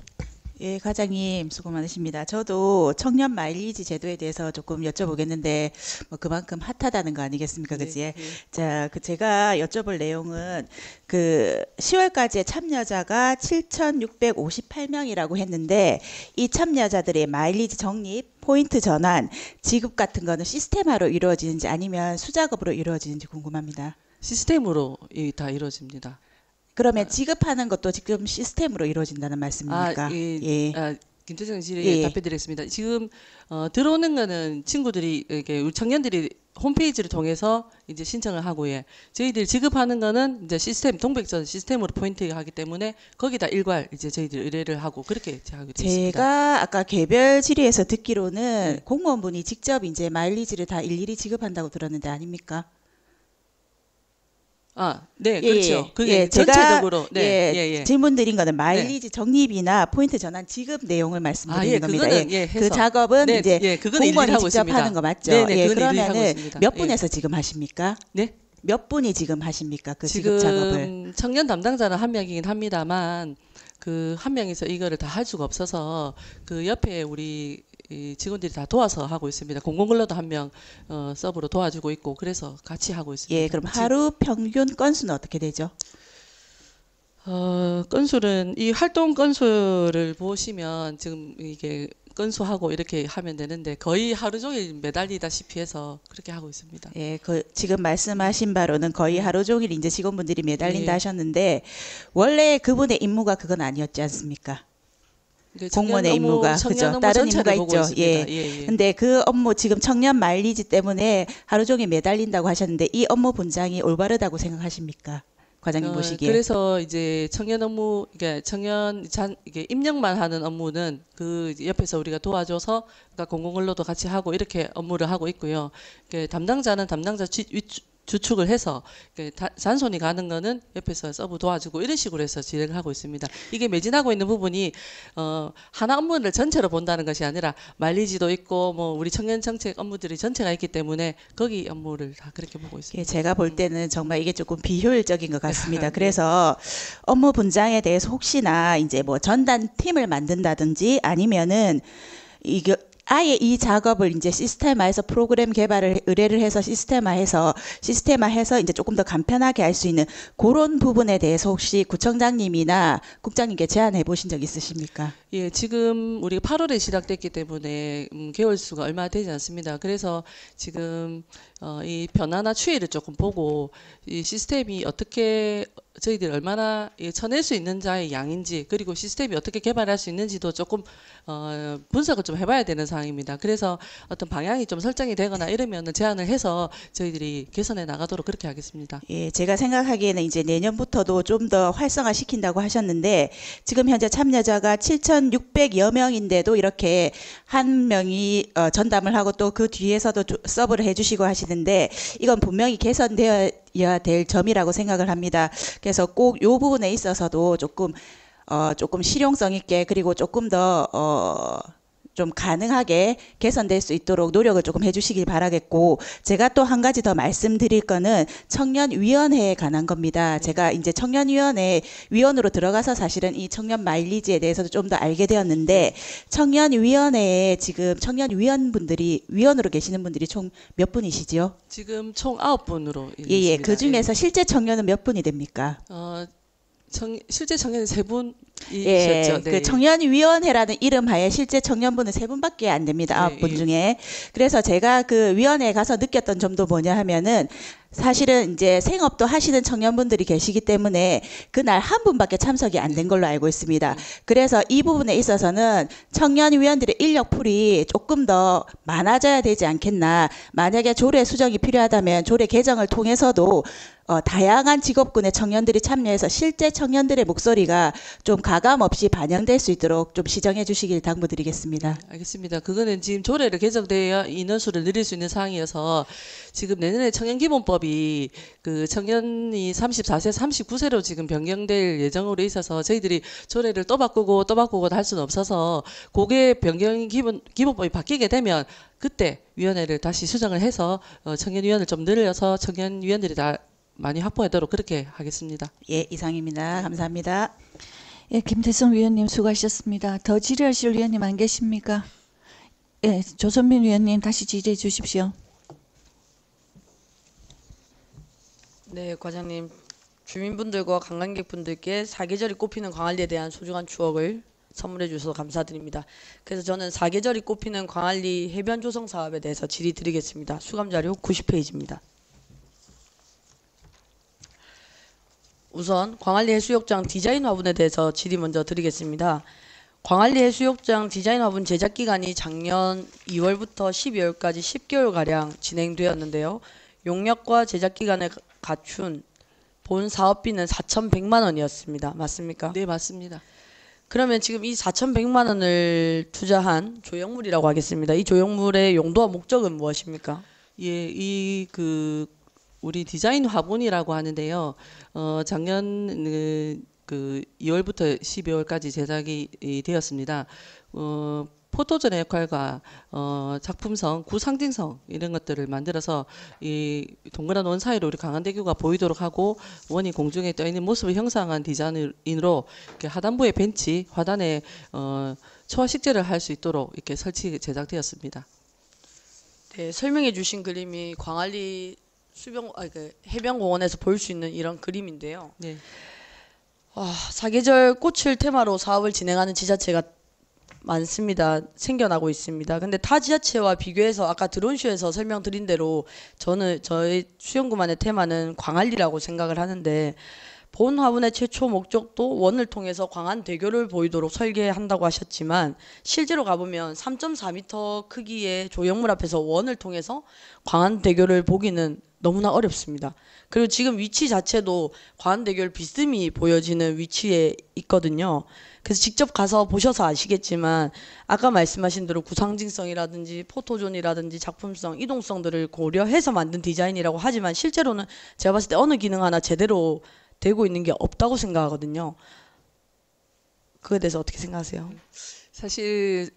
예, 과장님 수고 많으십니다. 저도 청년 마일리지 제도에 대해서 조금 여쭤보겠는데 뭐 그만큼 핫하다는 거 아니겠습니까, 그지? 네. 자, 제가 여쭤볼 내용은 그 10월까지의 참여자가 7,658명이라고 했는데 이 참여자들의 마일리지 적립, 포인트 전환, 지급 같은 거는 시스템화로 이루어지는지 아니면 수작업으로 이루어지는지 궁금합니다. 시스템으로 다 이루어집니다. 그러면 지급하는 것도 지금 시스템으로 이루어진다는 말씀입니까? 예. 김태정 씨에 예. 답변드리겠습니다. 지금 들어오는 거는 친구들이 이렇게 우리 청년들이 홈페이지를 통해서 이제 신청을 하고 저희들이 지급하는 거는 이제 시스템 동백전 시스템으로 포인트하기 때문에 거기다 일괄 이제 저희들 의뢰를 하고 그렇게 하게 되어 있습니다. 제가 아까 개별 질의에서 듣기로는 공무원분이 직접 이제 마일리지를 다 일일이 지급한다고 들었는데 아닙니까? 네, 예, 그렇죠. 예. 그게 예, 제가 전체적으로 네, 질문 드린 거는 마일리지 적립이나 포인트 전환 지급 내용을 말씀드리는 겁니다. 그거는 예. 해서. 그 작업은 네, 이제 그거는 공무원이 일일이 하고 직접 있습니다. 하는 거 맞죠? 네, 예, 그건 일일이 하고 그러면은 있습니다. 몇 예. 분에서 지금 하십니까? 네? 몇 분이 지금 하십니까? 그 지급 작업을? 지금 청년 담당자는 한 명이긴 합니다만 그 한 명이서 이거를 다 할 수가 없어서 그 옆에 우리 이 직원들이 다 도와서 하고 있습니다. 공공근로도 한 명 서브로 도와주고 있고 그래서 같이 하고 있습니다. 예, 그럼 하루 평균 건수는 어떻게 되죠? 건수는 이 활동 건수를 보시면 지금 이게 건수하고 이렇게 하면 되는데 거의 하루 종일 매달리다시피 해서 그렇게 하고 있습니다. 예, 지금 말씀하신 바로는 거의 하루 종일 이제 직원분들이 매달린다 예. 하셨는데 원래 그분의 임무가 그건 아니었지 않습니까? 공무원의 임무가 그죠? 다른 임무가 있죠. 예. 근데 그 업무 지금 청년 마일리지 때문에 하루 종일 매달린다고 하셨는데 이 업무 분장이 올바르다고 생각하십니까? 과장님 보시기에. 그래서 이제 청년 업무, 그러니까 이게 입력만 하는 업무는 그 옆에서 우리가 도와줘서 그러니까 공공근로도 같이 하고 이렇게 업무를 하고 있고요. 담당자는 담당자 주축을 해서 잔손이 가는 거는 옆에서 서브 도와주고 이런 식으로 해서 진행을 하고 있습니다. 이게 매진하고 있는 부분이 하나 업무를 전체로 본다는 것이 아니라 마일리지도 있고 뭐 우리 청년 정책 업무들이 전체가 있기 때문에 거기 업무를 다 그렇게 보고 있습니다. 예, 제가 볼 때는 정말 이게 조금 비효율적인 것 같습니다. 그래서 업무 분장에 대해서 혹시나 이제 뭐 전담 팀을 만든다든지 아니면은 이게 아예 이 작업을 이제 시스템화해서 프로그램 개발을 의뢰를 해서 시스템화해서 이제 조금 더 간편하게 할 수 있는 그런 부분에 대해서 혹시 구청장님이나 국장님께 제안해 보신 적 있으십니까? 예, 지금 우리가 8월에 시작됐기 때문에 개월 수가 얼마 되지 않습니다. 그래서 지금 이 변화나 추이를 조금 보고 이 시스템이 어떻게 저희들이 얼마나 쳐낼 수 있는 자의 양인지 그리고 시스템이 어떻게 개발할 수 있는지도 조금 분석을 좀 해봐야 되는 상황입니다. 그래서 어떤 방향이 좀 설정이 되거나 이러면 제안을 해서 저희들이 개선해 나가도록 그렇게 하겠습니다. 예, 제가 생각하기에는 이제 내년부터도 좀 더 활성화시킨다고 하셨는데 지금 현재 참여자가 7,600여 명인데도 이렇게 한 명이 전담을 하고 또 그 뒤에서도 서브를 해주시고 하시는데 이건 분명히 개선되어야 될 점이라고 생각을 합니다. 그래서 꼭 이 부분에 있어서도 조금 실용성 있게 그리고 조금 더 좀 가능하게 개선될 수 있도록 노력을 조금 해주시길 바라겠고 제가 또 한 가지 더 말씀드릴 거는 청년위원회에 관한 겁니다. 제가 이제 청년위원회 위원으로 들어가서 사실은 이 청년 마일리지에 대해서도 좀 더 알게 되었는데 청년위원회에 지금 청년위원분들이 위원으로 계시는 분들이 총 몇 분이시죠? 지금 총 9분으로 예, 그 중에서 실제 청년은 몇 분이 됩니까? 실제 청년은 3분이셨죠. 예, 네. 그 청년위원회라는 이름 하에 실제 청년분은 3분밖에 안 됩니다. 9분 중에. 그래서 제가 그 위원회에 가서 느꼈던 점도 뭐냐 하면은 사실은 이제 생업도 하시는 청년분들이 계시기 때문에 그날 한 분밖에 참석이 안 된 걸로 알고 있습니다. 그래서 이 부분에 있어서는 청년위원들의 인력풀이 조금 더 많아져야 되지 않겠나. 만약에 조례 수정이 필요하다면 조례 개정을 통해서도 다양한 직업군의 청년들이 참여해서 실제 청년들의 목소리가 좀 가감 없이 반영될 수 있도록 좀 시정해 주시길 당부드리겠습니다. 알겠습니다. 그거는 지금 조례를 개정되어 인원수를 늘릴 수 있는 사항이어서 지금 내년에 청년기본법이 그 청년이 34세, 39세로 지금 변경될 예정으로 있어서 저희들이 조례를 또 바꾸고 할 수는 없어서 그게 기본법이 바뀌게 되면 그때 위원회를 다시 수정을 해서 청년위원을 좀 늘려서 청년위원들이 다 많이 확보하도록 그렇게 하겠습니다. 예, 이상입니다. 감사합니다. 예, 김태성 위원님 수고하셨습니다. 더 질의하실 위원님 안 계십니까? 예, 조선민 위원님 다시 질의해 주십시오. 네, 과장님. 주민분들과 관광객분들께 사계절이 꽃피는 광안리에 대한 소중한 추억을 선물해 주셔서 감사드립니다. 그래서 저는 사계절이 꽃피는 광안리 해변 조성 사업에 대해서 질의 드리겠습니다. 수감자료 90페이지입니다. 우선 광안리 해수욕장 디자인 화분에 대해서 질의 먼저 드리겠습니다. 광안리 해수욕장 디자인 화분 제작 기간이 작년 2월부터 12월까지 10개월가량 진행되었는데요. 용역과 제작 기간을 갖춘 본 사업비는 4,100만 원이었습니다. 맞습니까? 네, 맞습니다. 그러면 지금 이 4,100만 원을 투자한 조형물이라고 하겠습니다. 이 조형물의 용도와 목적은 무엇입니까? 예, 우리 디자인 화분이라고 하는데요. 작년 그 2월부터 12월까지 제작이 되었습니다. 포토존의 역할과 작품성, 구상징성 이런 것들을 만들어서 이 동그란 원 사이로 우리 강한대교가 보이도록 하고 원이 공중에 떠 있는 모습을 형상한 디자인으로 이렇게 하단부에 벤치, 하단에 초화 식재를 할 수 있도록 이렇게 제작되었습니다. 네, 설명해 주신 그림이 광안리 해변공원에서 볼 수 있는 이런 그림인데요. 네. 사계절 꽃을 테마로 사업을 진행하는 지자체가 많습니다. 생겨나고 있습니다. 근데 타 지자체와 비교해서 아까 드론쇼에서 설명드린 대로 저희 수영구만의 테마는 광안리라고 생각을 하는데 본 화분의 최초 목적도 원을 통해서 광안대교를 보이도록 설계한다고 하셨지만 실제로 가보면 3.4m 크기의 조형물 앞에서 원을 통해서 광안대교를 보기는 너무나 어렵습니다. 그리고 지금 위치 자체도 광안대교를 비스듬히 보여지는 위치에 있거든요. 그래서 직접 가서 보셔서 아시겠지만 아까 말씀하신 대로 구상징성이라든지 포토존이라든지 작품성, 이동성들을 고려해서 만든 디자인이라고 하지만 실제로는 제가 봤을 때 어느 기능 하나 제대로 되고 있는 게 없다고 생각하거든요. 그거에 대해서 어떻게 생각하세요? 사실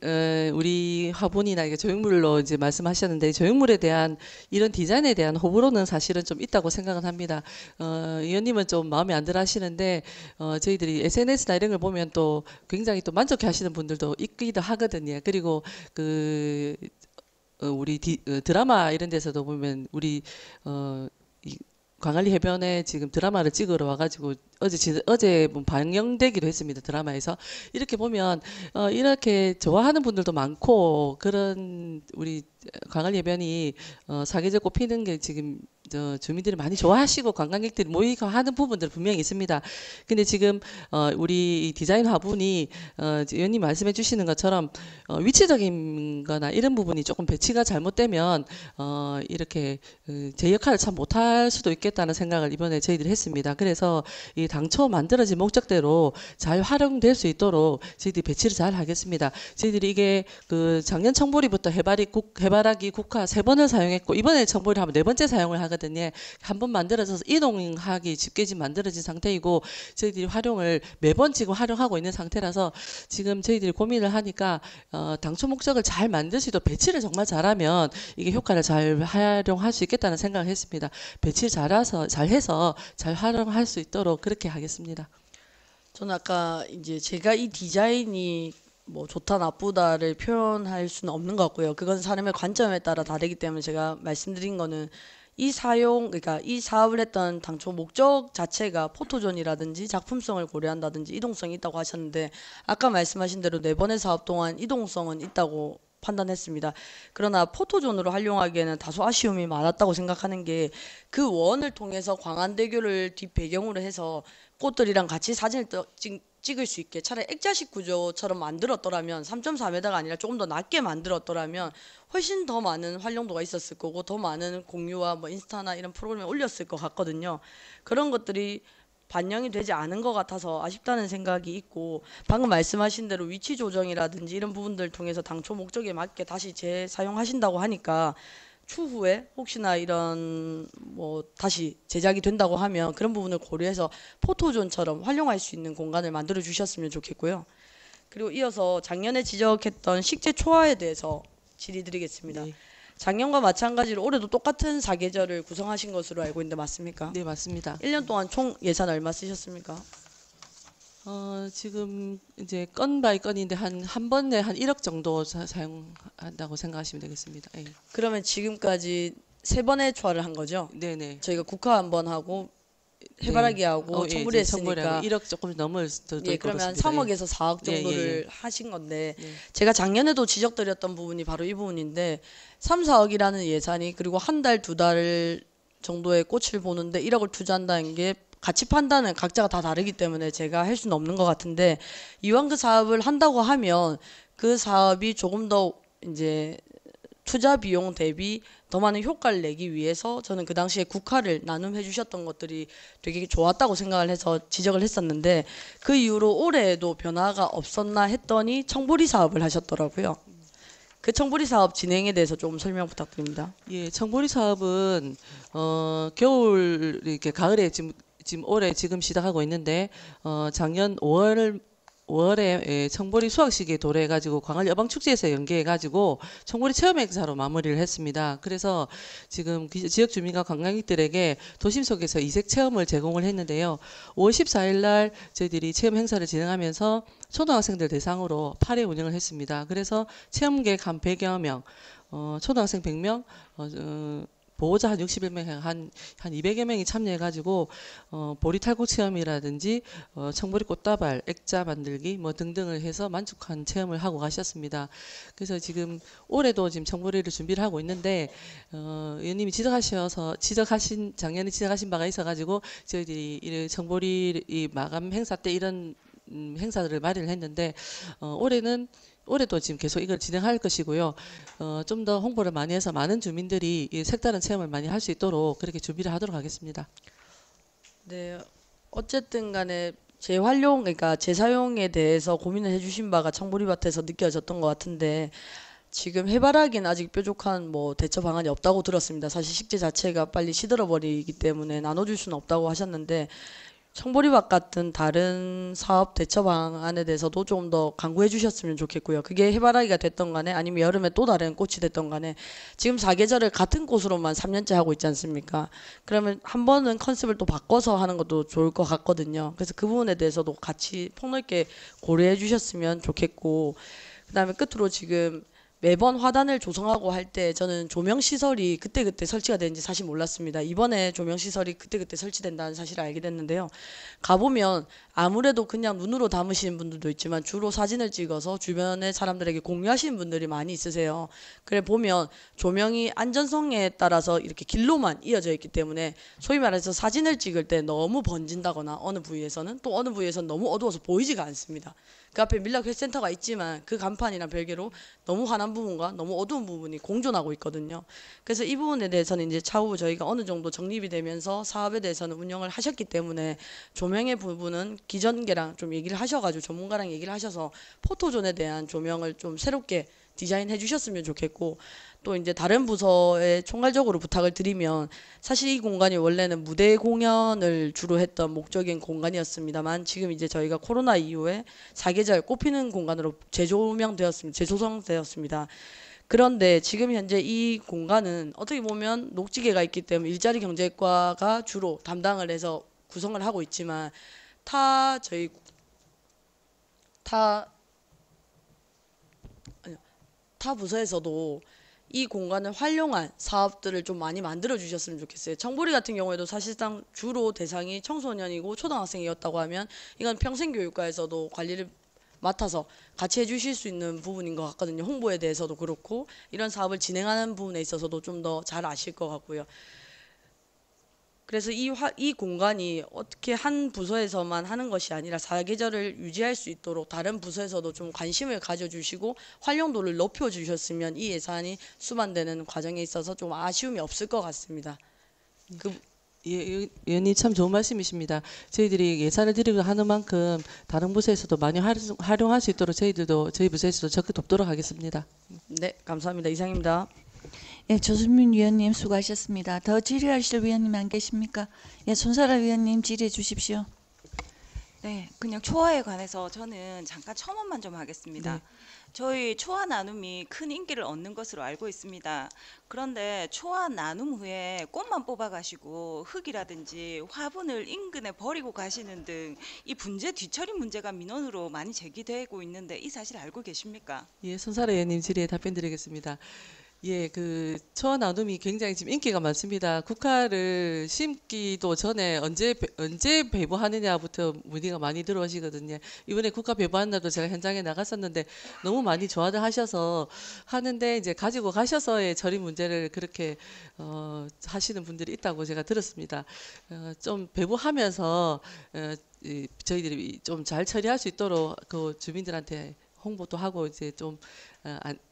우리 화분이나 이게 조형물로 이제 말씀하셨는데 조형물에 대한 이런 디자인에 대한 호불호는 사실은 좀 있다고 생각은 합니다. 의원님은 좀 마음에 안 들어 하시는데 저희들이 SNS나 이런 걸 보면 또 굉장히 또 만족해 하시는 분들도 있기도 하거든요. 그리고 우리 드라마 이런 데서도 보면 우리 광안리 해변에 지금 드라마를 찍으러 와가지고 어제 방영되기도 했습니다. 드라마에서 이렇게 보면 이렇게 좋아하는 분들도 많고 그런 우리 광안리 해변이 사계절 꽃피는 게 지금 주민들이 많이 좋아하시고 관광객들이 모이고 하는 부분들 분명히 있습니다. 근데 지금 우리 디자인 화분이 의원님 말씀해 주시는 것처럼 위치적인 거나 이런 부분이 조금 배치가 잘못되면 이렇게 제 역할을 참 못할 수도 있겠다는 생각을 이번에 저희들이 했습니다. 그래서 이 당초 만들어진 목적대로 잘 활용될 수 있도록 저희들이 배치를 잘 하겠습니다. 저희들이 이게 작년 청보리부터 해바라기 국화 3번을 사용했고 이번에 청보리 하면 4번째 사용을 하거든요. 한 번 만들어져서 이동하기 집게진 만들어진 상태이고 저희들이 활용을 매번 지금 활용하고 있는 상태라서 지금 저희들이 고민을 하니까 당초 목적을 잘 만들 수 있도록 배치를 정말 잘하면 이게 효과를 잘 활용할 수 있겠다는 생각을 했습니다. 배치를 잘해서 잘 활용할 수 있도록 그렇게 하겠습니다. 저는 아까 이제 제가 이 디자인이 뭐 좋다 나쁘다를 표현할 수는 없는 것 같고요. 그건 사람의 관점에 따라 다르기 때문에 제가 말씀드린 거는 그러니까 이 사업을 했던 당초 목적 자체가 포토존이라든지 작품성을 고려한다든지 이동성이 있다고 하셨는데 아까 말씀하신 대로 4번의 사업 동안 이동성은 있다고 판단했습니다. 그러나 포토존으로 활용하기에는 다소 아쉬움이 많았다고 생각하는 게 그 원을 통해서 광안대교를 뒷배경으로 해서 꽃들이랑 같이 사진을 찍을 수 있게 차라리 액자식 구조처럼 만들었더라면 3.4m가 아니라 조금 더 낮게 만들었더라면 훨씬 더 많은 활용도가 있었을 거고 더 많은 공유와 뭐 인스타나 이런 프로그램에 올렸을 것 같거든요. 그런 것들이 반영이 되지 않은 것 같아서 아쉽다는 생각이 있고 방금 말씀하신 대로 위치 조정이라든지 이런 부분들을 통해서 당초 목적에 맞게 다시 재사용하신다고 하니까 추후에 혹시나 이런 뭐 다시 제작이 된다고 하면 그런 부분을 고려해서 포토존처럼 활용할 수 있는 공간을 만들어 주셨으면 좋겠고요. 그리고 이어서 작년에 지적했던 식재 초화에 대해서 질의드리겠습니다. 네. 작년과 마찬가지로 올해도 똑같은 사계절을 구성하신 것으로 알고 있는데 맞습니까? 네, 맞습니다. 1년 동안 총 예산 얼마 쓰셨습니까? 지금 이제 건 바이 건인데 한 번에 한 1억 정도 사용한다고 생각하시면 되겠습니다. 예. 그러면 지금까지 3번의 초과를 한 거죠? 네네. 저희가 국화 한 번 하고 해바라기 하고 청구리 했으니까 1억 조금 넘을 더 예, 그러면 한 3억에서 4억 정도를 하신 건데 제가 작년에도 지적드렸던 부분이 바로 이 부분인데 3, 4억이라는 예산이 그리고 한 달, 2달 정도의 꽃을 보는데 1억을 투자한다는 게 가치 판단은 각자가 다 다르기 때문에 제가 할 수는 없는 것 같은데 이왕 그 사업을 한다고 하면 그 사업이 조금 더 이제 투자 비용 대비 더 많은 효과를 내기 위해서 저는 그 당시에 국화를 나눔해 주셨던 것들이 되게 좋았다고 생각을 해서 지적을 했었는데 그 이후로 올해에도 변화가 없었나 했더니 청보리 사업을 하셨더라고요. 그 청보리 사업 진행에 대해서 조금 설명 부탁드립니다. 예, 청보리 사업은 겨울 이렇게 가을에 지금 올해 지금 시작하고 있는데 작년 5월에 청보리 수학식에 도래해가지고 광안 여방축제에서 연계해가지고 청보리 체험 행사로 마무리를 했습니다. 그래서 지금 지역 주민과 관광객들에게 도심 속에서 이색 체험을 제공을 했는데요. 5월 14일 날 저희들이 체험 행사를 진행하면서 초등학생들 대상으로 8회 운영을 했습니다. 그래서 체험객 한 100여 명, 초등학생 100명, 보호자 한 61명, 한 200여 명이 참여해가지고 보리 탈곡 체험이라든지 청보리 꽃다발, 액자 만들기 뭐 등등을 해서 만족한 체험을 하고 가셨습니다. 그래서 지금 올해도 지금 청보리를 준비를 하고 있는데 의원님이 작년에 지적하신 바가 있어가지고 저희들이 이 청보리 이 마감 행사 때 이런 행사들을 마련을 했는데 올해도 지금 계속 이걸 진행할 것이고요. 좀 더 홍보를 많이 해서 많은 주민들이 이 색다른 체험을 많이 할 수 있도록 그렇게 준비를 하도록 하겠습니다. 네, 어쨌든 간에 재활용, 그러니까 재사용에 대해서 고민을 해주신 바가 청보리밭에서 느껴졌던 것 같은데 지금 해바라기는 아직 뾰족한 뭐 대처 방안이 없다고 들었습니다. 사실 식재 자체가 빨리 시들어버리기 때문에 나눠줄 수는 없다고 하셨는데 청보리밭 같은 다른 사업 대처 방안에 대해서도 좀 더 강구해 주셨으면 좋겠고요. 그게 해바라기가 됐던 간에 아니면 여름에 또 다른 꽃이 됐던 간에 지금 사계절을 같은 꽃으로만 3년째 하고 있지 않습니까? 그러면 한 번은 컨셉을 또 바꿔서 하는 것도 좋을 것 같거든요. 그래서 그 부분에 대해서도 같이 폭넓게 고려해 주셨으면 좋겠고 그다음에 끝으로 지금 매번 화단을 조성하고 할 때 저는 조명시설이 그때그때 설치가 되는지 사실 몰랐습니다. 이번에 조명시설이 그때그때 설치된다는 사실을 알게 됐는데요. 가보면 아무래도 그냥 눈으로 담으시는 분들도 있지만 주로 사진을 찍어서 주변의 사람들에게 공유하시는 분들이 많이 있으세요. 그래 보면 조명이 안전성에 따라서 이렇게 길로만 이어져 있기 때문에 소위 말해서 사진을 찍을 때 너무 번진다거나 어느 부위에서는 또 어느 부위에서는 너무 어두워서 보이지가 않습니다. 그 앞에 밀락회센터가 있지만 그 간판이랑 별개로 너무 환한 부분과 너무 어두운 부분이 공존하고 있거든요. 그래서 이 부분에 대해서는 이제 차후 저희가 어느 정도 정립이 되면서 사업에 대해서는 운영을 하셨기 때문에 조명의 부분은 기존계랑 좀 얘기를 하셔가지고 전문가랑 얘기를 하셔서 포토존에 대한 조명을 좀 새롭게 디자인해 주셨으면 좋겠고 또 이제 다른 부서에 총괄적으로 부탁을 드리면 사실 이 공간이 원래는 무대 공연을 주로 했던 목적인 공간이었습니다만 지금 이제 저희가 코로나 이후에 사계절 꽃피는 공간으로 재조성되었습니다. 그런데 지금 현재 이 공간은 어떻게 보면 녹지계가 있기 때문에 일자리 경제과가 주로 담당을 해서 구성을 하고 있지만 타 부서에서도 이 공간을 활용한 사업들을 좀 많이 만들어 주셨으면 좋겠어요. 청보리 같은 경우에도 사실상 주로 대상이 청소년이고 초등학생이었다고 하면 이건 평생교육과에서도 관리를 맡아서 같이 해주실 수 있는 부분인 것 같거든요. 홍보에 대해서도 그렇고 이런 사업을 진행하는 부분에 있어서도 좀 더 잘 아실 것 같고요. 그래서 이 공간이 어떻게 한 부서에서만 하는 것이 아니라 사계절을 유지할 수 있도록 다른 부서에서도 좀 관심을 가져주시고 활용도를 높여주셨으면 이 예산이 수반되는 과정에 있어서 좀 아쉬움이 없을 것 같습니다. 예, 의원님 참 좋은 말씀이십니다. 저희들이 예산을 드리고 하는 만큼 다른 부서에서도 많이 활용할 수 있도록 저희들도 저희 부서에서도 적극 돕도록 하겠습니다. 네, 감사합니다. 이상입니다. 예, 조순민 위원님 수고하셨습니다. 더 질의하실 위원님 안 계십니까? 예, 손사라 위원님 질의해 주십시오. 네, 그냥 초화에 관해서 저는 잠깐 첨언만 좀 하겠습니다. 네. 저희 초화 나눔이 큰 인기를 얻는 것으로 알고 있습니다. 그런데 초화 나눔 후에 꽃만 뽑아가시고 흙이라든지 화분을 인근에 버리고 가시는 등 이 분재 뒤처리 문제가 민원으로 많이 제기되고 있는데 이 사실 알고 계십니까? 예, 손사라 의원님 질의에 답변드리겠습니다. 예, 그 초화 나눔이 굉장히 지금 인기가 많습니다. 국화를 심기도 전에 언제 배부하느냐부터 문의가 많이 들어오시거든요. 이번에 국화 배부한 날도 제가 현장에 나갔었는데 너무 많이 좋아들 하셔서 하는데 이제 가지고 가셔서의 처리 문제를 그렇게 하시는 분들이 있다고 제가 들었습니다. 좀 배부하면서 저희들이 좀 잘 처리할 수 있도록 그 주민들한테 홍보도 하고 이제 좀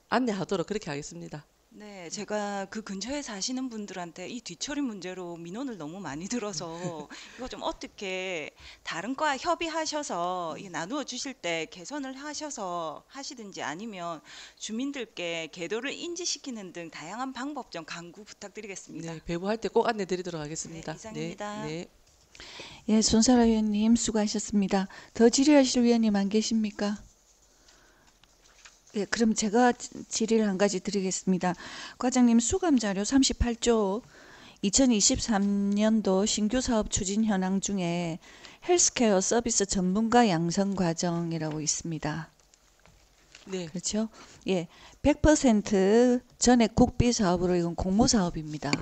안내하도록 그렇게 하겠습니다. 네, 제가 그 근처에 사시는 분들한테 이 뒤처리 문제로 민원을 너무 많이 들어서 이거 좀 어떻게 다른 과 협의하셔서 이 나누어 주실 때 개선을 하셔서 하시든지 아니면 주민들께 계도를 인지시키는 등 다양한 방법 좀 강구 부탁드리겠습니다. 네, 배부할 때 꼭 안내드리도록 하겠습니다. 네, 이상입니다. 네. 예, 손사라 위원님 수고하셨습니다. 더 질의하실 위원님 안 계십니까? 예, 그럼 제가 질의를 한 가지 드리겠습니다. 과장님 수감 자료 38조 2023년도 신규 사업 추진 현황 중에 헬스케어 서비스 전문가 양성 과정이라고 있습니다. 네. 그렇죠? 예, 100% 전액 국비 사업으로 이건 공모 사업입니다.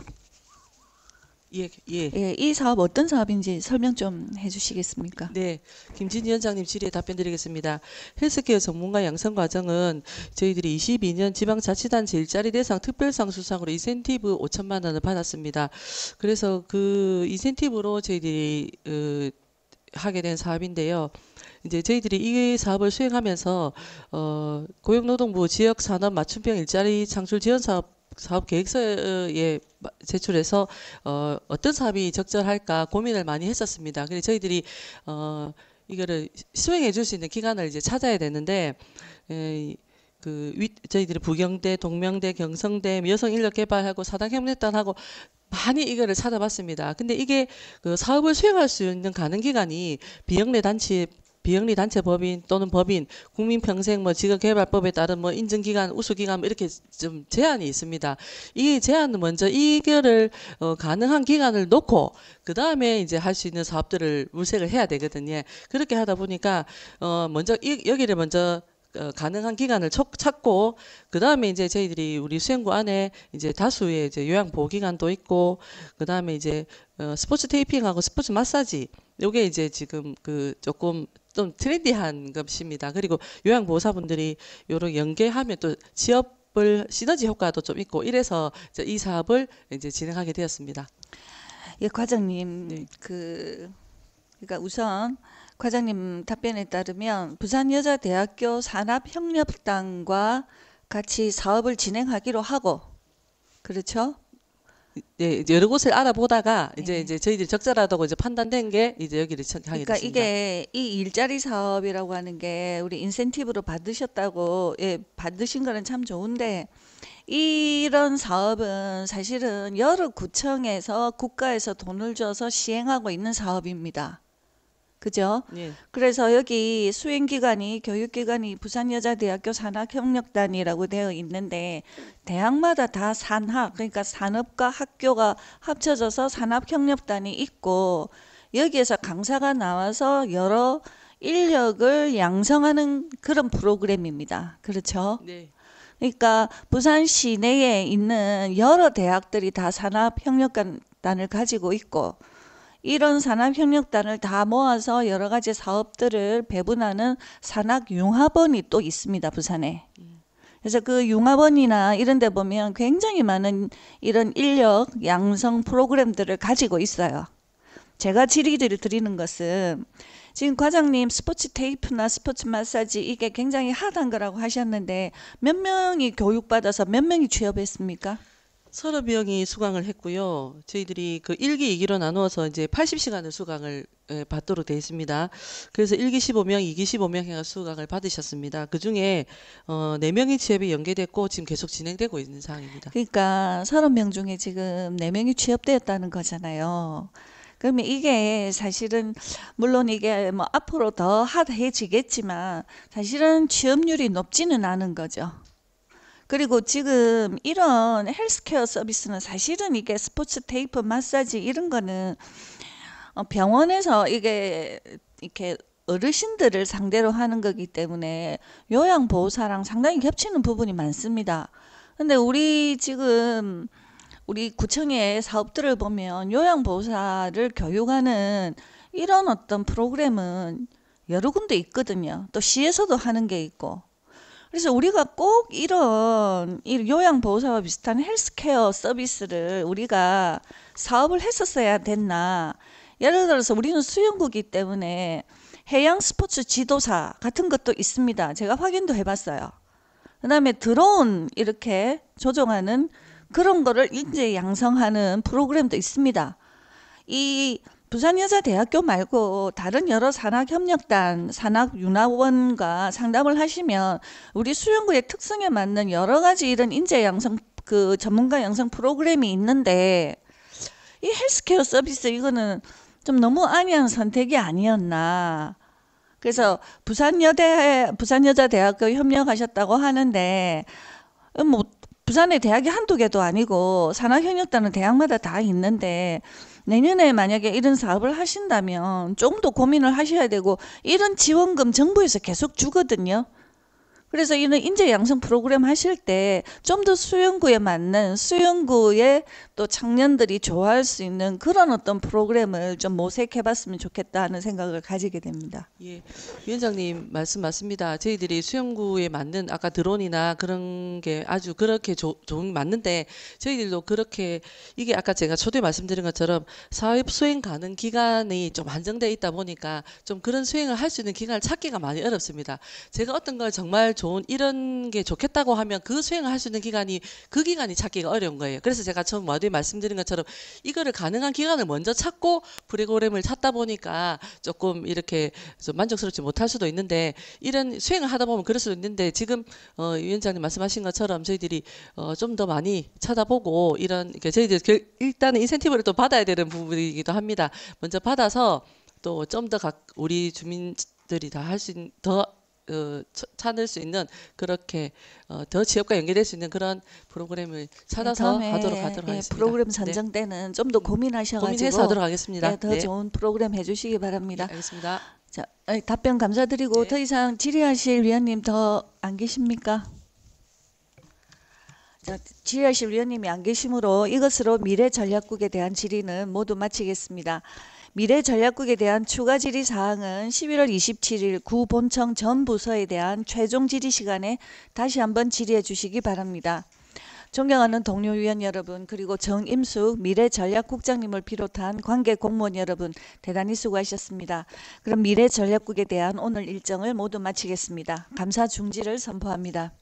예, 예. 예, 이 사업 어떤 사업인지 설명 좀 해주시겠습니까? 네, 김진희 위원장님 질의에 답변드리겠습니다. 헬스케어 전문가 양성 과정은 저희들이 22년 지방자치단체 일자리 대상 특별상 수상으로 인센티브 5천만 원을 받았습니다. 그래서 그 인센티브로 저희들이 하게 된 사업인데요. 이제 저희들이 이 사업을 수행하면서 고용노동부 지역산업 맞춤형 일자리 창출 지원 사업 계획서에 제출해서 어떤 사업이 적절할까 고민을 많이 했었습니다. 그래서 저희들이 이거를 수행해 줄 수 있는 기관을 이제 찾아야 되는데 저희들이 부경대, 동명대, 경성대, 여성인력개발하고 사당협력단하고 많이 이거를 찾아봤습니다. 근데 이게 그 사업을 수행할 수 있는 가능 기관이 비영리 단체 법인 또는 법인, 국민평생 직업개발법에 따른 인증기관, 우수기관 이렇게 좀 제한이 있습니다. 이 제한은 먼저 이거를 가능한 기간을 놓고 그 다음에 이제 할 수 있는 사업들을 물색을 해야 되거든요. 그렇게 하다 보니까 먼저 여기를 먼저 가능한 기간을 찾고 그 다음에 이제 저희들이 우리 수행구 안에 이제 다수의 이제 요양보호기관도 있고 그 다음에 이제 스포츠 테이핑하고 스포츠 마사지 요게 이제 지금 조금 좀 트렌디한 것입니다. 그리고 요양보호사분들이 요런 연계하면 또 취업을 시너지 효과도 좀 있고 이래서 이 사업을 이제 진행하게 되었습니다. 예, 과장님, 네. 그러니까 우선 과장님 답변에 따르면 부산여자대학교 산업협력단과 같이 사업을 진행하기로 하고, 그렇죠? 네, 이제 여러 곳을 알아보다가 네. 이제 저희들이 적절하다고 이제 판단된 게 이제 여기를 하게 그러니까 됐습니다. 이게 이 일자리 사업이라고 하는 게 우리 인센티브로 받으셨다고, 예, 받으신 거는 참 좋은데 이런 사업은 사실은 여러 구청에서 국가에서 돈을 줘서 시행하고 있는 사업입니다. 그죠? 예. 그래서 여기 수행기관이 교육기관이 부산여자대학교 산학협력단이라고 되어 있는데 대학마다 다 산학, 그러니까 산업과 학교가 합쳐져서 산학협력단이 있고 여기에서 강사가 나와서 여러 인력을 양성하는 그런 프로그램입니다. 그렇죠? 네. 그러니까 부산 시내에 있는 여러 대학들이 다 산업협력단을 가지고 있고 이런 산업협력단을 다 모아서 여러 가지 사업들을 배분하는 산학융합원이 또 있습니다, 부산에. 그래서 그 융합원이나 이런 데 보면 굉장히 많은 이런 인력 양성 프로그램들을 가지고 있어요. 제가 질의를 드리는 것은 지금 과장님 스포츠 테이프나 스포츠 마사지 이게 굉장히 핫한 거라고 하셨는데 몇 명이 교육받아서 몇 명이 취업했습니까? 30명이 수강을 했고요. 저희들이 그 1기, 2기로 나누어서 이제 80시간을 수강을 받도록 되어 있습니다. 그래서 1기 15명, 2기 15명 해가 수강을 받으셨습니다. 그 중에 4명이 취업이 연계됐고 지금 계속 진행되고 있는 상황입니다. 그러니까 30명 중에 지금 4명이 취업되었다는 거잖아요. 그러면 이게 사실은 물론 이게 뭐 앞으로 더 핫해지겠지만 사실은 취업률이 높지는 않은 거죠. 그리고 지금 이런 헬스케어 서비스는 사실은 이게 스포츠 테이프, 마사지 이런 거는 병원에서 이게 이렇게 어르신들을 상대로 하는 거기 때문에 요양보호사랑 상당히 겹치는 부분이 많습니다. 근데 우리 지금 우리 구청의 사업들을 보면 요양보호사를 교육하는 이런 어떤 프로그램은 여러 군데 있거든요. 또 시에서도 하는 게 있고. 그래서 우리가 꼭 이런 요양보호사와 비슷한 헬스케어 서비스를 우리가 사업을 했었어야 됐나. 예를 들어서 우리는 수영구이기 때문에 해양 스포츠 지도사 같은 것도 있습니다. 제가 확인도 해봤어요. 그 다음에 드론 이렇게 조종하는 그런 거를 인재 양성하는 프로그램도 있습니다. 이 부산여자대학교 말고 다른 여러 산학협력단, 산학윤화원과 상담을 하시면 우리 수영구의 특성에 맞는 여러 가지 이런 인재 양성, 그 전문가 양성 프로그램이 있는데 이 헬스케어 서비스 이거는 좀 너무 안이한 선택이 아니었나. 그래서 부산여자대학교 협력하셨다고 하는데 뭐 부산의 대학이 한두 개도 아니고 산학협력단은 대학마다 다 있는데 내년에 만약에 이런 사업을 하신다면 좀 더 고민을 하셔야 되고 이런 지원금 정부에서 계속 주거든요. 그래서 이런 인재 양성 프로그램 하실 때 좀 더 수영구에 맞는 수영구의 또 청년들이 좋아할 수 있는 그런 어떤 프로그램을 좀 모색해 봤으면 좋겠다 하는 생각을 가지게 됩니다. 예, 위원장님 말씀 맞습니다. 저희들이 수영구에 맞는 아까 드론이나 그런 게 아주 그렇게 좋은 맞는데 저희들도 그렇게 이게 아까 제가 초대 말씀드린 것처럼 사업 수행 가능 기간이 좀 한정돼 있다 보니까 좀 그런 수행을 할 수 있는 기간을 찾기가 많이 어렵습니다. 제가 어떤 걸 정말 좋은 이런 게 좋겠다고 하면 그 수행을 할 수 있는 기간이 그 기간이 찾기가 어려운 거예요. 그래서 제가 처음 와도 말씀드린 것처럼 이거를 가능한 기간을 먼저 찾고 프로그램을 찾다 보니까 조금 이렇게 좀 만족스럽지 못할 수도 있는데 이런 수행을 하다 보면 그럴 수도 있는데 지금 위원장님 말씀하신 것처럼 저희들이 좀 더 많이 찾아보고 이런 저희들 일단은 인센티브를 또 받아야 되는 부분이기도 합니다. 먼저 받아서 또 좀 더 우리 주민들이 다 할 수 있는 더 찾을 수 있는 그렇게 더 지역과 연계될 수 있는 그런 프로그램을 찾아서 하도록 하겠습니다. 프로그램 선정 때는 좀 더 고민하셔가지고 고민해서 하도록 하겠습니다. 더 좋은 프로그램 해주시기 바랍니다. 네, 알겠습니다. 자, 답변 감사드리고 더 이상 질의하실 위원님 더 안 계십니까? 자, 질의하실 위원님이 안 계시므로 이것으로 미래전략국에 대한 질의는 모두 마치겠습니다. 미래전략국에 대한 추가 질의 사항은 11월 27일 구 본청 전 부서에 대한 최종 질의 시간에 다시 한번 질의해 주시기 바랍니다. 존경하는 동료 위원 여러분, 그리고 정임숙 미래전략국장님을 비롯한 관계 공무원 여러분, 대단히 수고하셨습니다. 그럼 미래전략국에 대한 오늘 일정을 모두 마치겠습니다. 감사 중지를 선포합니다.